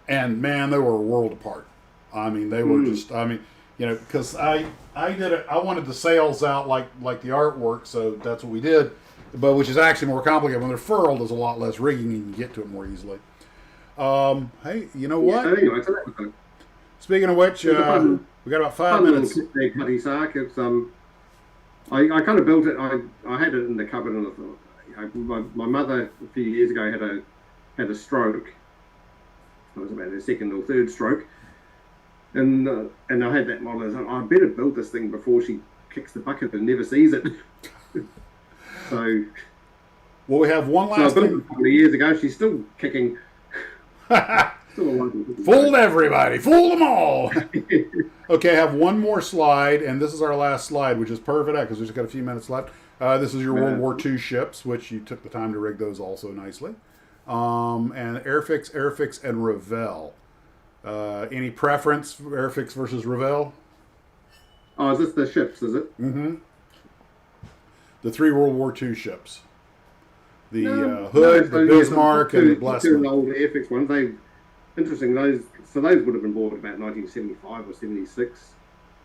Speaker 1: and man, they were a world apart. I mean, they were just. I mean, you know, because I did it. I wanted the sails out like the artwork, so that's what we did. But which is actually more complicated. When they're furled, there's a lot less rigging, and you can get to it more easily. Hey, you know what?
Speaker 2: Yeah, anyway, so that was a
Speaker 1: Speaking of which, we got about 5 minutes.
Speaker 2: little kit there, Cuddy Sark. It's I kind of built it. I had it in the cupboard, and I thought, you know, my mother a few years ago had a stroke. It was about her second or third stroke, and I had that model. I thought, I better build this thing before she kicks the bucket and never sees it. So,
Speaker 1: Well, we have one
Speaker 2: so I
Speaker 1: last
Speaker 2: built it
Speaker 1: thing.
Speaker 2: a couple of years ago. She's still kicking. Still a wonderful kicking.
Speaker 1: Fooled everybody. Fooled them all. Okay, I have one more slide, and this is our last slide, which is perfect because we've just got a few minutes left. This is your World War II ships, which you took the time to rig those also nicely. And Airfix, and Revell. Any preference for Airfix versus Revell?
Speaker 2: Oh, is this the ships? Is it?
Speaker 1: Mm-hmm. The 3 World War II ships. The
Speaker 2: No,
Speaker 1: Hood,
Speaker 2: no,
Speaker 1: the
Speaker 2: so,
Speaker 1: Bismarck, and the
Speaker 2: Two
Speaker 1: Blessman.
Speaker 2: old Airfix ones. Interesting. Those would have been bought about 1975 or 76.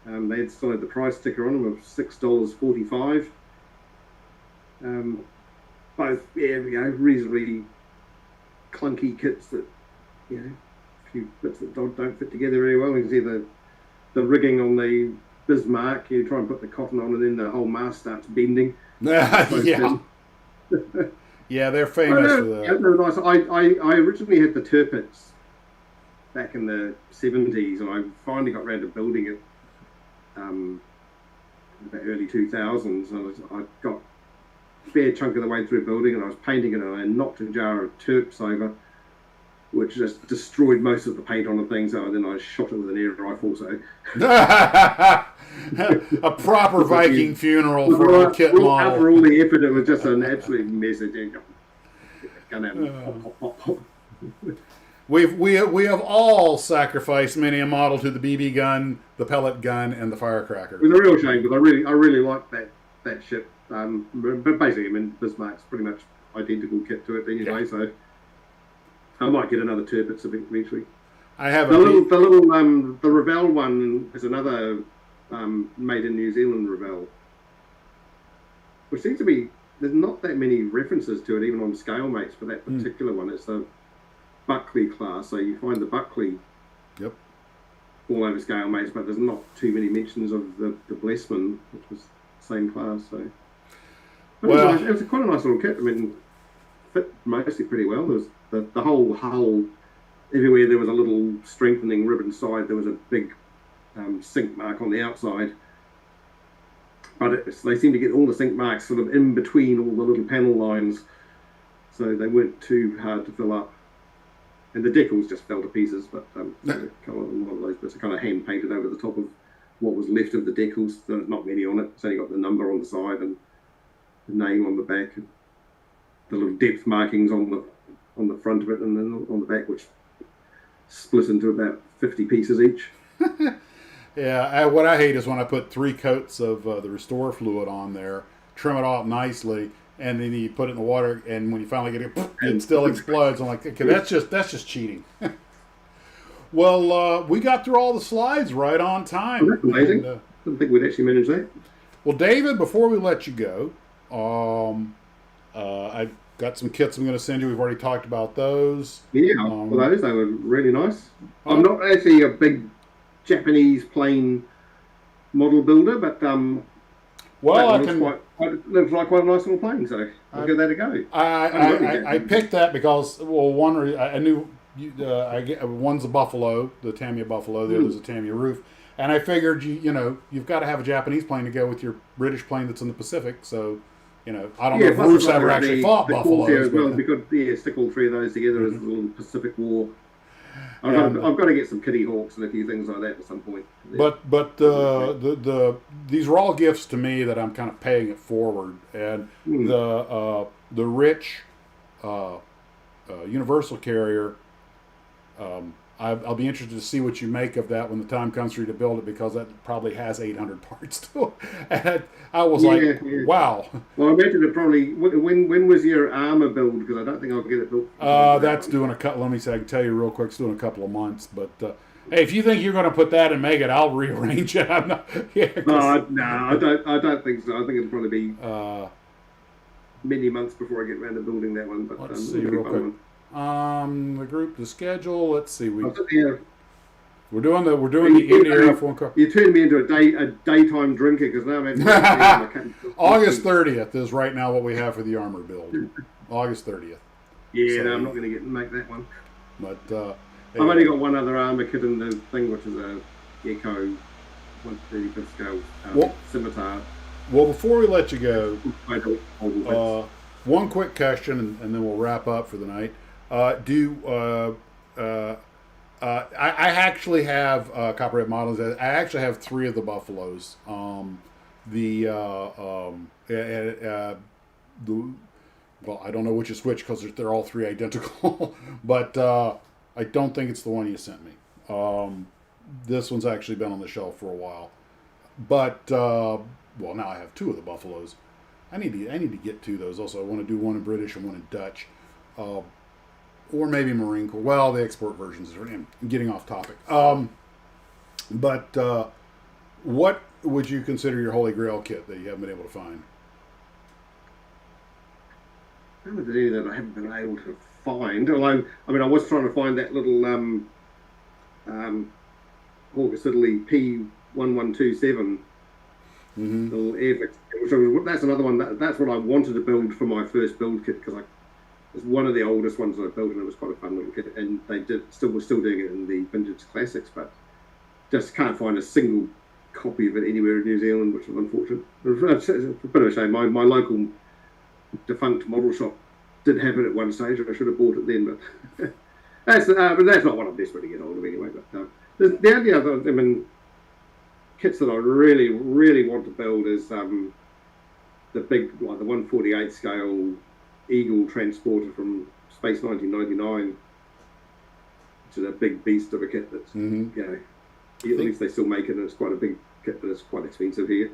Speaker 2: They still had the price sticker on them of $6.45. Both, yeah, you know, reasonably clunky kits that, you know, a few bits that don't fit together very well. You can see the rigging on the Bismarck. You try and put the cotton on, and then the whole mast starts bending.
Speaker 1: Yeah. Yeah, they're famous for that.
Speaker 2: Yeah, they're nice. I originally had the Tirpitz back in the 70s, and I finally got around to building it in the early 2000s. I got a fair chunk of the way through building, and I was painting it, and I knocked a jar of Terps over, which just destroyed most of the paint on the thing. So then I shot it with an air rifle. So
Speaker 1: A proper Viking funeral for a kit model.
Speaker 2: after all the effort, it was just an absolute mess. Gun out and pop, pop, pop.
Speaker 1: We have all sacrificed many a model to the BB gun, the pellet gun, and the firecracker.
Speaker 2: It was a real shame because I really liked that ship. But basically, I mean, Bismarck's pretty much identical kit to it anyway.
Speaker 1: Yeah.
Speaker 2: So I might get another Tirpitz eventually.
Speaker 1: I have
Speaker 2: The little the Revell one is another made in New Zealand Revell, which seems to be there's not that many references to it even on scale mates for that particular one. It's the Buckley class, so you find the Buckley
Speaker 1: Yep.
Speaker 2: all over scale mates, but there's not too many mentions of the Blessman, which was the same class. So but
Speaker 1: Well-
Speaker 2: it was quite a nice little kit. I mean, fit mostly pretty well. There was the whole hull. Everywhere there was a little strengthening rib inside. There was a big sink mark on the outside. But they seem to get all the sink marks sort of in between all the little panel lines. So they weren't too hard to fill up. And the decals just fell to pieces. But a lot of those bits are kind of hand painted over the top of what was left of the decals. There's not many on it. It's only got the number on the side and the name on the back. And the little depth markings on the front of it and then on the back, which split into about 50 pieces each.
Speaker 1: Yeah, what I hate is when I put 3 coats of the restore fluid on there, trim it off nicely, and then you put it in the water, and when you finally get it, it still explodes. I'm like, okay, that's just cheating. Well, we got through all the slides right on time.
Speaker 2: Oh, that's amazing.
Speaker 1: And,
Speaker 2: Didn't think we'd actually manage that.
Speaker 1: well, David, before we let you go, I've got some kits I'm going to send you. We've already talked about those.
Speaker 2: Yeah, for those, they were really nice. I'm not actually a big Japanese plane model builder, but
Speaker 1: Well, I
Speaker 2: that
Speaker 1: can.
Speaker 2: looks like quite a nice little plane, so I'll give that a go.
Speaker 1: I picked that because I knew one's a Buffalo, the Tamiya Buffalo, the other's a Tamiya Roof, and I figured you've got to have a Japanese plane to go with your British plane that's in the Pacific. So I don't know if Roofs ever actually fought Buffaloes.
Speaker 2: As well, because stick all 3 of those together as a little Pacific War. I've got to get some Kitty Hawks and a few things like that at some point. Yeah.
Speaker 1: But these are all gifts to me that I'm kind of paying it forward, and the rich universal carrier. I'll be interested to see what you make of that when the time comes for you to build it, because that probably has 800 parts to it. And I was like, wow.
Speaker 2: Well, I imagine it probably. When was your armor build? Because I don't think I'll get it built.
Speaker 1: That's doing a couple. Let me say, I can tell you real quick. It's doing a couple of months, but hey, if you think you're going to put that and make it, I'll rearrange it. I'm not. Yeah,
Speaker 2: no, I don't think so. I think it'll probably be many months before I get around to building that one. But
Speaker 1: let's see real quick. The schedule. Let's see. We're doing the Indy F1 car.
Speaker 2: You turned me into a daytime drinker, because now I'm
Speaker 1: August 30th is right now what we have for the armor build. August 30th.
Speaker 2: Yeah, so, no, I'm not going to make that one.
Speaker 1: But
Speaker 2: I've only got one other armor kit in the thing, which is a Gecko 135th scale scimitar.
Speaker 1: Well, before we let you go, one quick question, and then we'll wrap up for the night. I actually have copyright models. I actually have 3 of the Buffaloes. Well, I don't know which is which, because they're all 3 identical. But I don't think it's the one you sent me. This one's actually been on the shelf for a while. But well, now I have 2 of the Buffaloes. I need to get 2 of those. Also, I want to do one in British and one in Dutch. Or maybe Marine Corps. Well, the export versions are getting off topic. But what would you consider your Holy Grail kit that you haven't been able to find?
Speaker 2: I haven't any that I haven't been able to find. Although, I mean, I was trying to find that little Hawkins Italy P1127 little airfix. That's another one. That's what I wanted to build for my first build kit, because it's one of the oldest ones I built, and it was quite a fun little kit. And they were still doing it in the vintage classics, but just can't find a single copy of it anywhere in New Zealand, which is unfortunate. It's a bit of a shame. My local Defunct model shop did have it at one stage, and I should have bought it then. But that's not what I'm desperate to get hold of anyway. But the only other, kits that I really, really want to build is the big, like the 148 scale Eagle transporter from Space 1999, which is a big beast of a kit that's, at least they still make it, and it's quite a big kit, but it's quite expensive here.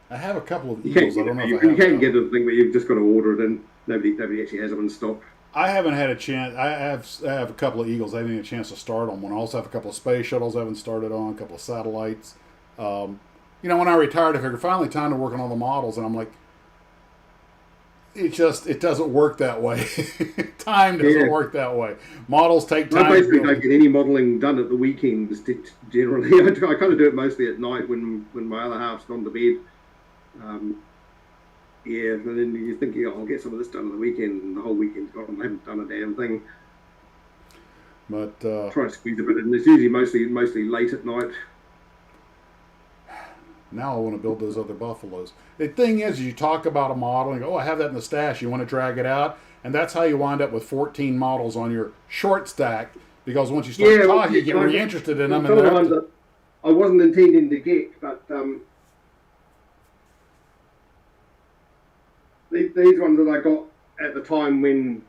Speaker 1: I have a couple of Eagles. I don't know if
Speaker 2: you can get a thing, but you've just got to order it, and nobody actually has them in stock.
Speaker 1: I haven't had a chance. I have a couple of Eagles. I haven't had a chance to start on one. I also have a couple of space shuttles I haven't started on, a couple of satellites. When I retired, I figured finally time to work on all the models, and I'm like, it doesn't work that way. Time doesn't work that way. Models take time.
Speaker 2: I basically don't get any modelling done at the weekends generally. I kind of do it mostly at night when my other half's gone to bed. And then you think, I'll get some of this done on the weekend, and the whole weekend's gone, and I haven't done a damn thing.
Speaker 1: But
Speaker 2: try to squeeze a bit in. It's usually mostly late at night.
Speaker 1: Now I want to build those other Buffaloes. The thing is, you talk about a model and go, I have that in the stash. You want to drag it out, and that's how you wind up with 14 models on your short stack. Because once you start talking, you get really interested in them.
Speaker 2: Some of the ones that I wasn't intending to get, but these ones that I got at the time when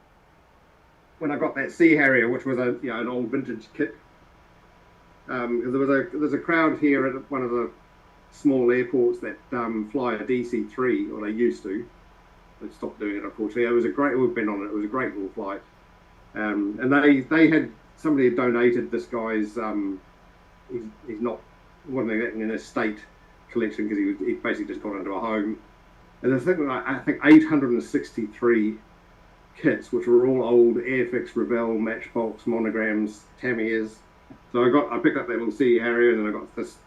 Speaker 2: I got that Sea Harrier, which was an old vintage kit. Because there's a crowd here at one of the small airports that fly a DC-3, or they used to. They stopped doing it, unfortunately. We've been on it. It was a great little flight. And they had, somebody had donated this guy's. He's not wasn't in an estate collection, because he basically just got into a home. And there's I think 863 kits, which were all old Airfix, Rebel, Matchbox, Monograms, Tamiya's. So I picked up that little Sea Harrier, and then I got this.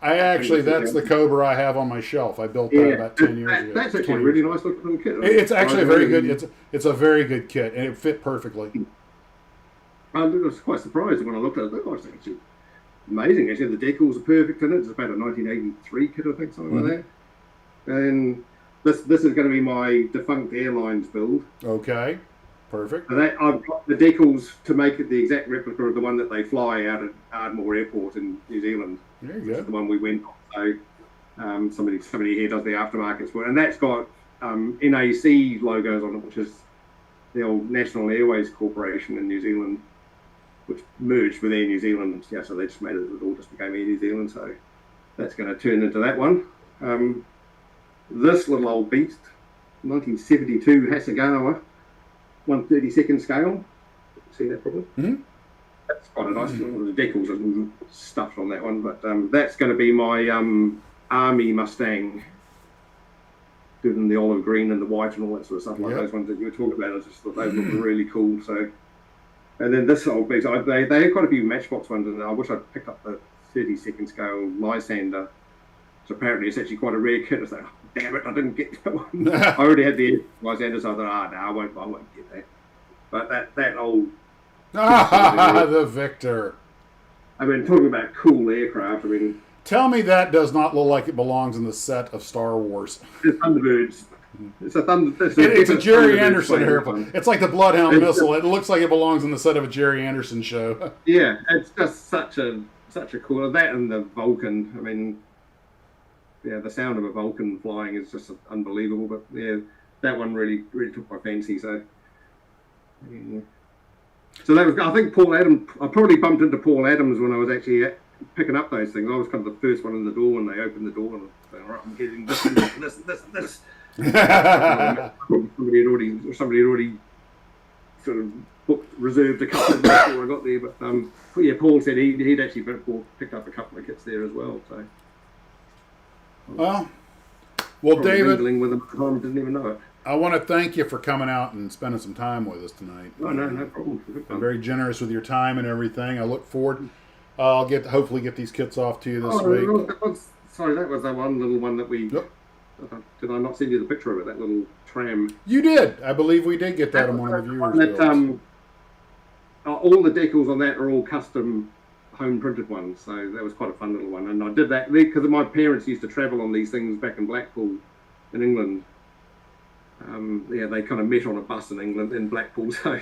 Speaker 1: That's the Cobra I have on my shelf. I built that about 10 years ago.
Speaker 2: That's actually a really nice looking little kit.
Speaker 1: It's actually a very good. It's a very good kit, and it fit perfectly.
Speaker 2: I was quite surprised when I looked at it. Oh, it's actually amazing. Actually, the decals are perfect in it. It's about a 1983 kit, I think, something like that. And this is going to be my Defunct Airlines build.
Speaker 1: Okay, perfect.
Speaker 2: And I've got the decals to make it the exact replica of the one that they fly out at Ardmore Airport in New Zealand.
Speaker 1: There you go.
Speaker 2: The one we went on. So somebody here does the aftermarket for it, and that's got NAC logos on it, which is the old National Airways Corporation in New Zealand. which merged with Air New Zealand. Yeah, so they just made it. It all just became Air New Zealand. So that's going to turn into that one. This little old beast, 1972 Hasegawa, 1/32 scale. See that probably?
Speaker 1: Mm-hmm.
Speaker 2: That's quite a nice one. The decals are stuffed on that one, but that's going to be my Army Mustang. Good in the olive green and the white and all that sort of stuff, like those ones that you were talking about. I just thought they looked really cool. So, and then this old beast, they had quite a few Matchbox ones, and I wish I'd picked up the 32nd scale Lysander. So apparently it's actually quite a rare kit. I was like, oh, damn it, I didn't get that one. I already had the Lysander, so I thought, no, I won't get that. But that old...
Speaker 1: the Victor.
Speaker 2: I mean, talking about cool aircraft, I mean...
Speaker 1: Tell me that does not look like it belongs in the set of Star Wars.
Speaker 2: It's Thunderbirds. It's
Speaker 1: a Jerry Anderson airplane. It's like the Bloodhound missile. It looks like it belongs in the set of a Jerry Anderson show.
Speaker 2: Yeah, it's just such a cool... That and the Vulcan, I mean... Yeah, the sound of a Vulcan flying is just unbelievable. But yeah, that one really took my fancy. So, yeah. So that was. I think Paul Adams. I probably bumped into Paul Adams when I was actually picking up those things. I was kind of the first one in the door when they opened the door, and I was saying, "All right, I'm getting this. Somebody had already sort of reserved a couple before I got there. But yeah, Paul said he'd actually picked up a couple of kits there as well. So.
Speaker 1: Well,
Speaker 2: David,
Speaker 1: David,
Speaker 2: with them at the time, didn't even know it.
Speaker 1: I want to thank you for coming out and spending some time with us tonight.
Speaker 2: Oh, no problem.
Speaker 1: Been very generous with your time and everything. I look forward. I'll hopefully get these kits off to you this week.
Speaker 2: That was that one little one that we. Yep. Did I not send you the picture of it? That little tram.
Speaker 1: You did. I believe we did get that on one of the viewers.
Speaker 2: All the decals on that are all custom home printed ones, so that was quite a fun little one. And I did that because my parents used to travel on these things back in Blackpool, in England. Yeah, they kind of met on a bus in England, in Blackpool. So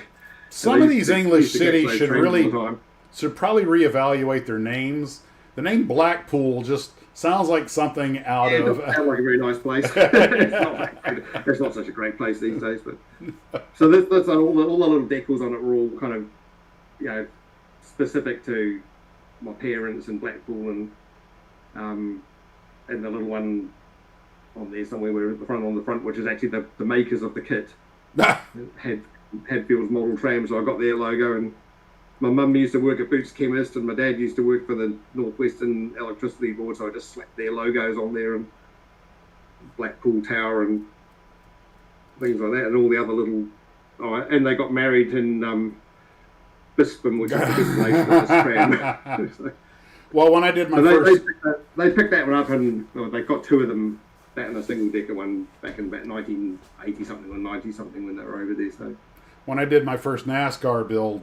Speaker 1: some of these English cities should probably reevaluate their names. The name Blackpool just sounds like something out of.
Speaker 2: It doesn't sound like a very nice place. It's not such a great place these days. But so that's all the little decals on it were all kind of, specific to my parents in Blackpool, and the little one on there somewhere on the front, which is actually the makers of the kit. Hadfield's model tram, so I got their logo. And my mum used to work at Boots Chemist, and my dad used to work for the Northwestern Electricity Board, so I just slapped their logos on there, and Blackpool Tower and things like that, and all the other little. Oh, and they got married in Bisping, which is the destination of this tram. So,
Speaker 1: well, when I did my first...
Speaker 2: They picked that one up, and they got two of them, that and a single-decker one, back in about 1980-something or 90-something when they were over there. So
Speaker 1: when I did my first NASCAR build,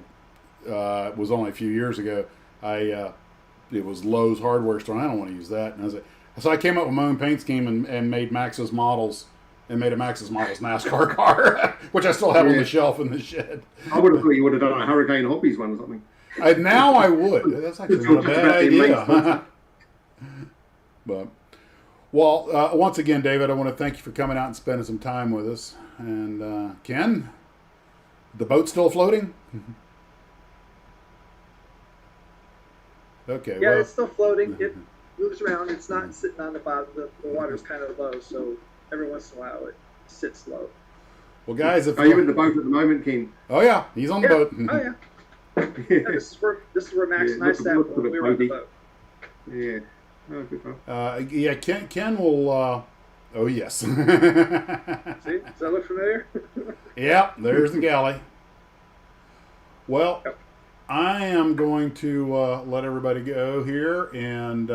Speaker 1: it was only a few years ago, it was Lowe's hardware store, and I don't want to use that. And so I came up with my own paint scheme and made Max's models. And made a Max's Models NASCAR car, which I still have on the shelf in the shed.
Speaker 2: I would have thought you would have done a Hurricane Hobbies one or something.
Speaker 1: Now I would. That's actually not a bad idea. But, once again, David, I want to thank you for coming out and spending some time with us. And Ken, the boat's still floating? Okay.
Speaker 3: Yeah, it's still floating. It moves around. It's not sitting on the bottom. The water's kind of low, so every once in a while it sits low.
Speaker 1: Well, guys,
Speaker 2: are you in the boat at the moment, Ken?
Speaker 1: Oh yeah, he's on the boat.
Speaker 3: Oh yeah. This is where Max and I sat when we were on the boat.
Speaker 2: Yeah. Oh, good fun.
Speaker 1: Yeah, Ken will. Oh yes. See,
Speaker 3: does that look familiar?
Speaker 1: Yeah, there's the galley. Well, I am going to let everybody go here, and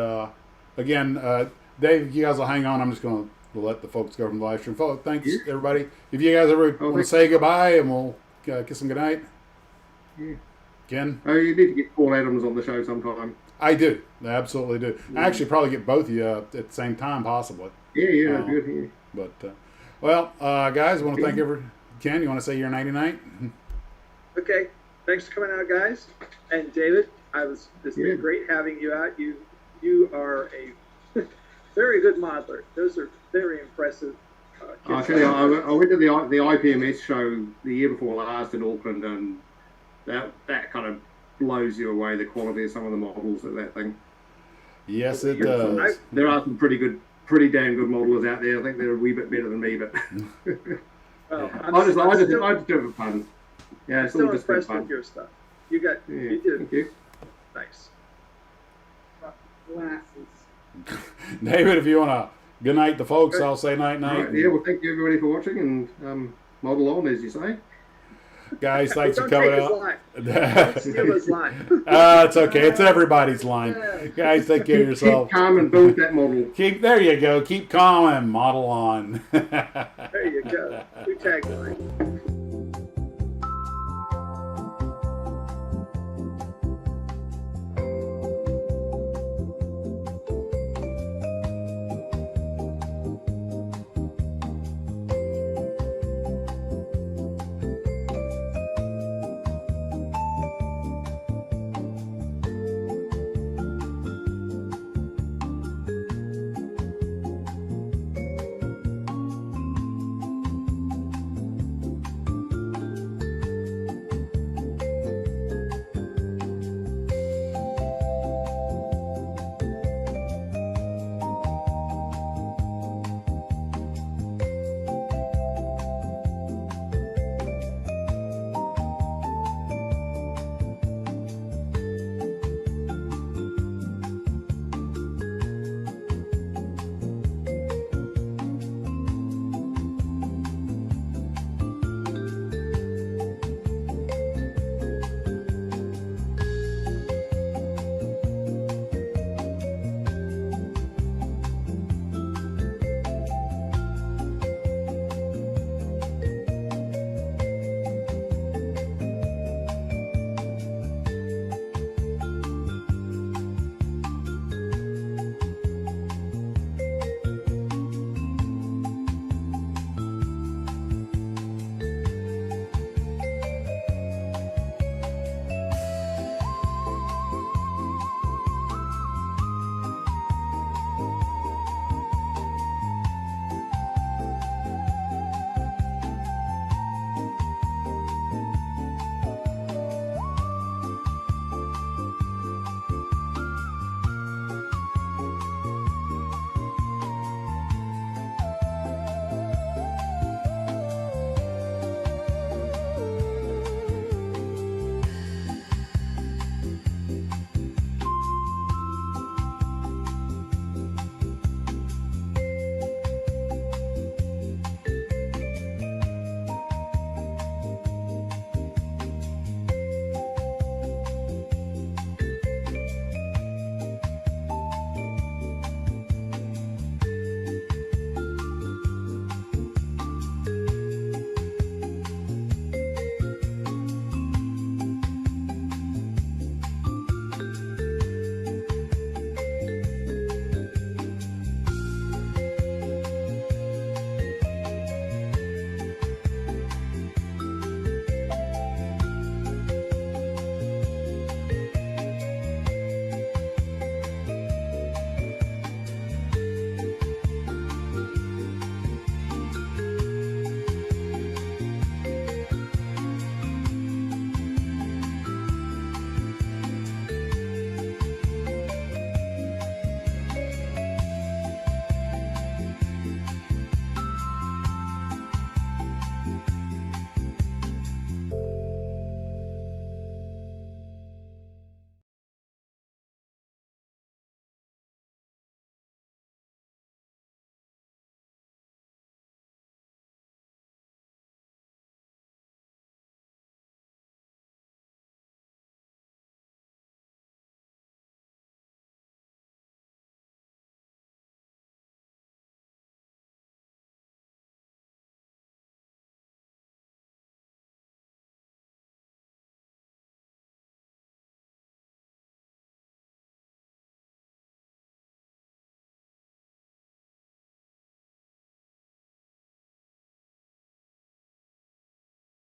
Speaker 1: again, Dave, you guys will hang on. I'm just going to let the folks go from the live stream. Folks, thanks everybody. If you guys ever want to say goodbye, and we'll kiss them goodnight.
Speaker 2: Yeah.
Speaker 1: Ken?
Speaker 2: Oh, you need to get Paul Adams on the show sometime.
Speaker 1: I do. I absolutely do. I actually probably get both of you at the same time, possibly.
Speaker 2: Yeah, good. Yeah.
Speaker 1: But, guys, I want to thank everyone. Ken, you want to say your nighty-night?
Speaker 3: Okay. Thanks for coming out, guys. And David, it's been great having you out. You are a very good modeler. Those are very impressive.
Speaker 2: I tell you, I went to the IPMS show the year before last in Auckland, and that kind of blows you away, the quality of some of the models of that thing.
Speaker 1: Yes, it does.
Speaker 2: There are some pretty damn good modelers out there. I think they're a wee bit better than me, but
Speaker 3: Well,
Speaker 2: I just do it for fun. Yeah, it's all
Speaker 3: still
Speaker 2: just good
Speaker 3: impressed
Speaker 2: fun.
Speaker 3: with your stuff. You did
Speaker 2: Thank you.
Speaker 3: nice.
Speaker 4: Glasses.
Speaker 1: David, if you want to good night to folks, I'll say night night.
Speaker 2: Right, yeah, well, thank you everybody for watching, and model on, as you say.
Speaker 1: Guys, thanks for
Speaker 3: Don't
Speaker 1: coming
Speaker 3: take his
Speaker 1: out.
Speaker 3: line. Don't steal his line.
Speaker 1: It's okay. It's everybody's line. Guys, take care of yourself.
Speaker 2: Keep calm and build that model.
Speaker 1: There you go. Keep calm and model on.
Speaker 3: There you go. New tagline.